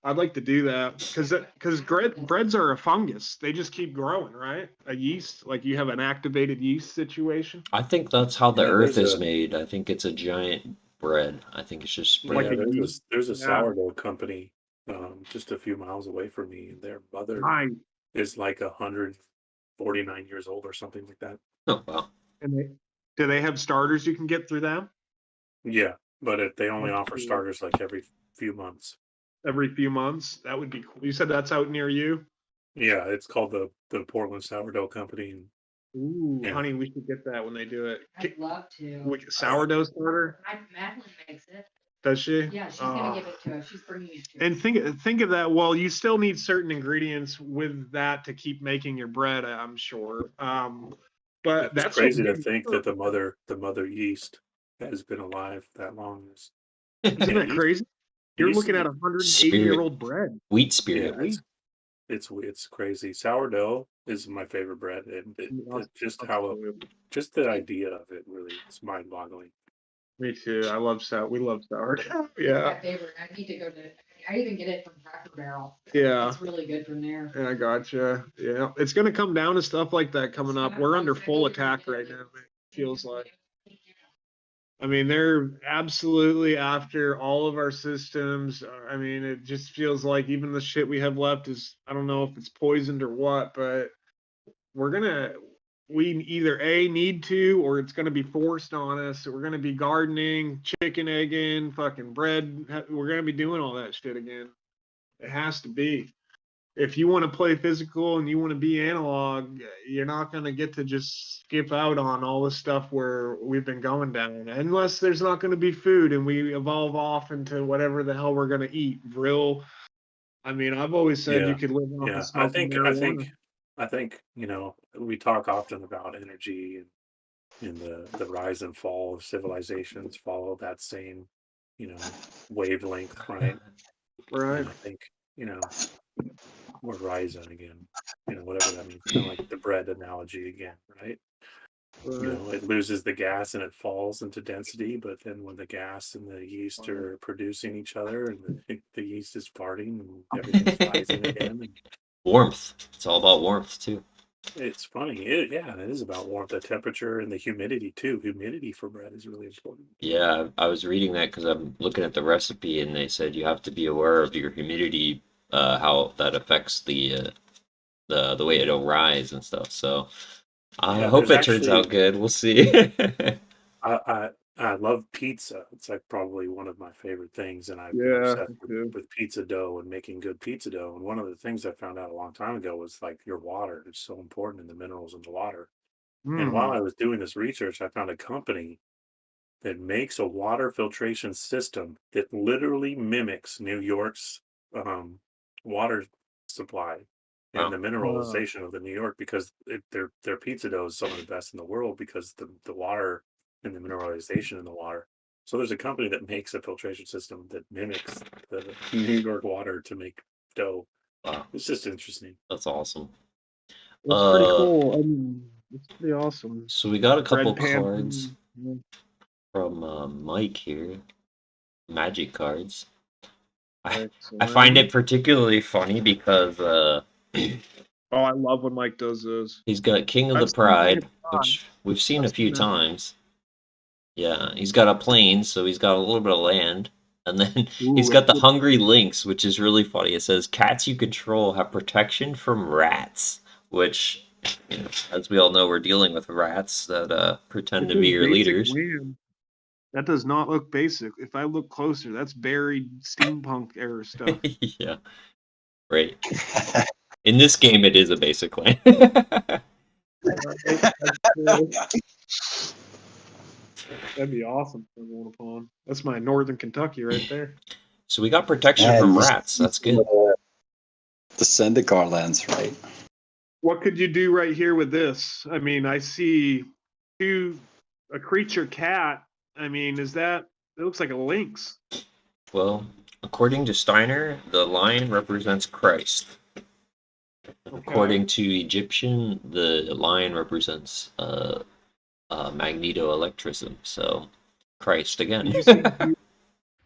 I'd like to do that because breads are a fungus. They just keep growing, right? A yeast, like you have an activated yeast situation. I think that's how the Yeah, earth there's is a made. I think it's a giant bread. I think it's just Like yeah, spread. a there's yeast. a Yeah. sourdough company just a few miles away from me, and their mother Nice. is like 149 years old or something like that. Oh, wow. And do they have starters you can get through them? Yeah, but they only That's offer cool. starters like every few months. Every few months? That would be cool. You said that's out near you? Yeah, it's called the Portland Sourdough Company. And Ooh, yeah, honey, we should get that when they do it. I'd love to. Sourdough starter? Madeline makes it. Does she? Yeah, she's gonna give it to us. She's bringing it to us. And think of that. Well, you still need certain ingredients with that to keep making your bread, I'm sure. But it's that's crazy to okay. think that the mother yeast has been alive that long. Isn't Yeah, that crazy? it You're used to looking at be- 180-year-old bread. Wheat yeah, spirit. it's crazy. Sourdough is my favorite bread, and just just the idea of it really is mind-boggling. Me too. I love sourdough. We love sourdough. My Yeah. favorite. I need to go to. I even get it from Cracker Barrel. Yeah. It's really good from there. I gotcha. Yeah. It's gonna come down to stuff like that coming up. We're under full attack right now, it feels like. I mean, they're absolutely after all of our systems. I mean, it just feels like even the shit we have left is, I don't know if it's poisoned or what, but we either need to, or it's gonna be forced on us. We're gonna be gardening, chicken egging, fucking bread. We're gonna be doing all that shit again. It has to be. If you want to play physical and you want to be analog, you're not going to get to just skip out on all the stuff where we've been going down, unless there's not going to be food and we evolve off into whatever the hell we're going to eat. I mean, I've always said you Yeah, could live off yeah. of smoking marijuana. I think we talk often about energy and the rise and fall of civilizations follow that same wavelength, right? Right. And I think we're rising again. Whatever that means. Kind of like the bread analogy again, right? It loses the gas and it falls into density, but then when the gas and the yeast are producing each other and the yeast is farting and everything's rising again. And Warmth. It's all about warmth too. it's funny. It is about warmth, the temperature, and the humidity too. Humidity for bread is really important. Yeah, I was reading that because I'm looking at the recipe and they said you have to be aware of your humidity, how that affects the way it'll rise and stuff. So I hope it turns out good. We'll see. I love pizza. It's like probably one of my favorite things, and I've been obsessed with pizza dough and making good pizza dough. And one of the things I found out a long time ago was like your water is so important in the minerals in the water. And while I was doing this research, I found a company that makes a water filtration system that literally mimics New York's water supply and the mineralization of the New York, because their pizza dough is some of the best in the world because the water and the mineralization in the water. So there's a company that makes a filtration system that mimics the New York water to make dough. Wow, it's just interesting. That's awesome. It's pretty cool. I mean, it's pretty awesome. So we got a couple Bread pan- cards from Mike here. Magic cards. I find it particularly funny because oh, I love when Mike does those. He's got King of the Pride, which we've seen a few times. Yeah, he's got a plane, so he's got a little bit of land. And then he's got the Hungry Lynx, which is really funny. It says, cats you control have protection from rats, which, as we all know, we're dealing with rats that pretend to be your leaders. Land. That does not look basic. If I look closer, that's buried steampunk era stuff. Yeah, right. In this game, it is a basic land. That'd be awesome for going upon. That's my northern Kentucky right there. So we got protection from rats. That's good. The Zendikar lands, right? What could you do right here with this? I mean, I see a creature cat. I mean, it looks like a lynx. Well, according to Steiner, the lion represents Christ. According to Egyptian, the lion represents magneto-electrism. So, Christ again. You see,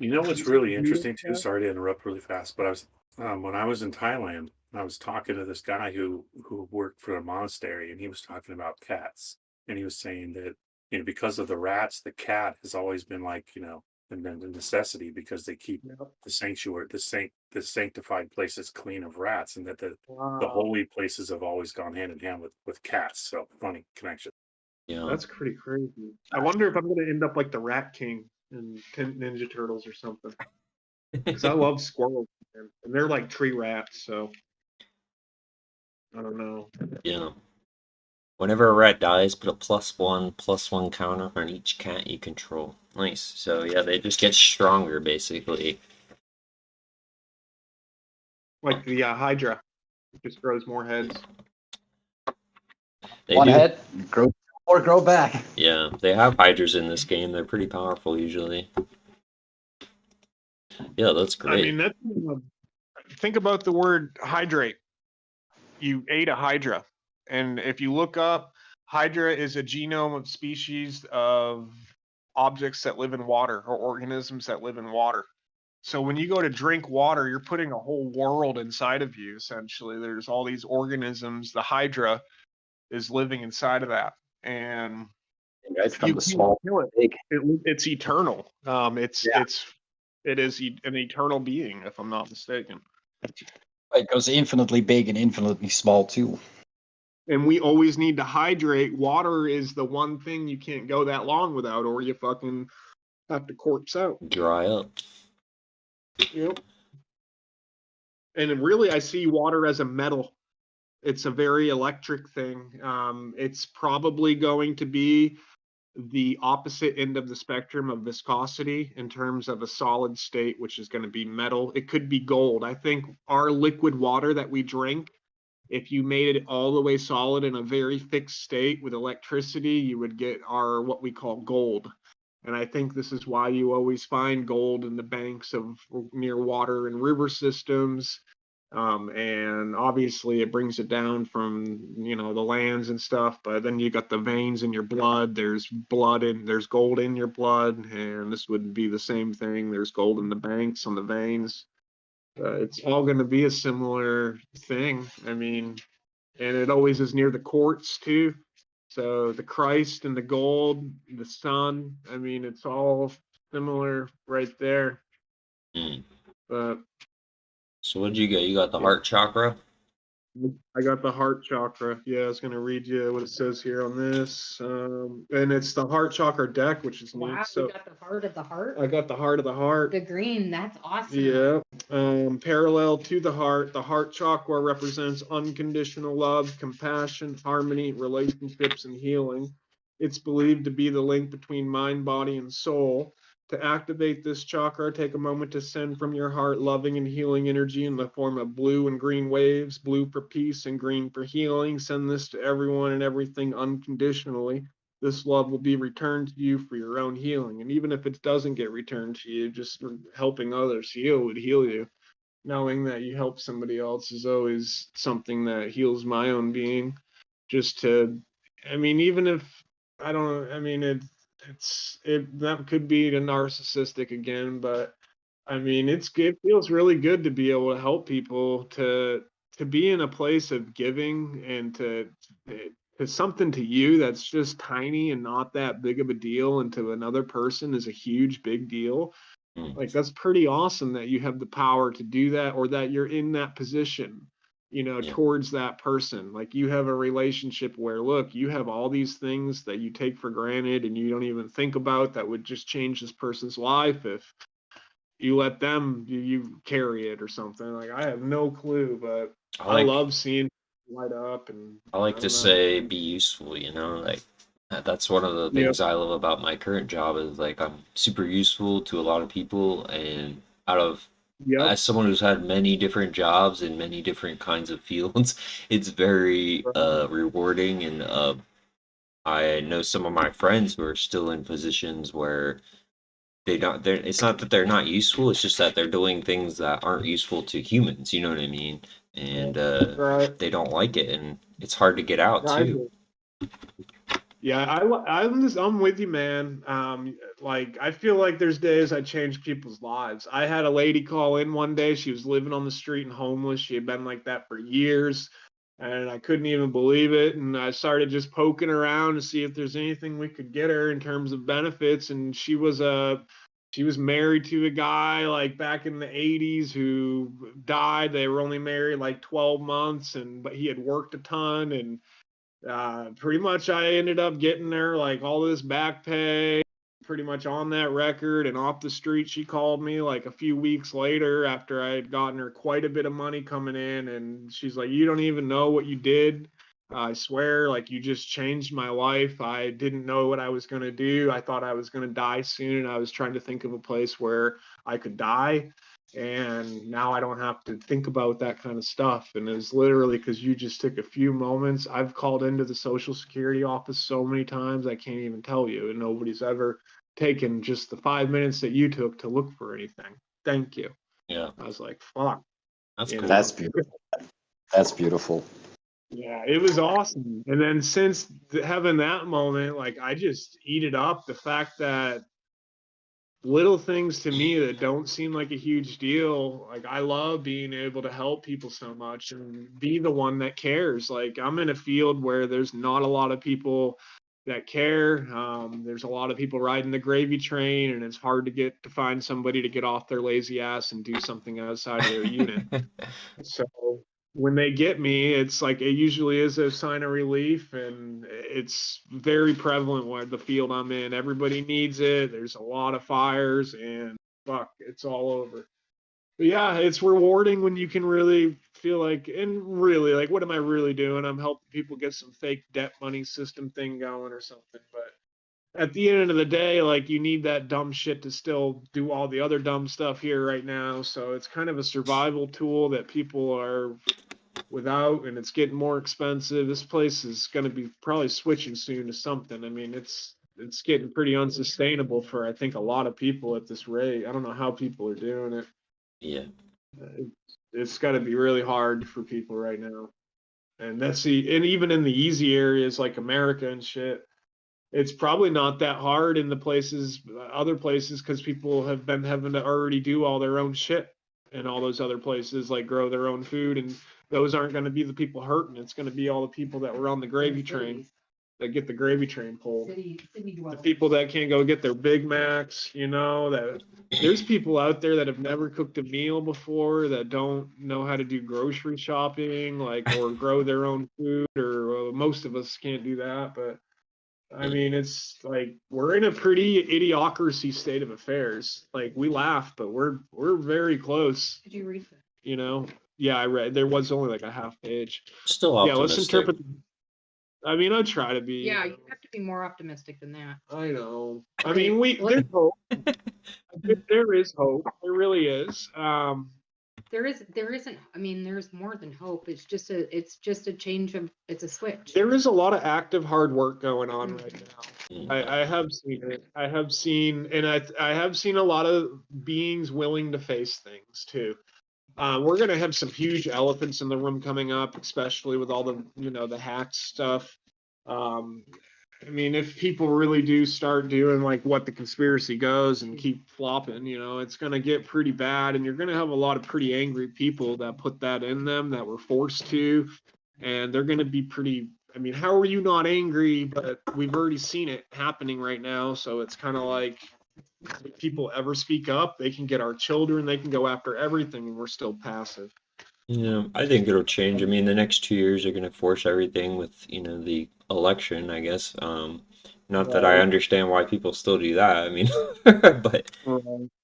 You know what's really interesting too? Sorry to interrupt really fast, but I was when I was in Thailand, I was talking to this guy who worked for a monastery, and he was talking about cats, and he was saying that because of the rats, the cat has always been like the necessity because they keep the sanctuary, the sanctified places clean of rats, and that the holy places have always gone hand in hand with cats. So funny connection. Yeah. That's pretty crazy. I wonder if I'm going to end up like the Rat King in Ninja Turtles or something. Because I love squirrels, man. And they're like tree rats, so I don't know. Yeah. Whenever a rat dies, put a +1/+1 counter on each cat you control. Nice. So yeah, they just get stronger basically. Like the Hydra, it just grows more heads. They One do. head, grow back. Yeah, they have hydras in this game. They're pretty powerful usually. Yeah, that's great. I mean, that's think about the word hydrate. You ate a Hydra, and if you look up, Hydra is a genome of species of objects that live in water or organisms that live in water. So when you go to drink water, you're putting a whole world inside of you, essentially. There's all these organisms. The Hydra is living inside of that. And Right from you the can't small kill it. big. It's eternal. It is an eternal being, if I'm not mistaken. It goes infinitely big and infinitely small too. And we always need to hydrate. Water is the one thing you can't go that long without, or you fucking have to corpse out. Dry up. Yep. And really, I see water as a metal. It's a very electric thing. It's probably going to be the opposite end of the spectrum of viscosity in terms of a solid state, which is going to be metal. It could be gold. I think our liquid water that we drink, if you made it all the way solid in a very fixed state with electricity, you would get our what we call gold. And I think this is why you always find gold in the banks of near water and river systems. And obviously it brings it down from the lands and stuff, but then you got the veins in your blood. There's gold in your blood, and this would be the same thing. There's gold in the banks on the veins. It's all going to be a similar thing. I mean, and it always is near the quartz too. So the Christ and the gold, the sun. I mean, it's all similar right there. Mm. But So what did you get? You got the heart chakra? I got the heart chakra. Yeah, I was going to read you what it says here on this. And it's the heart chakra deck, which is Wow, neat. So you got the heart of the heart. I got the heart of the heart. The green, that's awesome. Yeah. Parallel to the heart chakra represents unconditional love, compassion, harmony, relationships, and healing. It's believed to be the link between mind, body, and soul. To activate this chakra, take a moment to send from your heart loving and healing energy in the form of blue and green waves, blue for peace and green for healing. Send this to everyone and everything unconditionally. This love will be returned to you for your own healing. And even if it doesn't get returned to you, just helping others heal would heal you. Knowing that you help somebody else is always something that heals my own being. Even if I don't, I mean, that could be the narcissistic again, but I mean, it feels really good to be able to help people to be in a place of giving and to something to you that's just tiny and not that big of a deal, and to another person is a huge big deal. Like, that's pretty awesome that you have the power to do that, or that you're in that position, Yeah. towards that person. Like, you have a relationship where, look, you have all these things that you take for granted and you don't even think about that would just change this person's life if you let them, you carry it or something. Like, I have no clue, but I love seeing light up. And I like to say be useful, like that's one of the things I love about my current job is like I'm super useful to a lot of people, and as someone who's had many different jobs in many different kinds of fields, it's very rewarding. And I know some of my friends who are still in positions where it's not that they're not useful, it's just that they're doing things that aren't useful to humans, you know what I mean? and Right. they don't like it, and it's hard to get out I too. Yeah, I'm with you, man. Like I feel like there's days I change people's lives. I had a lady call in one day. She was living on the street and homeless. She had been like that for years, and I couldn't even believe it. And I started just poking around to see if there's anything we could get her in terms of benefits. And she was married to a guy like back in the 80s who died. They were only married like 12 months, but he had worked a ton, and pretty much I ended up getting her like all this back pay, pretty much on that record and off the street. She called me like a few weeks later after I had gotten her quite a bit of money coming in, and she's like, "You don't even know what you did. I swear, like you just changed my life. I didn't know what I was going to do. I thought I was going to die soon, and I was trying to think of a place where I could die. And now I don't have to think about that kind of stuff. And it's literally because you just took a few moments. I've called into the Social Security office so many times, I can't even tell you. And nobody's ever taken just the 5 minutes that you took to look for anything. Thank you." Yeah, I was like, fuck. that's You cool. know? That's beautiful. That's beautiful. Yeah, it was awesome. And then since having that moment, like I just eat it up. The fact that little things to me that don't seem like a huge deal, like I love being able to help people so much and be the one that cares. Like I'm in a field where there's not a lot of people that care. There's a lot of people riding the gravy train, and it's hard to find somebody to get off their lazy ass and do something outside of their unit. So when they get me, it's like it usually is a sign of relief, and it's very prevalent where the field I'm in. Everybody needs it. There's a lot of fires, and fuck, it's all over. But yeah, it's rewarding when you can really feel like, and really, like, what am I really doing? I'm helping people get some fake debt money system thing going or something. But at the end of the day, like you need that dumb shit to still do all the other dumb stuff here right now. So it's kind of a survival tool that people are without, and it's getting more expensive. This place is going to be probably switching soon to something. I mean, it's getting pretty unsustainable for I think a lot of people at this rate. I don't know how people are doing it. Yeah. It's got to be really hard for people right now. And and even in the easy areas like America and shit, it's probably not that hard in the other places, because people have been having to already do all their own shit in all those other places, like grow their own food, and those aren't going to be the people hurting. It's going to be all the people that were on the gravy train that get the gravy train pulled. The people that can't go get their Big Macs, that there's people out there that have never cooked a meal before, that don't know how to do grocery shopping, like, or grow their own food, or most of us can't do that, but I mean, it's like we're in a pretty idiocracy state of affairs. Like we laugh, but we're very close. Did you read that? Yeah, I read. There was only like a half page. Still Yeah, let's optimistic. interpret. I mean, I try to be. Yeah, you have to be more optimistic than that. I know. I mean, there's hope. There is hope. There really is. There isn't. I mean, there's more than hope. It's just a change of. It's a switch. There is a lot of active hard work going on right now. Mm. I have seen it. I have seen a lot of beings willing to face things too. We're gonna have some huge elephants in the room coming up, especially with all the the hack stuff. I mean, if people really do start doing like what the conspiracy goes and keep flopping, it's gonna get pretty bad, and you're gonna have a lot of pretty angry people that put that in them, that were forced to, and they're gonna be pretty. I mean, how are you not angry? But we've already seen it happening right now, so it's kind of like, if people ever speak up, they can get our children, they can go after everything, and we're still passive. Yeah, I think it'll change. I mean, the next 2 years are going to force everything with, the election, I guess. Not that I Right. understand why people still do that. I mean, but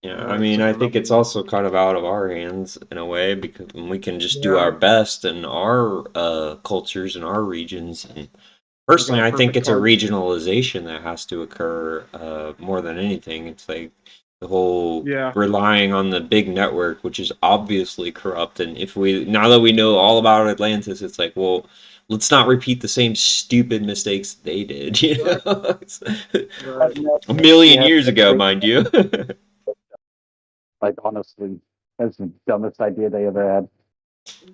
yeah, I mean, I think it's also kind of out of our hands in a way, because we can just do our best in our cultures and our regions. And personally, I think it's a regionalization that has to occur more than anything. It's like the whole relying on the big network, which is obviously corrupt. And now that we know all about Atlantis, it's like, well, let's not repeat the same stupid mistakes they did, Right. A million years ago, mind you. Like honestly, that's the dumbest idea they ever had.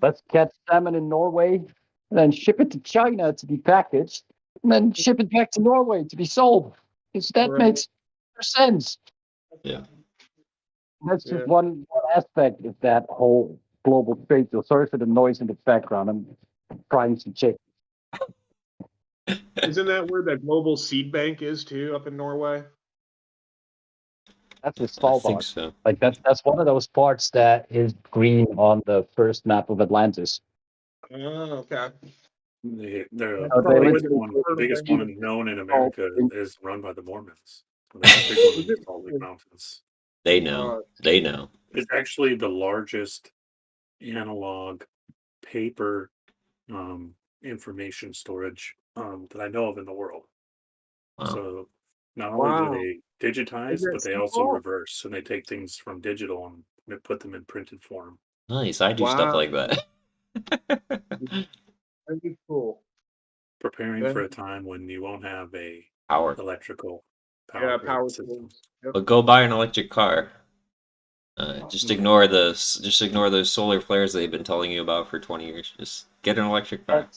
Let's catch salmon in Norway, and then ship it to China to be packaged, and then ship it back to Norway to be sold. Because that Right. makes sense. Yeah. That's Yeah. just one aspect of that whole global trade deal. Sorry for the noise in the background. I'm frying some chicken. Isn't that where that global seed bank is too, up in Norway? That's with I think Svalbard. so. Like that's one of those parts that is green on the first map of Atlantis. Oh, okay. The That's they probably where biggest the one, fertile biggest bank one known in Oh, America is run by the Mormons. So they have a big one in the Salt Lake Mountains. They know. They know. It's actually the largest analog paper information storage that I know of in the world. Wow. So not only do Wow. they digitize, Is that but they so also cool? reverse, and they take things from digital and they put them in printed form. Nice. I do stuff Wow. like that. Very cool. Preparing Yeah. for a time when you won't have a Power. electrical Yeah, power power grid system. tools. Yep. But go buy an electric car. Just Yeah. ignore those solar flares they've been telling you about for 20 years. Just get an electric car.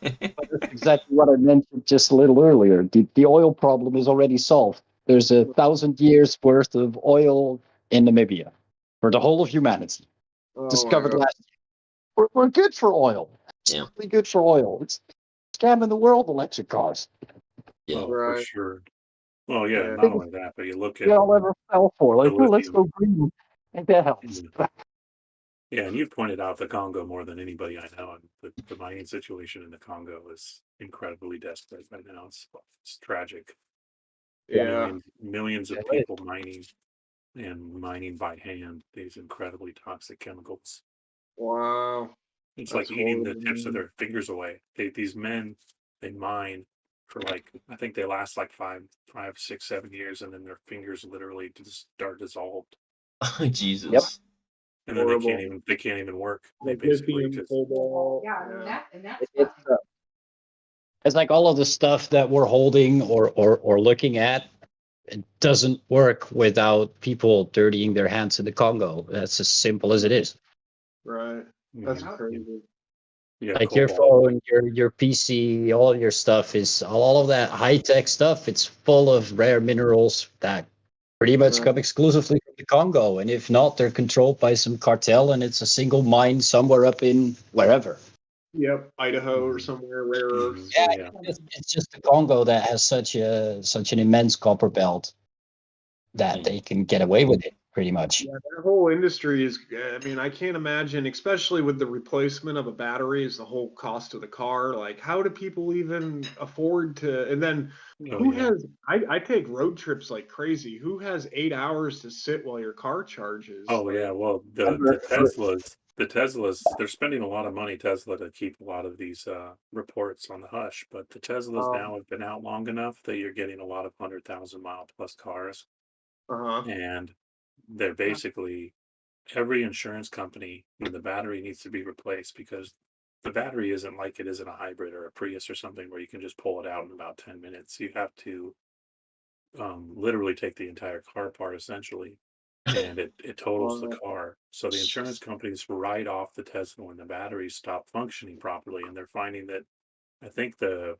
That's exactly what I mentioned just a little earlier. The oil problem is already solved. There's 1,000 years worth of oil in Namibia for the whole of humanity. Oh my Discovered God. last year. We're good for oil. Yeah. It's really good for oil. It's scamming the world, electric cars. Yeah. Oh, for Right. sure. Well, yeah, Yeah. not only that, but you look at Y'all ever fell for like, the oh, let's lithium. go green. And that helps. Yeah, and you've pointed out the Congo more than anybody I know, and the mining situation in the Congo is incredibly desperate right now. It's tragic. Yeah. Millions of people mining and mining by hand these incredibly toxic chemicals. Wow. It's That's like eating the horrible, tips of man. their fingers away. These men, they mine for like, I think they last like 5, 6, 7 years, and then their fingers literally just start dissolved, Jesus. Yep. and then Horrible. they can't even work. They Like basically lithium, just cobalt. Yeah, I mean, and that's It's like all of the stuff that we're holding or looking at, it doesn't work without people dirtying their hands in the Congo. That's as simple as it is. Right. That's Mhm. crazy. Yeah, Like your cobalt. phone, your PC, all your stuff is all of that high tech stuff. It's full of rare minerals that pretty much Right. come exclusively from the Congo. And if not, they're controlled by some cartel, and it's a single mine somewhere up in wherever. Yep. Idaho or Mhm. somewhere, rare earths. Yeah, Yeah, it's just the Congo that has such an immense copper belt that they can get away with it pretty much. Yeah, that whole industry is, I mean, I can't imagine, especially with the replacement of a battery, is the whole cost of the car. Like, how do people even afford to? And then Oh, who yeah. has, I take road trips like crazy. Who has 8 hours to sit while your car charges? Oh, Like, yeah. Well, the Remember- Teslas, they're spending a lot of money, Tesla, to keep a lot of these reports on the hush. But the Teslas now have been out long enough that you're getting a lot of 100,000 mile plus cars, uh-huh. and they're basically every insurance company when the battery needs to be replaced, because the battery isn't like it is in a hybrid or a Prius or something where you can just pull it out in about 10 minutes. You have to literally take the entire car apart essentially, and it totals the Wow. car. So the insurance companies write off the Tesla when the batteries stop functioning properly, and they're finding that I think the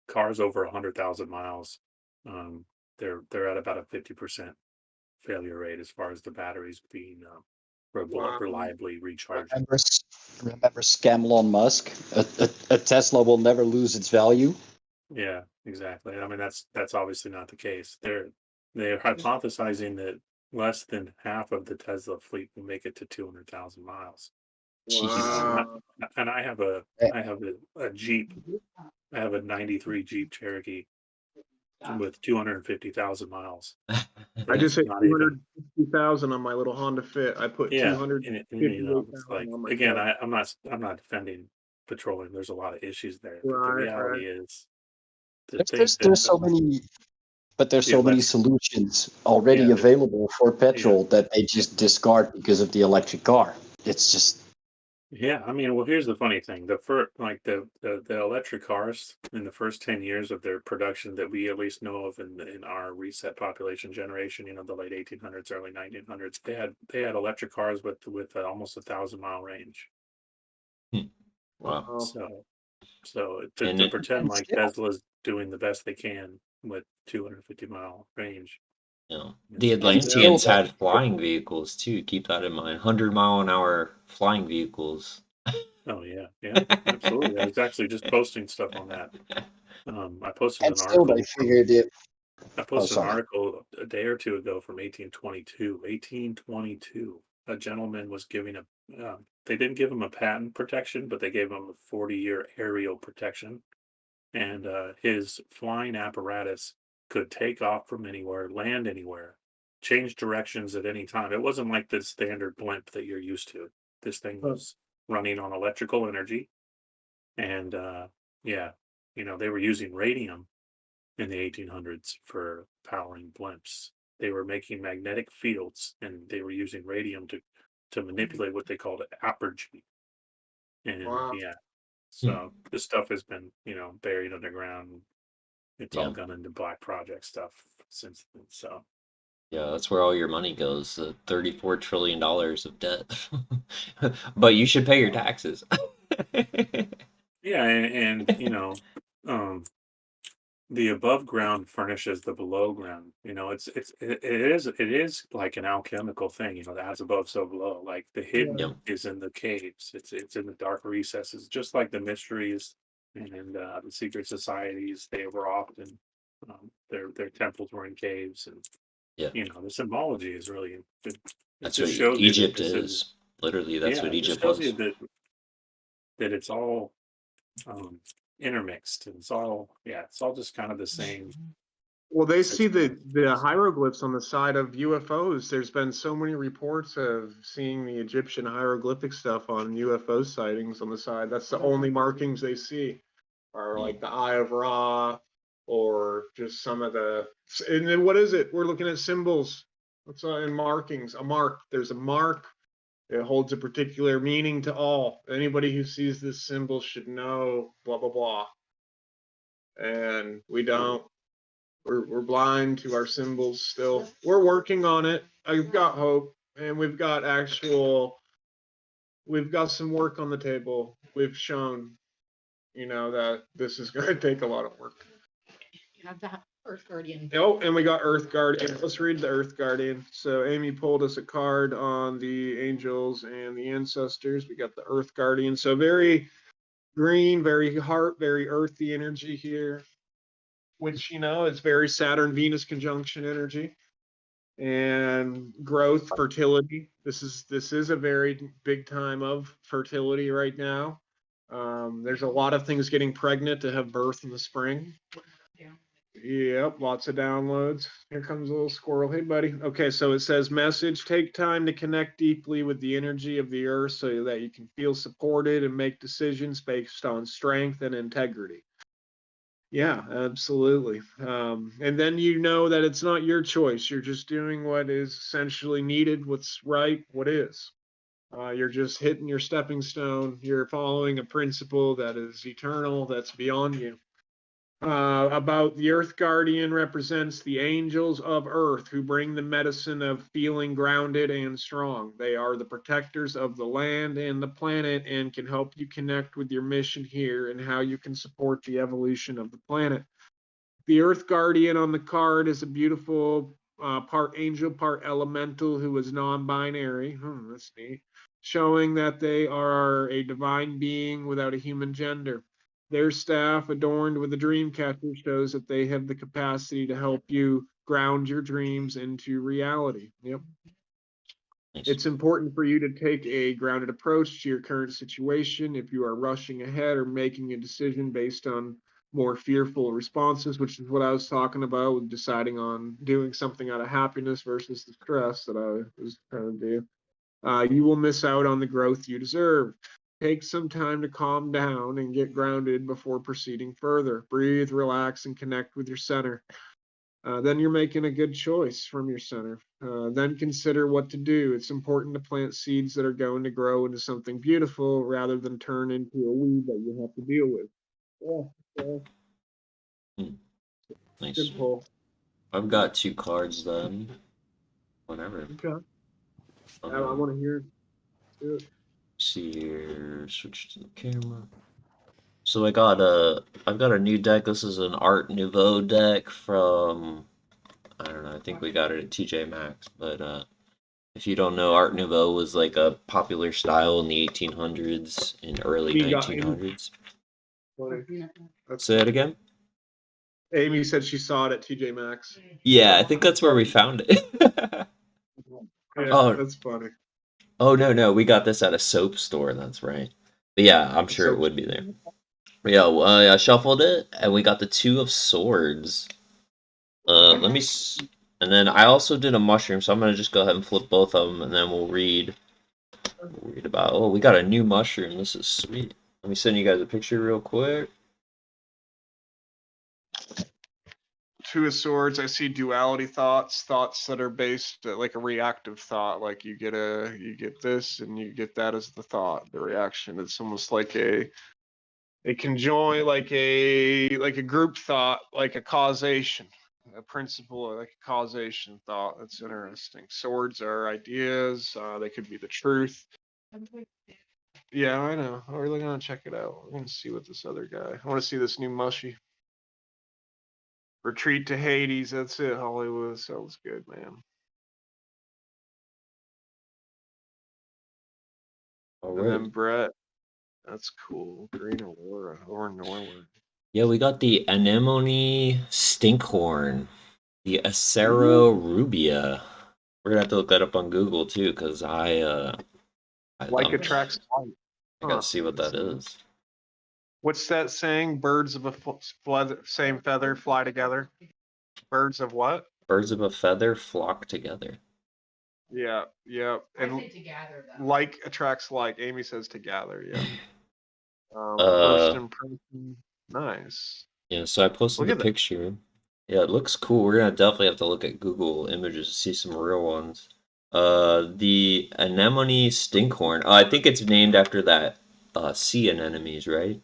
cars over 100,000 miles, they're at about a 50% failure rate as far as the batteries being Wow. reliably recharged. Remember scam Elon Musk? A Tesla will never lose its value. Yeah, exactly. I mean, that's obviously not the case. They're hypothesizing that less than half of the Tesla fleet will make it to 200,000 miles. Wow. And I have a Jeep. I have a '93 Jeep Cherokee with 250,000 miles. I And just it's hit not even 250,000 on my little Honda Fit. I put yeah. And, it's 258,000 like on my again, truck. I'm not defending petroleum. There's a lot of issues there, but the Right, right. reality is to think There's that so many, but there's the so many electric solutions already yeah, available for yeah. petrol that they just discard because of the electric car. It's just Yeah, I mean, well, here's the funny thing: the first, like the electric cars in the first 10 years of their production that we at least know of in our reset population generation, the late 1800s, early 1900s, they had electric cars with almost 1,000-mile range. Wow. So to, And to it, pretend And like still, Tesla's doing the best they can with 250-mile range, the it's and still still Atlanteans that had flying vehicles too. Keep that in mind. 100-mile-an-hour flying vehicles. oh yeah, absolutely. I was actually just posting stuff on that. I posted and an still they article from figured it. I Oh, posted an sorry. article a day or two ago from 1822. 1822. A gentleman was giving they didn't give him a patent protection, but they gave him a 40-year aerial protection. And his flying apparatus could take off from anywhere, land anywhere, change directions at any time. It wasn't like the standard blimp that you're used to. This thing was running on electrical energy. And yeah, they were using radium in the 1800s for powering blimps. They were making magnetic fields and they were using radium to manipulate what they called apergy. And Wow. yeah, so this stuff has been, buried underground. It's all Yeah. gone into black project stuff since then. So Yeah, that's where all your money goes. $34 trillion of debt. But you should pay your taxes. yeah, and um, the above ground furnishes the below ground. It is like an alchemical thing. As above, so below. Like the hidden Yep. is in the caves. It's in the dark recesses, just like the mysteries and the secret societies. They were often their temples were in caves, and Yeah. the symbology is really it That's what just shows you that Egypt this is is. Literally, that's yeah, what it just Egypt shows you was. that it's all um, intermixed and it's all just kind of the same Well, they see system of the things. hieroglyphs on the side of UFOs. There's been so many reports of seeing the Egyptian hieroglyphic stuff on UFO sightings on the side. That's the only markings they see, are like the Eye of Ra, or just some of the. And then what is it? We're looking at symbols. What's in markings? A mark. There's a mark. It holds a particular meaning to all. Anybody who sees this symbol should know blah blah blah. And we don't. We're blind to our symbols still. We're working on it. I've got hope, and we've got some work on the table. We've shown, that this is going to take a lot of work. You have the Earth Guardian. Oh, and we got Earth Guardian. Let's read the Earth Guardian. So Amy pulled us a card on the angels and the ancestors. We got the Earth Guardian. So very green, very heart, very earthy energy here, which is very Saturn Venus conjunction energy. And growth, fertility. This is a very big time of fertility right now. There's a lot of things getting pregnant to have birth in the spring. Yeah. Yep, lots of downloads. Here comes a little squirrel. Hey, buddy. Okay, so it says message: take time to connect deeply with the energy of the earth so that you can feel supported and make decisions based on strength and integrity. Yeah, absolutely. And then you know that it's not your choice. You're just doing what is essentially needed, what's right, what is. You're just hitting your stepping stone. You're following a principle that is eternal, that's beyond you. About the Earth Guardian represents the angels of Earth who bring the medicine of feeling grounded and strong. They are the protectors of the land and the planet and can help you connect with your mission here and how you can support the evolution of the planet. The Earth Guardian on the card is a beautiful part angel, part elemental who is non binary. That's neat. Showing that they are a divine being without a human gender. Their staff, adorned with a dream catcher, shows that they have the capacity to help you ground your dreams into reality. Yep. Nice. It's important for you to take a grounded approach to your current situation. If you are rushing ahead or making a decision based on more fearful responses, which is what I was talking about with deciding on doing something out of happiness versus the stress that I was trying to do, you will miss out on the growth you deserve. Take some time to calm down and get grounded before proceeding further. Breathe, relax, and connect with your center. Then you're making a good choice from your center. Then consider what to do. It's important to plant seeds that are going to grow into something beautiful rather than turn into a weed that you have to deal with. Yeah, Nice. good pull. I've got 2 cards then. Whatever. Okay. I want to hear it. See here. Switch to the camera. So I've got a new deck. This is an Art Nouveau deck from, I don't know, I think we got it at TJ Maxx, but if you don't know, Art Nouveau was like a popular style in the 1800s and early 1900s. Say it again? Amy said she saw it at TJ Maxx. Yeah, I think that's where we found it. Yeah, Oh. that's funny. Oh, no, we got this at a soap store, that's right. But yeah, I'm sure it would be there. But yeah, I shuffled it, and we got the 2 of Swords. And then I also did a mushroom, so I'm gonna just go ahead and flip both of them, and then we'll read about. Oh, we got a new mushroom. This is sweet. Let me send you guys a picture real quick. 2 of Swords. I see duality thoughts that are based like a reactive thought. Like you get this and you get that as the thought, the reaction. It's almost like a conjoin, like a group thought, like a causation, a principle, like a causation thought. That's interesting. Swords are ideas. They could be the truth. Yeah, I know. We're really gonna check it out. We're gonna see what this other guy. I want to see this new mushy. Retreat to Hades. That's it. Hollywood sounds good, man. All And right. then Brett. That's cool. Green Aurora or Norwood. Yeah, we got the Anemone Stinkhorn, the Acero Rubia. We're gonna have to look that up on Google too, because I Like attracts light. I gotta see what that is. What's that saying? Birds of a same feather fly together. Birds of what? Birds of a feather flock together. Yeah, yeah. And like attracts like. Amy says to gather. Yeah. First impression. Nice. Yeah, so I posted Look the at that. picture. Yeah, it looks cool. We're gonna definitely have to look at Google Images to see some real ones. The Anemone Stinkhorn. I think it's named after that sea anemones, right?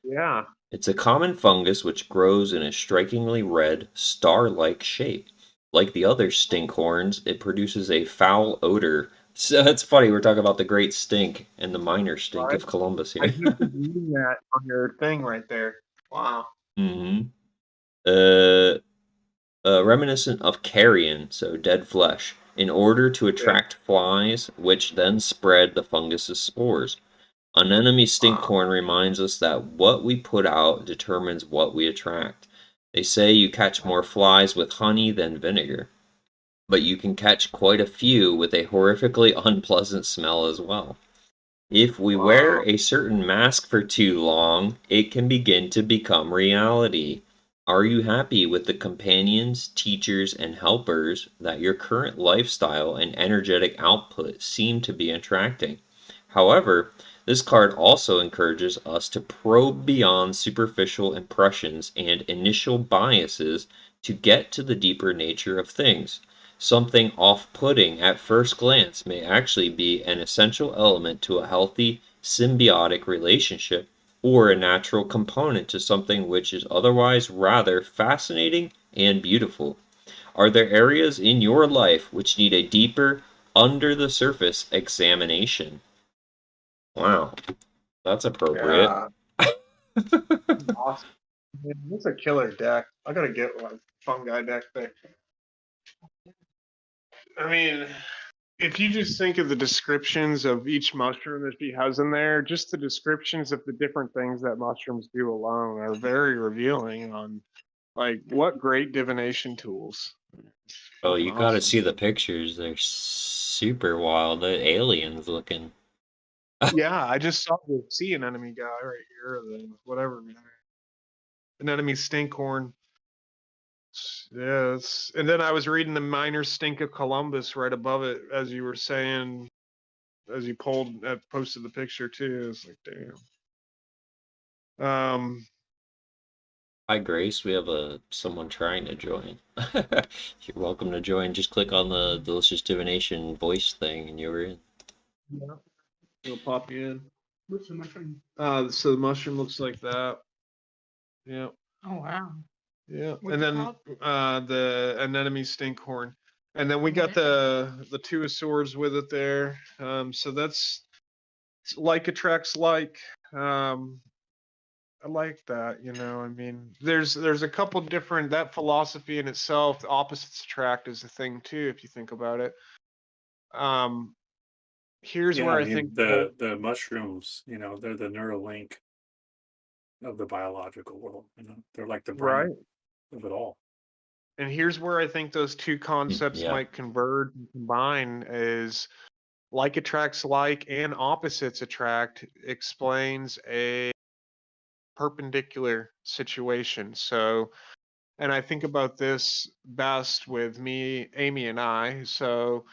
Yeah. It's a common fungus which grows in a strikingly red, star-like shape. Like the other stinkhorns, it produces a foul odor. So it's funny, we're talking about the great stink and the minor stink of Columbus I here. just been reading that on your thing right there. Wow. Mm-hmm. Reminiscent of carrion, so dead flesh, in order to attract flies, which then spread the fungus's spores. Anemone stinkhorn reminds us that what we put out determines what we attract. They say you catch more flies with honey than vinegar, but you can catch quite a few with a horrifically unpleasant smell as well. If we wear a certain mask for too long, it can begin to become reality. Are you happy with the companions, teachers, and helpers that your current lifestyle and energetic output seem to be attracting? However, this card also encourages us to probe beyond superficial impressions and initial biases to get to the deeper nature of things. Something off-putting at first glance may actually be an essential element to a healthy, symbiotic relationship or a natural component to something which is otherwise rather fascinating and beautiful. Are there areas in your life which need a deeper, under-the-surface examination? Wow, that's appropriate. Yeah. Awesome. Man, that's a killer deck. I gotta get one. Fungi deck thing. I mean, if you just think of the descriptions of each mushroom that she has in there, just the descriptions of the different things that mushrooms do alone are very revealing on like what great divination tools. Oh, you gotta Awesome. see the pictures. They're super wild. The aliens looking. Yeah, I just saw the sea anemone guy right here, the whatever anemone stinkhorn. Yes, and then I was reading the minor stink of Columbus right above it, as you were saying, as you posted the picture too. It's like, damn. Hi, Grace. We have someone trying to join. You're welcome to join. Just click on the Delicious Divination voice thing, and you're in. Yeah. It'll pop you in. What's the mushroom? So the mushroom looks like that. Yeah. Oh, wow. Yeah. What's And it then called? the anemone stinkhorn. And then we got the two of swords with it there. So that's like attracts like. I like that, you know. I mean, there's a couple different that philosophy in itself. The opposites attract is a thing too, if you think about it. Here's Yeah, where I I mean think the mushrooms, they're the Neuralink of the biological world. They're like the right. brain of it all. And here's where I think those two concepts Yeah. might converge and combine is like attracts like and opposites attract explains a perpendicular situation. So, and I think about this best with me, Amy and I. So,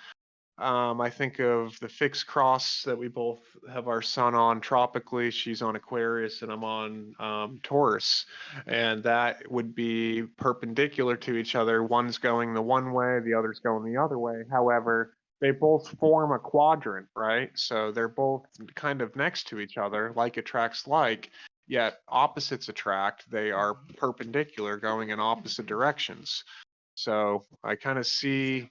I think of the fixed cross that we both have our sun on tropically. She's on Aquarius and I'm on Taurus. And that would be perpendicular to each other. One's going the one way, the other's going the other way. However, they both form a quadrant, right? So they're both kind of next to each other, like attracts like, yet opposites attract. They are perpendicular, going in opposite directions. So I kind of see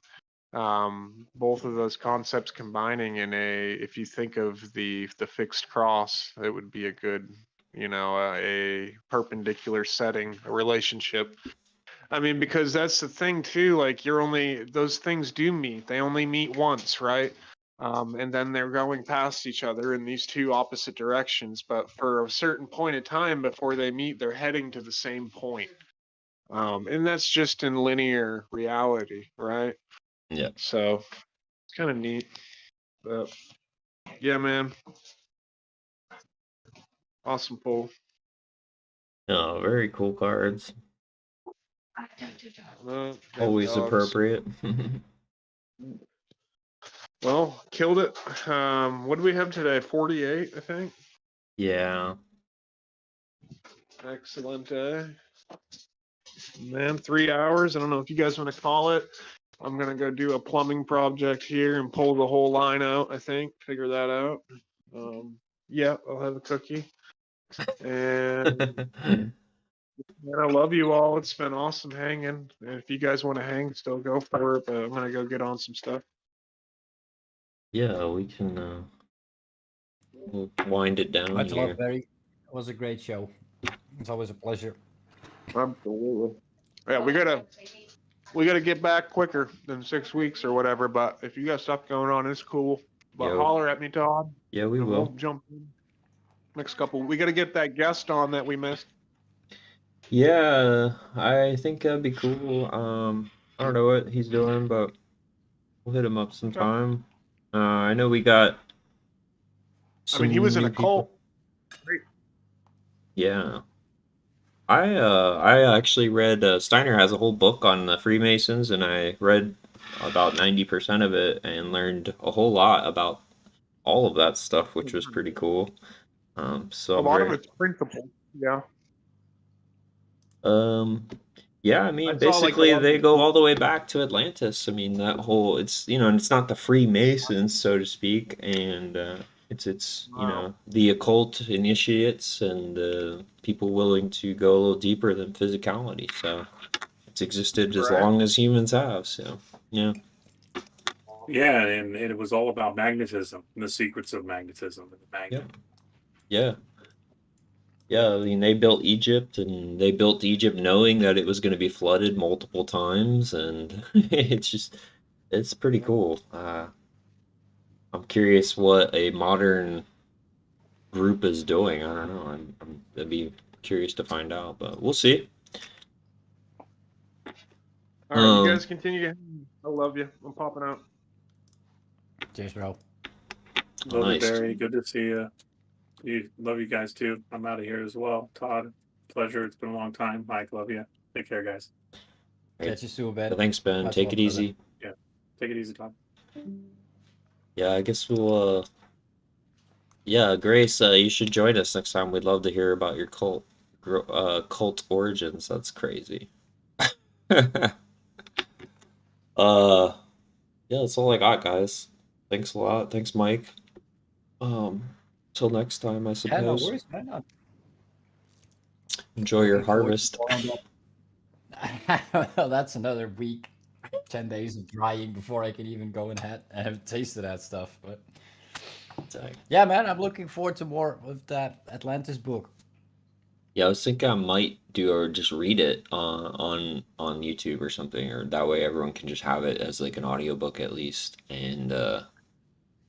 both of those concepts combining in if you think of the fixed cross, it would be a good, a perpendicular setting, a relationship. I mean, because that's the thing too, like those things do meet, they only meet once, right? And then they're going past each other in these two opposite directions, but for a certain point of time before they meet, they're heading to the same point. And that's just in linear reality, right? Yeah. So it's kind of neat. But yeah, man. Awesome pull. Oh, very cool cards. Them Always dogs. appropriate. Well, killed it. What do we have today? 48, I think. Yeah. Excellent day. Man, 3 hours. I don't know if you guys want to call it. I'm gonna go do a plumbing project here and pull the whole line out, I think. Figure that out. Yeah, I'll have a cookie. And man, I love you all. It's been awesome hanging. And if you guys want to hang, still go for it. But I'm gonna go get on some stuff. Yeah, we can we'll wind it down Much love, here. Barry. It was a great show. It's always a pleasure. Absolutely. Yeah, we gotta get back quicker than 6 weeks or whatever. But if you got stuff going on, it's cool. But Yo. holler at me, Todd, Yeah, we and we'll will. jump in next couple. We gotta get that guest on that we missed. Yeah, I think that'd be cool. I don't know what he's doing, but we'll hit him up sometime. I know we got I mean, he some was in new a cult. people. Yeah. I actually read Steiner has a whole book on the Freemasons, and I read about 90% of it and learned a whole lot about all of that stuff, which was pretty cool. So A I'm lot of very it's principle. Yeah. yeah, I mean, I saw like a basically lot of they the. go all the way back to Atlantis. I mean, that whole it's and it's not the Freemasons, so to speak, and it's Wow. the occult initiates and people willing to go a little deeper than physicality. So it's existed as Correct. long as humans have. So yeah, Yeah, and it was all about magnetism and the secrets of magnetism and the magnet. yeah. Yeah, I mean, they built Egypt, and they built Egypt knowing that it was going to be flooded multiple times, and it's pretty cool. I'm curious what a modern group is doing. I don't know. I'd be curious to find out, but we'll see. All right, you guys continue. I love you. I'm popping out. Cheers, bro. Love you, Nice. Barry. Good to see you. Love you guys too. I'm out of here as well. Todd, pleasure. It's been a long time. Mike, love you. Take care, guys. Right. Catch you soon, Ben. Thanks, Ben. Much Take love, it brother. easy. Yeah, take it easy, Todd. Yeah, I guess yeah, Grace, you should join us next time. We'd love to hear about your cult. cult origins. That's crazy. Yeah, that's all I got, guys. Thanks a lot. Thanks, Mike. Till next time, I Yeah, no suppose. worries, man. I'm Enjoy your looking forward to harvest. more on that. Well, that's another week, 10 days of drying before I can even go and have tasted that stuff. But Dang. yeah, man, I'm looking forward to more of that Atlantis book. Yeah, I was thinking I might do or just read it on YouTube or something, or that way everyone can just have it as like an audiobook at least, and you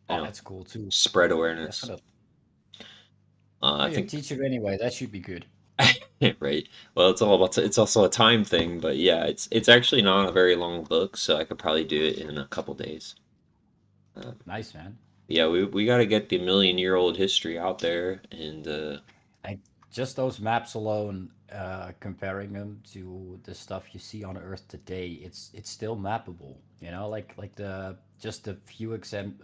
Oh, know, that's cool too. spread awareness. Definitely. I You're a think teacher anyway. That should be good. right. Well, it's all about it's also a time thing, but yeah, it's actually not a very long book, so I could probably do it in a couple days. Nice, man. Yeah, we got to get the million-year-old history out there, and Like just those maps alone, comparing them to the stuff you see on Earth today, it's still mappable. You know, like the just the few examples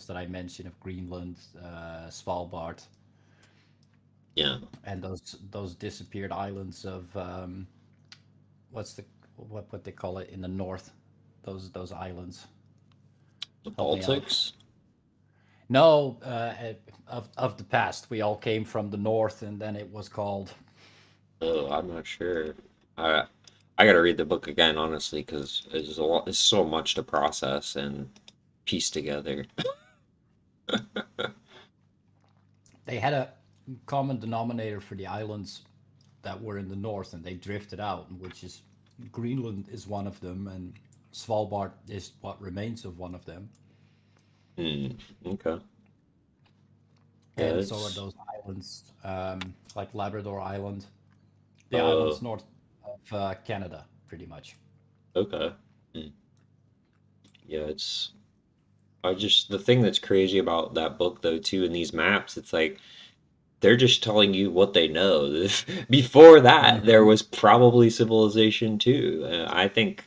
that I mentioned of Greenland, Svalbard, yeah, and those disappeared islands of what's the what they call it in the north, those islands. the Help me out. Baltics. No, of the past, we all came from the north, and then it was called. Oh, I'm not sure. I got to read the book again, honestly, because there's a lot. There's so much to process and piece together. They had a common denominator for the islands that were in the north, and they drifted out, which is Greenland is one of them, and Svalbard is what remains of one of them, Okay. Yeah, and so are it's those islands, like Labrador Island, the uh islands north of Canada, pretty much. okay. Hmm. Yeah, it's I just the thing that's crazy about that book though too and these maps, it's like they're just telling you what they know. Before that, there Mhm. was probably civilization too. I think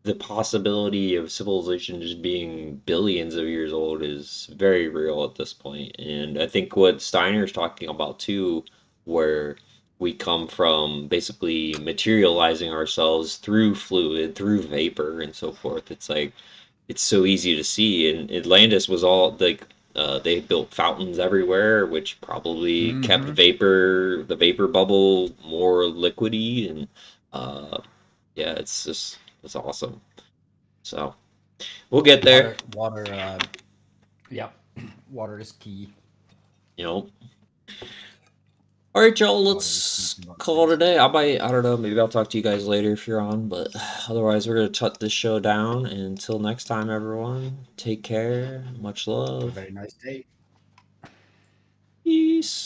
the possibility of civilization just being billions of years old is very real at this point. And I think what Steiner's talking about too, where we come from basically materializing ourselves through fluid, through vapor, and so forth. It's like it's so easy to see. And Atlantis was all like they built fountains everywhere, which probably kept Mhm. the vapor bubble more liquidy, and uh, yeah, it's awesome. So we'll get there. Water. Yep, water is key. You know. All right, y'all. Water is key Let's to most call it a things. day. I don't know. Maybe I'll talk to you guys later if you're on. But otherwise, we're gonna shut this show down. And until next time, everyone. Take care. Much Have a love. very nice day. Peace.